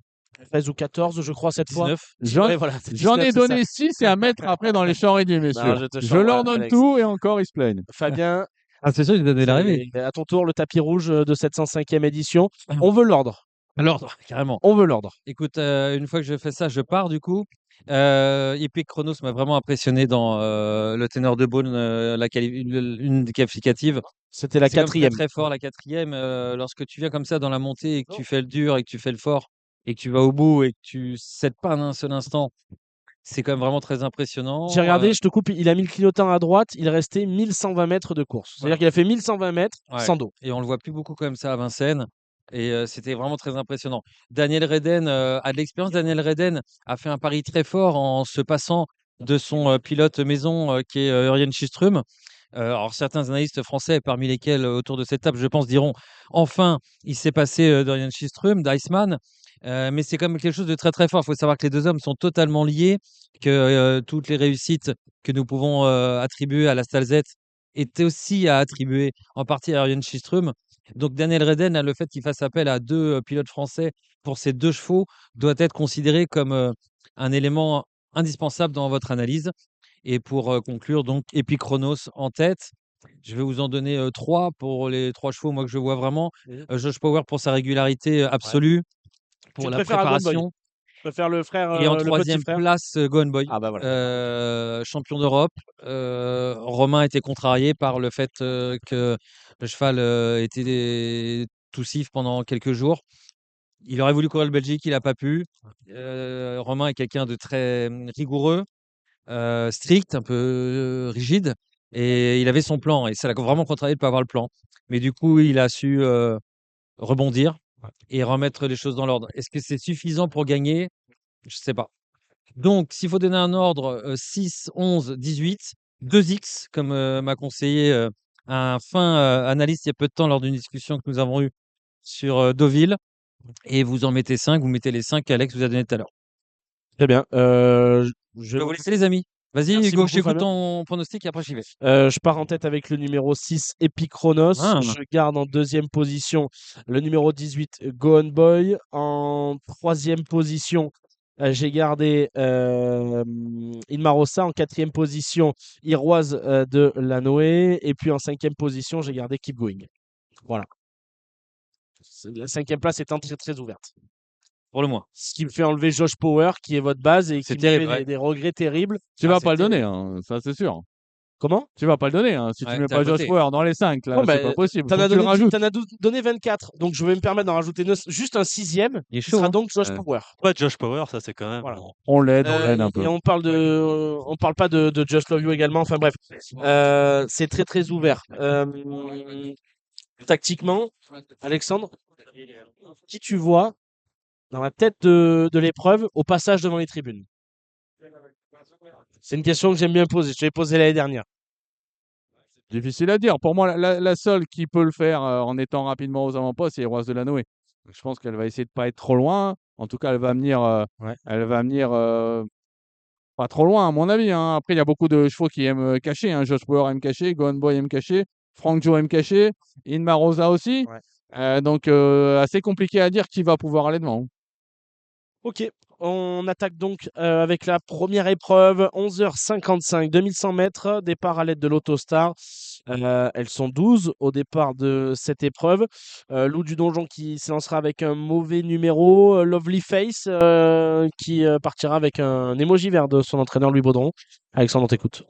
13 ou 14, je crois, cette fois. 19. Ouais, voilà, c'est J'en 19, ai c'est ça. donné 6 et à mettre après dans les champs réduits, messieurs. Non, je te Je chambre, leur donne Alex. tout et encore ils se plaignent. Fabien, Ah, c'est sûr, il donnait l'arrivée. c'est à ton tour le tapis rouge de cette 105e édition. On veut l'ordre. L'ordre, carrément. On veut l'ordre. Écoute, une fois que je fais ça, je pars du coup. Epic Chronos m'a vraiment impressionné dans le ténor de Beaune, une des qualificatives. C'était la C'est quand même très, 4e. très fort, la 4e. Lorsque tu viens comme ça dans la montée et que tu fais le dur et que tu fais le fort et que tu vas au bout et que tu cèdes pas un seul instant, c'est quand même vraiment très impressionnant. J'ai regardé, je te coupe, il a mis le clignotant à droite, il restait 1120 mètres de course. C'est-à-dire Voilà. qu'il a fait 1120 mètres Ouais. sans dos. Et on le voit plus beaucoup comme ça à Vincennes. Et c'était vraiment très impressionnant. Daniel Reden a de l'expérience. Daniel Reden a fait un pari très fort en se passant de son pilote maison qui est Örjan Kihlström. Alors certains analystes français, parmi lesquels autour de cette table, je pense, diront enfin, il s'est passé d'Örjan Kihlström, d'Iceman. Mais c'est quand même quelque chose de très très fort. Il faut savoir que les deux hommes sont totalement liés, que toutes les réussites que nous pouvons attribuer à la Stalzette étaient aussi à attribuer en partie à Örjan Kihlström. Donc Daniel Reden, le fait qu'il fasse appel à deux pilotes français pour ces deux chevaux doit être considéré comme un élément indispensable dans votre analyse. Et pour conclure, donc Epic Chronos en tête. Je vais vous en donner 3 pour les 3 chevaux, moi que je vois vraiment. Josh Power pour sa régularité absolue, pour Tu la préfères à Gone Boy. préparation. Je préfère le frère, Et en le petit troisième frère. place, Go On Boy, Ah bah voilà. champion d'Europe. Romain était contrarié par le fait que le cheval était toussif pendant quelques jours. Il aurait voulu courir le Belgique, il n'a pas pu. Romain est quelqu'un de très rigoureux, strict, un peu rigide. Et il avait son plan. Et ça l'a vraiment contrarié de ne pas avoir le plan. Mais du coup, il a su rebondir et remettre les choses dans l'ordre. Est-ce que c'est suffisant pour gagner? Je ne sais pas. Donc, s'il faut donner un ordre, 6, 11, 18, 2x, comme m'a conseillé un fin analyste il y a peu de temps lors d'une discussion que nous avons eue sur Deauville. Et vous en mettez 5, vous mettez les 5 qu'Alex vous a donné tout à l'heure. Très bien. Je vais vous laisser, les amis. Vas-y, Merci Hugo, beaucoup, j'écoute Fabien. ton pronostic et après j'y vais. Je pars en tête avec le numéro 6, Epic Chronos. Ah. Je garde en deuxième position le numéro 18, Go On Boy. En troisième position, J'ai gardé Inmarosa en 4e position, Iroise de Lanoé. Et puis en 5e position, j'ai gardé Keep Going. Voilà. La 5e place étant très très ouverte. Pour le moins. Ce qui me fait enlever Josh Power, qui est votre base et C'est qui me terrible, fait ouais. des regrets terribles. Tu Ah, vas c'est pas le donner, terrible. hein, ça c'est sûr. Comment? Tu vas pas le donner, hein. Si tu Ouais, mets t'es à pas Josh côté. Power dans les 5, là, Non, c'est bah, pas possible. t'en Faut as que tu le donné, rajoutes. donné 24. Donc je vais me permettre d'en rajouter juste un 6e. Il est Qui chaud, sera hein. donc Josh Power. Pas Josh Power, ça c'est quand même. Voilà. On l'aide un Et peu. on parle pas de Just Love You également. Enfin bref, c'est très très ouvert. Tactiquement, Alexandre, qui tu vois dans la tête de l'épreuve au passage devant les tribunes? C'est une question que j'aime bien poser. Je te l'ai posée l'année dernière. Difficile à dire. Pour moi, la seule qui peut le faire en étant rapidement aux avant-postes, c'est Iroise de Lanoé. Je pense qu'elle va essayer de pas être trop loin. En tout cas, elle va venir pas trop loin, à mon avis, hein. Après, il y a beaucoup de chevaux qui aiment cacher, hein. Josh Power aime cacher, Gone Boy aime cacher, Frank Joe aime cacher, Inma Rosa aussi. Donc, assez compliqué à dire qui va pouvoir aller devant. Ok, on attaque donc avec la première épreuve, 11h55, 2100 mètres, départ à l'aide de l'Autostar. Elles sont 12 au départ de cette épreuve. Lou du Donjon qui s'élancera avec un mauvais numéro, Lovely Face qui partira avec un emoji vert de son entraîneur Louis Baudron. Alexandre, on t'écoute.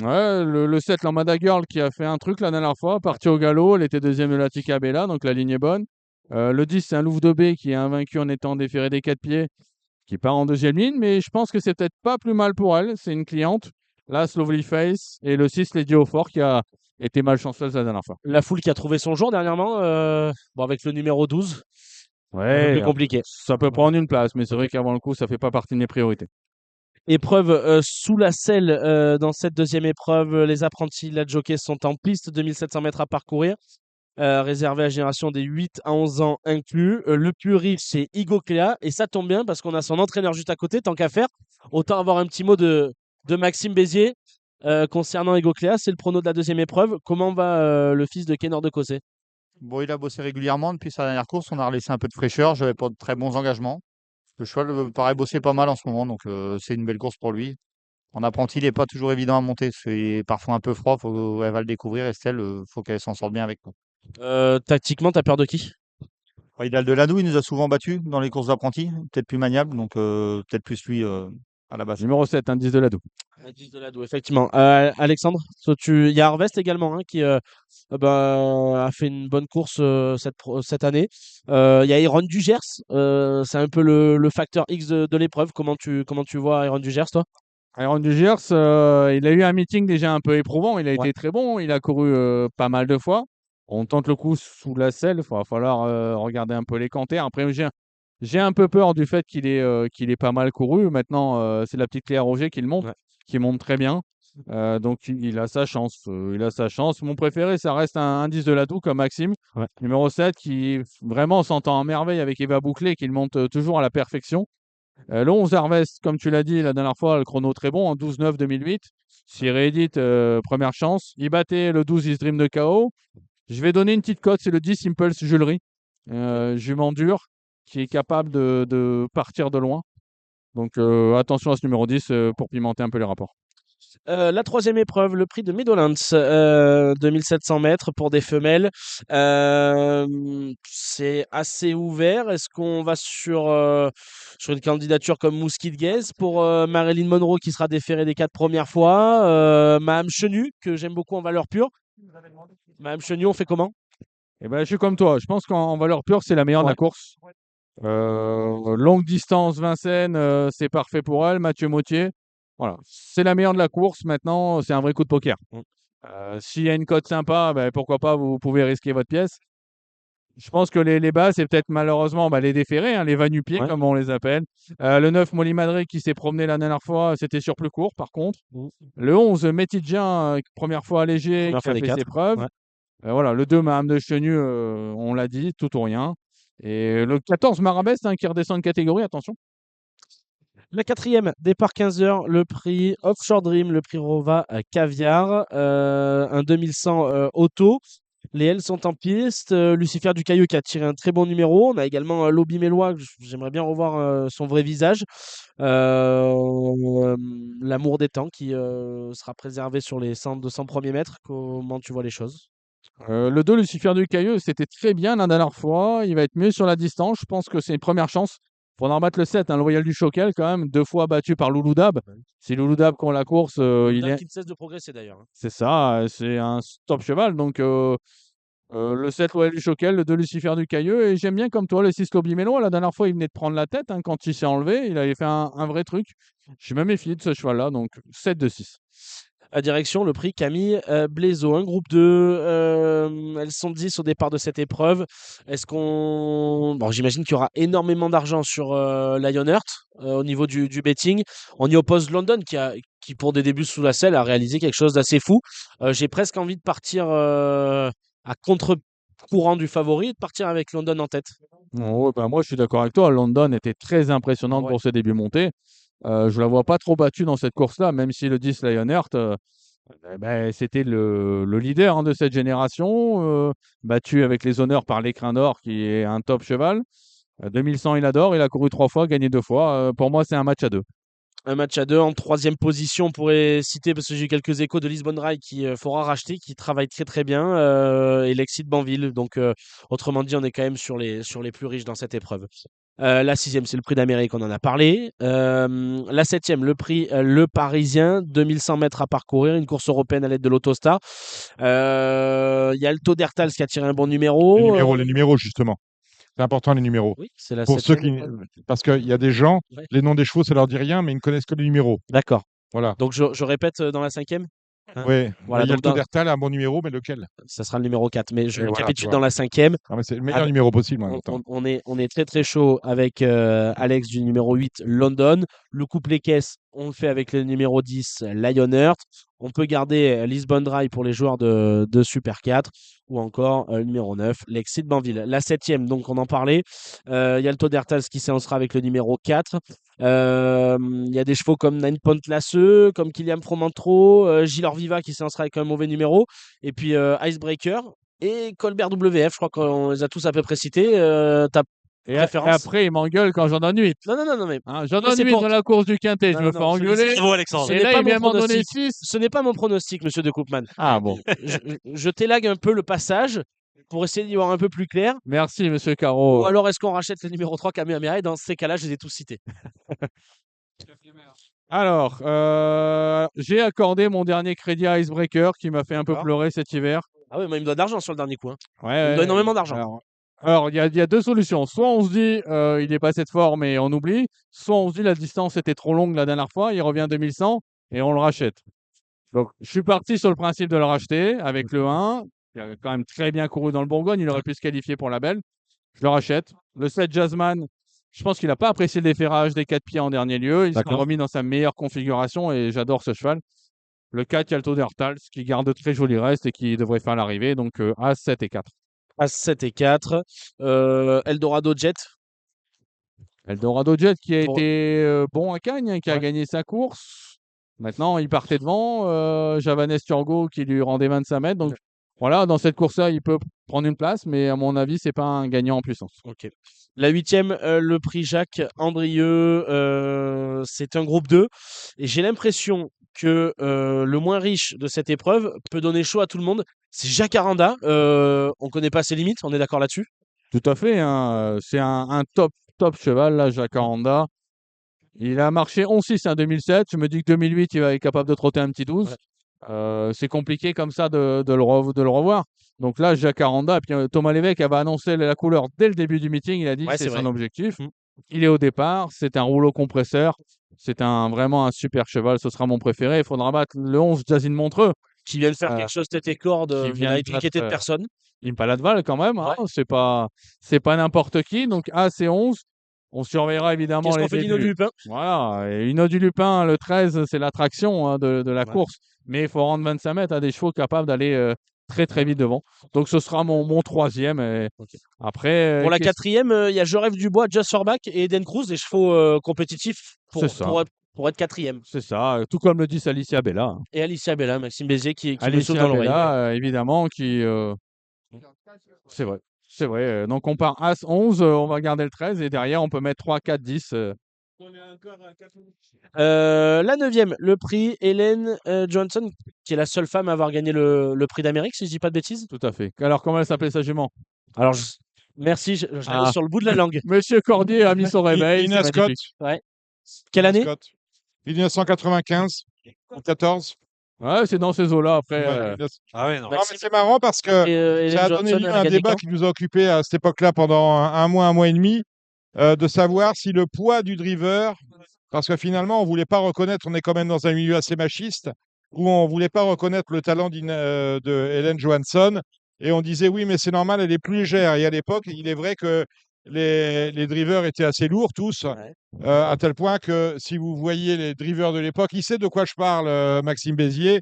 Ouais, le 7, Lambada Girl, qui a fait un truc la dernière fois, partie au galop, elle était deuxième de la Tika Bella, donc la ligne est bonne. Le 10, c'est un Louvre de B qui est invaincu en étant déféré des 4 pieds, qui part en deuxième ligne, mais je pense que c'est peut-être pas plus mal pour elle. C'est une cliente. Là, Lovely Face et le 6, Lady Aufort, qui a été malchanceuse la dernière fois. La foule qui a trouvé son jour dernièrement, avec le numéro 12. Un peu Ouais, plus compliqué. ça peut prendre une place, mais c'est vrai qu'avant le coup, ça fait pas partie de mes priorités. Épreuve sous la selle dans cette deuxième épreuve. Les apprentis, la jockey sont en piste, 2700 mètres à parcourir. Réservé à la génération des 8 à 11 ans inclus. Le plus riche, c'est Igo Cléa. Et ça tombe bien parce qu'on a son entraîneur juste à côté. Tant qu'à faire, autant avoir un petit mot de Maxime Bézier concernant Igo Cléa. C'est le prono de la deuxième épreuve. Comment va le fils de Kenor de Cossé? Bon, il a bossé régulièrement depuis sa dernière course. On a relaissé un peu de fraîcheur. J'avais pas de très bons engagements. Le cheval paraît bosser pas mal en ce moment, donc c'est une belle course pour lui. En apprenti, il n'est pas toujours évident à monter. C'est parfois un peu froid. Elle va le découvrir, Estelle. Faut qu'elle s'en sorte bien avec nous. Tactiquement, t'as peur de qui? Il a le Deladou, il nous a souvent battus dans les courses d'apprentis. Peut-être plus maniable, donc peut-être plus lui à la base. Numéro 7, indice de Ladou. Indice de Ladou, effectivement. Alexandre, il y a Harvest également qui a fait une bonne course cette année. Il y a Iron Dugers, c'est un peu le facteur X de l'épreuve. Comment tu vois Iron Dugers, toi? Iron Dugers, il a eu un meeting déjà un peu éprouvant. Il a été très bon. Il a couru pas mal de fois. On tente le coup sous la selle. Il va falloir regarder un peu les canters. Après, j'ai un peu peur du fait qu'il est pas mal couru. Maintenant, c'est la petite Cléa Roger qui monte très bien. Donc, il a sa chance. Mon préféré, ça reste un indice de Ladou comme Maxime. Numéro 7, qui vraiment s'entend en merveille avec Eva Bouclé, qui le monte toujours à la perfection. Le 11 Harvest, comme tu l'as dit la dernière fois, le chrono très bon, en 12-9 2008. S'il réédite, première chance. Il battait le 12 Is Dream de KO. Je vais donner une petite cote, c'est le 10 Impulse Julery. Jument dur, qui est capable de partir de loin. Donc attention à ce numéro 10 pour pimenter un peu les rapports. La troisième épreuve, le prix de Meadowlands, 2700 mètres pour des femelles. C'est assez ouvert. Est-ce qu'on va sur une candidature comme Mouskit Gaze pour Marilyn Monroe qui sera déférée des 4 premières fois, Maham Chenu, que j'aime beaucoup en valeur pure. Maham Chenu, on fait comment? Eh ben, je suis comme toi. Je pense qu'en valeur pure, c'est la meilleure de la course. Longue distance, Vincennes, c'est parfait pour elle. Mathieu Mautier. Voilà, c'est la meilleure de la course. Maintenant, c'est un vrai coup de poker. S'il y a une cote sympa, pourquoi pas, vous pouvez risquer votre pièce. Je pense que les bas, c'est peut-être malheureusement les déférés, hein, les va-nu-pieds, comme on les appelle. Le 9, Molly Madré, qui s'est promené la dernière fois, c'était sur plus court, par contre. Le 11, Métidien, première fois allégé, qui a fait ses preuves. Voilà, le 2, Maham de Chenu, on l'a dit, tout ou rien. Et le 14, Marabest, qui redescend de catégorie, attention. La quatrième, départ 15h, le prix Offshore Dream, le prix Rova Caviar, un 2100 auto. Les L sont en piste. Lucifer Ducailleux qui a tiré un très bon numéro. On a également Lobby Mélois, que j'aimerais bien revoir son vrai visage. L'amour des temps qui sera préservé sur les 100-200 premiers mètres. Comment tu vois les choses? Le 2, Lucifer du Cailleux, c'était très bien la dernière fois. Il va être mieux sur la distance. Je pense que c'est une première chance. Il faudra battre le 7, le Royal du Choquel, quand même, 2 fois battu par Louloudab. C'est Louloudab qui a la course. Louloudab qui ne cesse de progresser d'ailleurs. Hein. C'est ça, c'est un top cheval. Donc, le 7, Royal du Choquel, le 2, Lucifer du Cailleux. Et j'aime bien, comme toi, le 6, Lobby Mélois. La dernière fois, il venait de prendre la tête quand il s'est enlevé. Il avait fait un vrai truc. Je me méfie de ce cheval-là. Donc, 7 de 6. À direction, le prix Camille Blaiseau, un groupe 2. Elles sont 10 au départ de cette épreuve. Est-ce qu'on. Bon, j'imagine qu'il y aura énormément d'argent sur Lionheart au niveau du betting. On y oppose London qui, pour des débuts sous la selle, a réalisé quelque chose d'assez fou. J'ai presque envie de partir à contre-courant du favori et de partir avec London en tête. Ouais, bah, moi, je suis d'accord avec toi. London était très impressionnante pour ses débuts montés. Je ne la vois pas trop battue dans cette course-là, même si le 10 Lionheart, c'était le leader de cette génération, battu avec les honneurs par l'Écrin d'Or, qui est un top cheval. 2100, il adore, il a couru 3 fois, gagné 2 fois. Pour moi, c'est un match à 2. Un match à 2 en 3e position, on pourrait citer, parce que j'ai eu quelques échos de Lisbonne Rail qui fera racheter, qui travaille très très bien, et Lexi de Banville. Donc, autrement dit, on est quand même sur les plus riches dans cette épreuve. La 6e, c'est le prix d'Amérique, on en a parlé. La 7e, le prix Le Parisien, 2100 mètres à parcourir, une course européenne à l'aide de l'Autostar. Il y a le Taux d'Hertals qui a tiré un bon numéro. Les numéros, justement. C'est important, les numéros. Oui, c'est la Pour ceux 7e. Parce qu'il y a des gens, les noms des chevaux, ça leur dit rien, mais ils ne connaissent que les numéros. D'accord. Voilà. Donc, je répète dans la 5e. Hein, Oui, voilà, il y a donc le Taux d'Hertal, un bon numéro, mais lequel? Ça sera le numéro 4, mais je Et voilà, récapitule tu dans vois. la 5e. Ah, mais c'est le meilleur numéro possible en même temps. On est très très chaud avec Alex du numéro 8, London. Le couplet caisse, on le fait avec le numéro 10, Lionheart. On peut garder Lisbonne Dry pour les joueurs de Super 4 ou encore le numéro 9, Lexi de Banville. La 7e, donc on en parlait. Il y a le Taux d'Hertals qui s'élancera avec le numéro 4. Il y a des chevaux comme Nine Point Lasseux, comme Kylian Fromantro, Gilles Viva qui s'élancera avec un mauvais numéro. Et puis Icebreaker et Colbert WF. Je crois qu'on les a tous à peu près cités. Ta Et préférence? après, il m'engueule quand j'en donne 8. Non, mais. J'en donne 8 dans la course du Quintet, je me fais engueuler. Bravo, Alexandre. Et là, il vient m'en donner 6. Ce n'est pas mon pronostic, monsieur de Koopman. Ah bon. Je t'élague un peu le passage pour essayer d'y voir un peu plus clair. Merci, monsieur Caro. Ou alors, est-ce qu'on rachète le numéro 3, Camille Améra? Et dans ces cas-là, je les ai tous cités. Alors, j'ai accordé mon dernier crédit à Icebreaker qui m'a fait un peu pleurer cet hiver. Ah oui, moi, il me doit d'argent sur le dernier coup. Hein. Ouais, il me doit énormément d'argent. Alors, il y a 2 solutions. Soit on se dit, il n'est pas assez fort, mais on oublie. Soit on se dit, la distance était trop longue la dernière fois, il revient 2100 et on le rachète. Donc, je suis parti sur le principe de le racheter avec le 1. Il a quand même très bien couru dans le Bourgogne. Il aurait pu se qualifier pour la belle. Je le rachète. Le 7 Jasmine, je pense qu'il n'a pas apprécié le déferrage des 4 pieds en dernier lieu. Il s'est remis dans sa meilleure configuration et j'adore ce cheval. Le 4, il y a le Taux d'Hertals qui garde de très jolis restes et qui devrait faire l'arrivée. Donc, As, 7 et 4. As, 7 et 4. Eldorado Jet. Eldorado Jet qui a été bon à Cagnes, qui a gagné sa course. Maintenant, il partait devant. Javanes Turgot qui lui rendait 25 mètres. Donc, voilà, dans cette course-là, il peut prendre une place, mais à mon avis, ce n'est pas un gagnant en puissance. Ok. La 8e, le prix Jacques Andrieux, c'est un groupe 2. Et j'ai l'impression que le moins riche de cette épreuve peut donner chaud à tout le monde. C'est Jacques Aranda. On ne connaît pas ses limites, on est d'accord là-dessus? Tout à fait. C'est un top cheval, là, Jacques Aranda. Il a marché 11-6 en 2007. Je me dis que 2008, il va être capable de trotter un petit 12. C'est compliqué comme ça de le revoir. Donc là, Jacques Aranda, et puis Thomas Lévesque avait annoncé la couleur dès le début du meeting. Il a dit que c'est son objectif. Il est au départ. C'est un rouleau compresseur. C'est vraiment un super cheval. Ce sera mon préféré. Il faudra battre le 11 Jazine Montreux. Qui vient de faire quelque chose tête et corde. Qui vient d'inquiéter de personne. Impala de Val quand même. Hein. C'est pas n'importe qui. Donc A, c'est 11. On surveillera évidemment Qu'est-ce les qu'on fait débuts. d'Hino du Lupin? Voilà. Et Hino du Lupin, le 13, c'est l'attraction de la course. Mais il faut rendre 25 mètres à des chevaux capables d'aller très très vite devant. Donc ce sera mon troisième. Et après, pour la 4e, il y a Je rêve du bois, Just for Back et Eden Cruz, des chevaux compétitifs pour être 4e. C'est ça, tout comme le dit Alicia Bella. Et Alicia Bella, Maxime Bézier qui me Alicia souffle dans l'oreille. Bella, évidemment, qui C'est vrai. C'est vrai. Donc on part As 11, on va garder le 13 et derrière on peut mettre 3, 4, 10. La 9e, le prix Helen Johnson, qui est la seule femme à avoir gagné le prix d'Amérique, si je dis pas de bêtises. Tout à fait. Alors comment elle s'appelait sa jument? Alors, merci, je l'avais sur le bout de la langue. Monsieur Cordier a mis son réveil. Ina c'est Scott. magnifique. Ouais. Quelle année? 1995 ou 14. Ouais, c'est dans ces eaux-là après. Ah ouais, non. Non, mais c'est marrant parce que Helen ça a donné Johnson, lieu elle à a un gagné débat quand? qui nous a occupé à cette époque-là pendant un mois et demi, de savoir si le poids du driver, parce que finalement, on ne voulait pas reconnaître, on est quand même dans un milieu assez machiste, où on ne voulait pas reconnaître le talent de Helen Johansson, et on disait oui, mais c'est normal, elle est plus légère. Et à l'époque, il est vrai que les drivers étaient assez lourds tous, à tel point que si vous voyez les drivers de l'époque, il sait de quoi je parle, Maxime Bézier,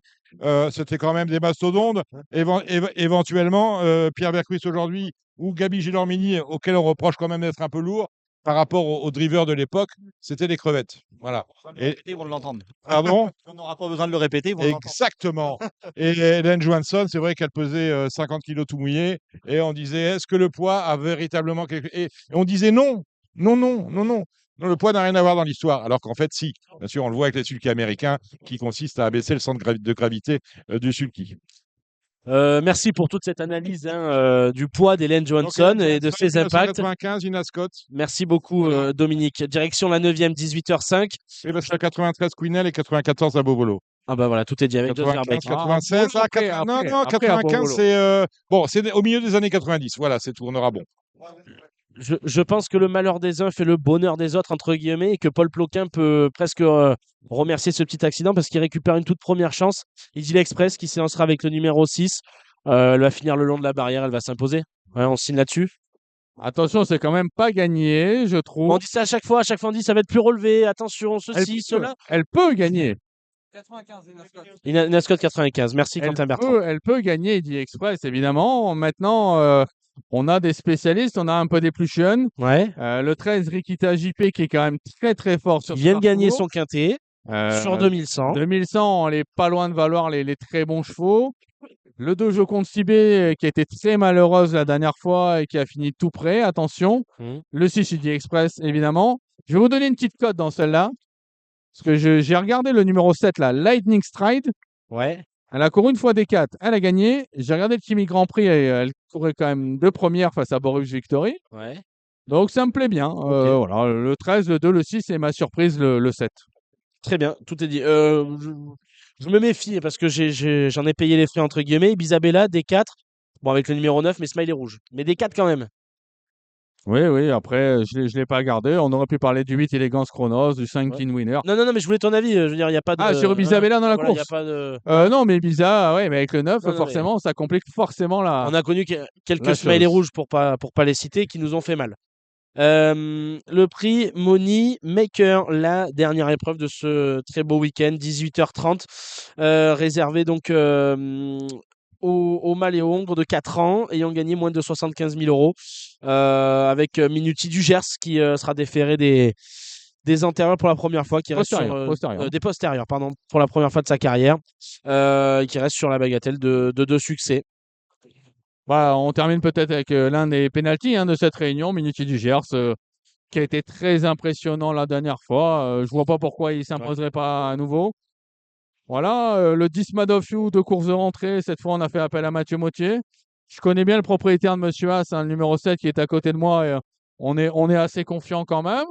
c'était quand même des mastodontes. Éventuellement, Pierre Bercuis aujourd'hui ou Gabi Gilormini, auquel on reproche quand même d'être un peu lourd, par rapport aux drivers de l'époque, c'était des crevettes. Voilà. Ils vont l'entendre. Pardon? On n'aura pas besoin de le répéter, ils vont l'entendre. Exactement. Et Helen Johansson, c'est vrai qu'elle pesait 50 kilos tout mouillé. Et on disait, est-ce que le poids a véritablement quelque chose? Et on disait non, non, non, non, non. Non, le poids n'a rien à voir dans l'histoire. Alors qu'en fait, si. Bien sûr, on le voit avec les sulkys américains qui consistent à abaisser le centre de gravité du sulky. Merci pour toute cette analyse du poids d'Helen Johansson et de ses impacts. 1995, Ina Scott. Merci beaucoup, Dominique. Direction la 9e, 18h05. Et parce que 93, Queenel et 94 à Bobolo. Ah bah voilà, tout est dit avec 2 heures 95, break. 96, non, non, 95, c'est bon, c'est au milieu des années 90. Voilà, c'est tout, on aura bon. Je pense que le malheur des uns fait le bonheur des autres, entre guillemets, et que Paul Ploquin peut presque remercier ce petit accident parce qu'il récupère une toute première chance. Easy Express qui s'élancera avec le numéro 6. Elle va finir le long de la barrière, elle va s'imposer. Ouais, on signe là-dessus. Attention, c'est quand même pas gagné, je trouve. On dit ça à chaque fois on dit ça va être plus relevé, attention, ceci, cela. Elle peut gagner. 95, Ina Scott 95, merci Quentin Bertrand. Elle peut gagner Eddie Express, évidemment. Maintenant, on a des spécialistes, on a un peu des plus jeunes. Ouais. Le 13, Rikita JP, qui est quand même très très fort sur Il ce vient de gagner parcours. son quintet sur 2100. 2100, on est pas loin de valoir les très bons chevaux. Le Dojo Compte Cibé, qui a été très malheureuse la dernière fois et qui a fini tout près, attention. Le 6 Eddie Express, évidemment. Je vais vous donner une petite cote dans celle-là. Parce que j'ai regardé le numéro 7, là, Lightning Stride. Ouais. Elle a couru une fois des 4. Elle a gagné. J'ai regardé le Kimi Grand Prix et elle courait quand même 2 premières face à Boris Victory. Ouais. Donc ça me plaît bien. Voilà, le 13, le 2, le 6 et ma surprise, le 7. Très bien, tout est dit. Je me méfie parce que j'en ai payé les frais entre guillemets. Bisabella, D4. Bon, avec le numéro 9, mais Smiley rouge. Mais D4 quand même. Oui, après, je ne l'ai pas gardé. On aurait pu parler du 8 Elegance Chronos, du 5 Teen Winner. Non, mais je voulais ton avis. Je veux dire, il n'y a pas de. Ah, sur Bisabella dans la voilà, y a course. pas de... Non, mais Bisa, ouais, mais avec le 9, Non, forcément, ça complique forcément la. On a connu la quelques Smiley chose. rouges pour pas les citer qui nous ont fait mal. Le prix Money Maker, la dernière épreuve de ce très beau week-end, 18h30, réservé donc aux mâles et aux hongres de 4 ans ayant gagné moins de 75 000 euros, avec Minuti du Gers qui sera déféré des antérieurs pour la première fois, qui reste sur, des postérieurs, pardon, pour la première fois de sa carrière, qui reste sur la bagatelle de 2 succès. Bah, on termine peut-être avec l'un des pénaltys de cette réunion, Minuti du Gers, qui a été très impressionnant la dernière fois. Je vois pas pourquoi il ne s'imposerait pas à nouveau. Voilà, le 10 Mad of You de course de rentrée, cette fois on a fait appel à Mathieu Mottier. Je connais bien le propriétaire de Monsieur As, le numéro 7 qui est à côté de moi, et on est assez confiant quand même,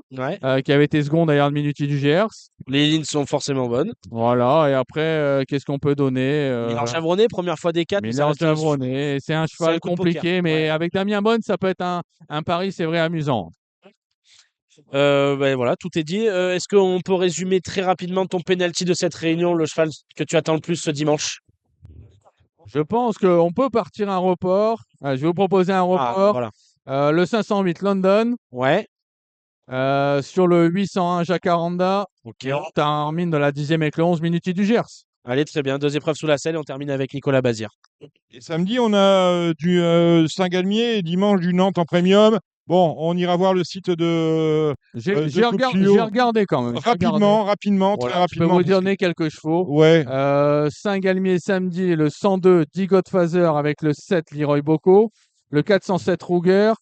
qui avait été second d'ailleurs de Minuti du Gers. Les lignes sont forcément bonnes. Voilà, et après, qu'est-ce qu'on peut donner Miller Javronné, première fois des 4. Miller Javronné, c'est un cheval compliqué, mais avec Damien Bonne, ça peut être un pari, c'est vrai, amusant. Ben voilà, tout est dit. Est-ce qu'on peut résumer très rapidement ton penalty de cette réunion, le cheval que tu attends le plus ce dimanche? Je pense qu'on peut partir un report. Je vais vous proposer un report. Voilà. Le 508 London. Ouais. Sur le 801 Jacaranda. Ok. On termine dans la 10e avec le 11 Minuti du Gers. Allez, très bien. 2 épreuves sous la selle et on termine avec Nicolas Bazir. Et samedi, on a du Saint-Galmier et dimanche du Nantes en premium. Bon, on ira voir le site de J'ai Coupe regardé, Tuyau. j'ai regardé quand même. J'ai regardé. Rapidement, très Voilà, je peux rapidement. vous donner quelques chevaux. Ouais. Saint-Galmier samedi, le 102 Die Godfather avec le 7 Leroy Bocco, le 407 Ruger.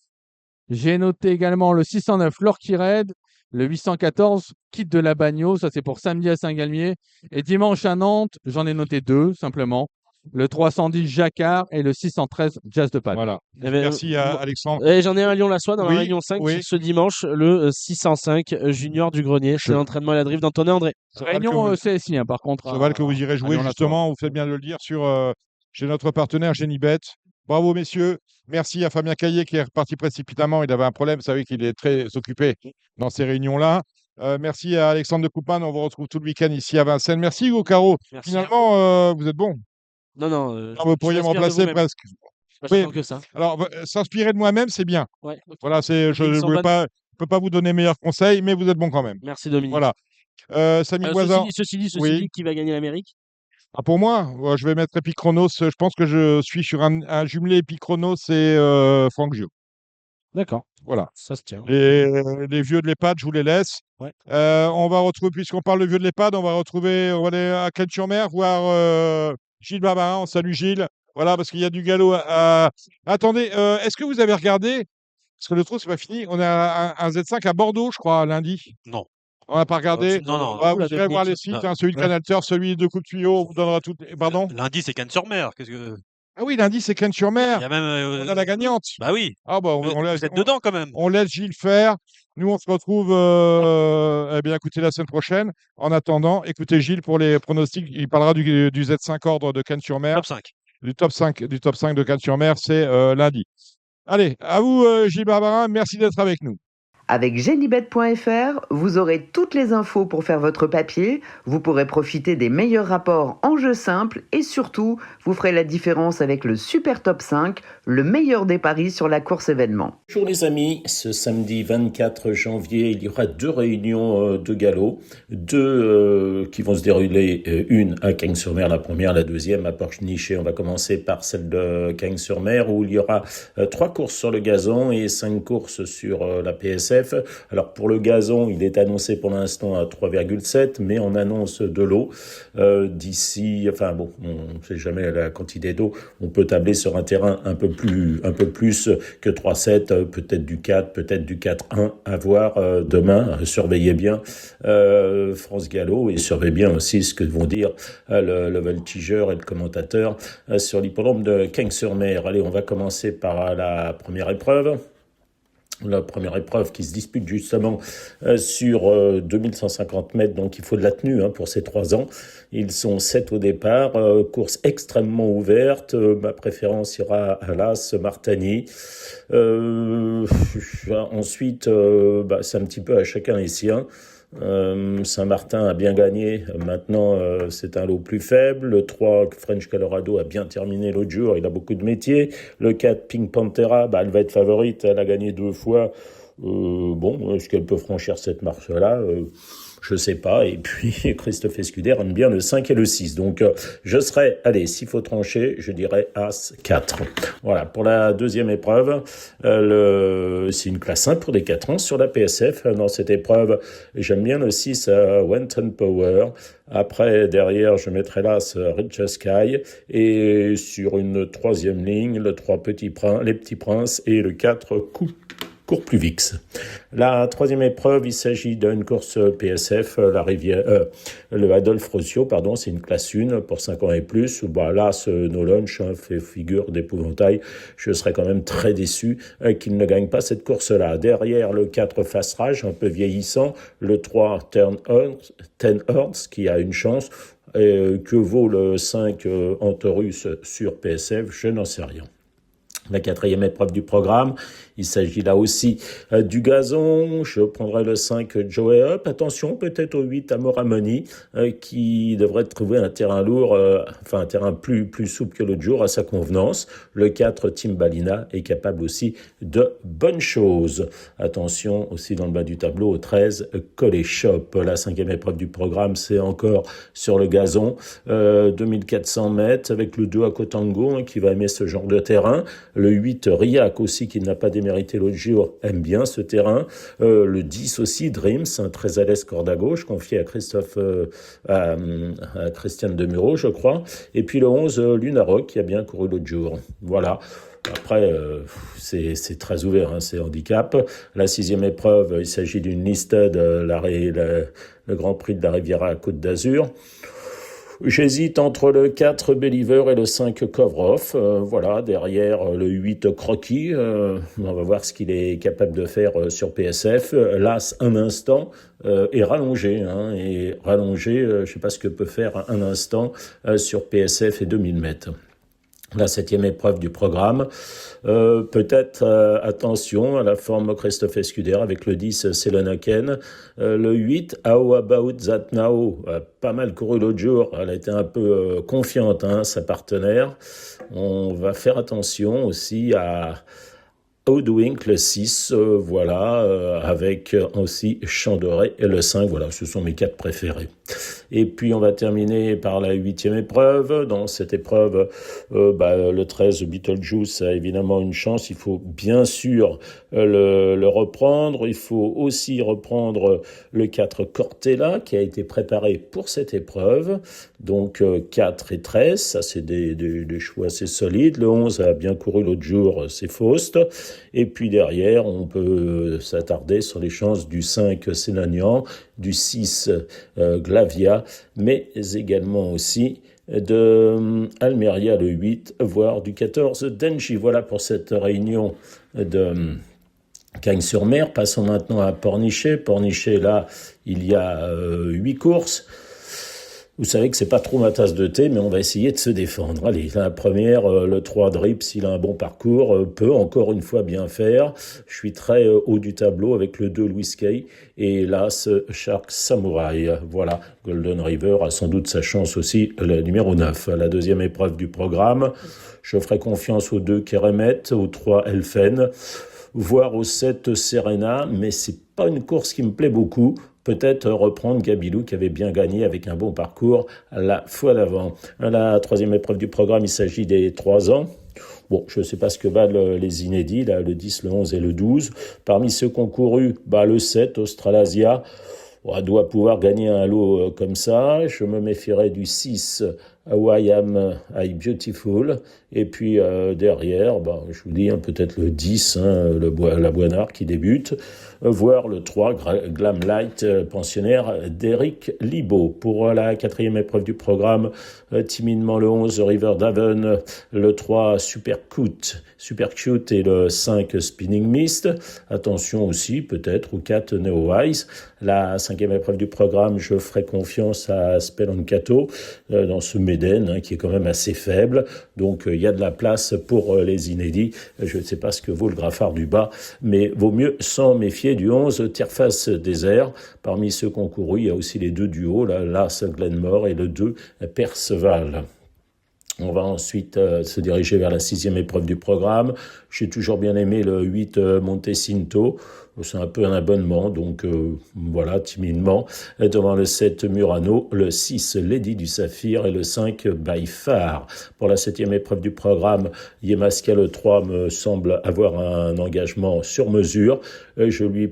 J'ai noté également le 609 Lorky Red, le 814 Kit de la Bagno, ça c'est pour samedi à Saint-Galmier. Et dimanche à Nantes, j'en ai noté 2 simplement. Le 310 Jacquard et le 613 Jazz de Panne. Voilà. Eh ben, Merci à Alexandre. Et j'en ai un à Lyon-la-Soie dans Oui, la Réunion 5 oui. ce dimanche, le 605 Junior du Grenier. C'est l'entraînement à la drive d'Antonin André. Réunion CSI, par contre. Cheval que vous irez à jouer Lyon-la-Soie. justement, vous faites bien de le dire, chez notre partenaire Genibet. Bravo messieurs. Merci à Fabien Caillé qui est reparti précipitamment. Il avait un problème, vous savez qu'il est très occupé dans ces réunions-là. Merci à Alexandre de Coupane. On vous retrouve tout le week-end ici à Vincennes. Merci Hugo Caro. Merci. Finalement, vous êtes bon. Non, Vous pourriez me remplacer presque. Pas Oui. tant que ça. Alors, s'inspirer de moi-même, c'est bien. Ouais, ok. Voilà, je Ils ne sont peux bonnes. pas vous donner meilleurs conseils, mais vous êtes bon quand même. Merci Dominique. Voilà. Samy Boisin. Ceci dit, Oui. qui va gagner l'Amérique? Ah, pour moi, je vais mettre Epicronos. Je pense que je suis sur un jumelé Epicronos et Franck Gio. D'accord. Voilà. Ça se tient. Les vieux de l'EHPAD, je vous les laisse. Ouais. On va retrouver, puisqu'on parle de vieux de l'EHPAD, on va aller à Cannes-sur-Mer voir Gilles Barbarin. On salue Gilles. Voilà, parce qu'il y a du galop Attendez, est-ce que vous avez regardé, parce que le trou, c'est pas fini, on a un Z5 à Bordeaux, je crois, lundi. Non. On n'a pas regardé. Non. Vous irez voir les sites, celui de Canal Turf, celui de Coup de Tuyau, on vous donnera tout. Pardon? Lundi, c'est Cannes-sur-Mer. Qu'est-ce que... Ah oui, lundi, c'est Cannes-sur-Mer. Il y a même. On a la gagnante. Bah oui. Ah bah, Vous êtes dedans quand même. on laisse Gilles faire. Nous, on se retrouve, écoutez, la semaine prochaine. En attendant, écoutez Gilles pour les pronostics. Il parlera du Z5 ordre de Cannes-sur-Mer. Top 5. Du top 5 de Cannes-sur-Mer, c'est lundi. Allez, à vous, Gilles Barbarin. Merci d'être avec nous. Avec Genibet.fr, vous aurez toutes les infos pour faire votre papier, vous pourrez profiter des meilleurs rapports en jeu simple et surtout, vous ferez la différence avec le Super Top 5, le meilleur des paris sur la course événement. Bonjour les amis, ce samedi 24 janvier, il y aura 2 réunions de galop, 2 qui vont se dérouler, une à Cagnes-sur-Mer, la première, la deuxième à Pornichet. On va commencer par celle de Cagnes-sur-Mer où il y aura 3 courses sur le gazon et 5 courses sur la PSF. Alors pour le gazon, il est annoncé pour l'instant à 3,7, mais on annonce de l'eau d'ici, enfin bon, on ne sait jamais la quantité d'eau, on peut tabler sur un terrain un peu plus que 3,7, peut-être du 4, peut-être du 4,1, à voir demain. Surveillez bien France Gallo et surveillez bien aussi ce que vont dire le voltigeur et le commentateur sur l'hippodrome de Cagnes-sur-Mer. Allez, on va commencer par la première épreuve. La première épreuve qui se dispute justement sur 2150 mètres, donc il faut de la tenue pour ces 3 ans. Ils sont 7 au départ, course extrêmement ouverte. Ma préférence ira à l'As Martani. Ensuite, c'est un petit peu à chacun les siens. Saint-Martin a bien gagné, maintenant c'est un lot plus faible. Le 3 French Colorado a bien terminé l'autre jour, il a beaucoup de métiers. Le 4 Pink Panthera, elle va être favorite, elle a gagné 2 fois. Est-ce qu'elle peut franchir cette marche-là? Je sais pas. Et puis Christophe Escuder aime bien le 5 et le 6. Donc je serai, s'il faut trancher, je dirais As 4. Voilà, pour la deuxième épreuve, c'est une classe 1 pour des 4 ans sur la PSF. Dans cette épreuve, j'aime bien le 6 Wenton Power. Après, derrière, je mettrai l'As Rich Sky. Et sur une troisième ligne, le 3 Les Petits Princes et le 4 Cours plus vix. La troisième épreuve, il s'agit d'une course PSF, le Adolphe Rossio, c'est une classe 1 pour 5 ans et plus. Là, ce No Lunch fait figure d'épouvantail. Je serais quand même très déçu qu'il ne gagne pas cette course-là. Derrière, le 4 Fast Rage, un peu vieillissant. Le 3 Ten Horns, qui a une chance. Que vaut le 5 Antorus sur PSF? Je n'en sais rien. La quatrième épreuve du programme, il s'agit là aussi du gazon. Je prendrai le 5 Joey Up. Attention, peut-être au 8 Amoramoni, qui devrait trouver un terrain lourd, un terrain plus souple que l'autre jour à sa convenance. Le 4 Timbalina est capable aussi de bonnes choses. Attention aussi dans le bas du tableau au 13 Collet Shop. La cinquième épreuve du programme, c'est encore sur le gazon. 2400 mètres avec le 2 Akotango qui va aimer ce genre de terrain. Le 8, Riac aussi, qui n'a pas démérité l'autre jour, aime bien ce terrain. Le 10 aussi, Dreams, très à l'aise corde à gauche, confié à à Christiane Demuro, je crois. Et puis le 11, Lunarock, qui a bien couru l'autre jour. Voilà. Après, c'est très ouvert, hein, c'est handicap. La 6e épreuve, il s'agit d'une liste de le Grand Prix de la Riviera à Côte d'Azur. J'hésite entre le 4 Believer et le 5 Kovrov. Voilà, derrière le 8 Croquis. On va voir ce qu'il est capable de faire sur PSF. L'As, un instant, est rallongé. Hein, je ne sais pas ce que peut faire un instant sur PSF et 2000 mètres. La 7e épreuve du programme, peut-être attention à la forme Christophe Escuder avec le 10 Selonaken, le 8 How About That Now, pas mal couru l'autre jour, elle a été un peu confiante, hein, sa partenaire. On va faire attention aussi à Hoodwink, le 6, avec aussi Chandoré et le 5, voilà, ce sont mes 4 préférés. Et puis on va terminer par la 8e épreuve. Dans cette épreuve, le 13 Beetlejuice a évidemment une chance. Il faut bien sûr le reprendre. Il faut aussi reprendre le 4 Cortella qui a été préparé pour cette épreuve. Donc 4 et 13, ça c'est des choix assez solides. Le 11 a bien couru l'autre jour, c'est Faust. Et puis derrière, on peut s'attarder sur les chances du 5 Sénagnan, du 6 Glavia, mais également aussi de Almeria le 8, voire du 14 Denji. Voilà pour cette réunion de Cagnes-sur-Mer. Passons maintenant à Pornichet. Pornichet, là, il y a 8 courses. Vous savez que c'est pas trop ma tasse de thé, mais on va essayer de se défendre. Allez, la première, le 3 Drip, s'il a un bon parcours, peut encore une fois bien faire. Je suis très haut du tableau avec le 2 Louis Kay et l'As Shark Samurai. Voilà, Golden River a sans doute sa chance aussi, le numéro 9. La deuxième épreuve du programme, je ferai confiance au 2 Keremet, au 3 Elfen, voire au 7 Serena, mais c'est pas une course qui me plaît beaucoup. Peut-être reprendre Gabilou qui avait bien gagné avec un bon parcours la fois d'avant. La troisième épreuve du programme, il s'agit des 3 ans. Bon, je ne sais pas ce que valent les inédits, là, le 10, le 11 et le 12. Parmi ceux concourus, le 7, Australasia, doit pouvoir gagner un lot comme ça. Je me méfierais du 6, Why Am I Beautiful. Et puis derrière, je vous dis, peut-être le 10, la Boinard qui débute, voire le 3, Glam Light, pensionnaire d'Éric Libaud. Pour la quatrième épreuve du programme, timidement le 11, River Daven, le 3, Super Cute et le 5, Spinning Mist. Attention aussi, peut-être, au 4, Neo Wise. La cinquième épreuve du programme, je ferai confiance à Speloncato dans ce Méden qui est quand même assez faible. Donc il y a de la place pour les inédits. Je ne sais pas ce que vaut le Graffard du bas, mais vaut mieux s'en méfier du 11 Tierface Désert. Parmi ceux concourus, il y a aussi les 2 du haut, l'As Glenmore et le 2 Perceval. On va ensuite se diriger vers la 6e épreuve du programme. J'ai toujours bien aimé le 8 Montecinto. C'est un peu un abonnement, donc voilà, timidement. Devant le 7 Murano, le 6 Lady du Saphir et le 5 By Far. Pour la 7e épreuve du programme, Yemaska le 3 me semble avoir un engagement sur mesure. Je lui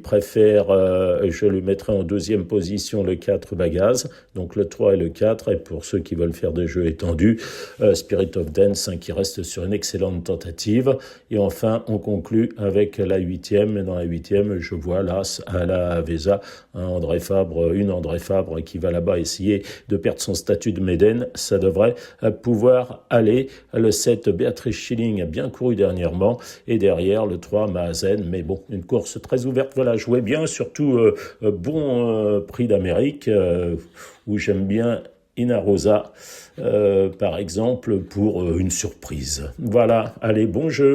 mettrai en deuxième position le 4 Bagaz, donc le 3 et le 4. Et pour ceux qui veulent faire des jeux étendus, Spirit of Dance qui reste sur une excellente tentative. Et enfin, on conclut avec la 8e. Et dans la 8e, je vois l'As à la Vesa, une André Fabre qui va là-bas essayer de perdre son statut de Méden. Ça devrait pouvoir aller. Le 7 Béatrice Schilling a bien couru dernièrement. Et derrière, le 3 Mahazen. Mais bon, une course très ouverte. Voilà, jouez bien, surtout bon prix d'Amérique où j'aime bien Ina Rosa, par exemple, pour une surprise. Voilà, allez, bon jeu.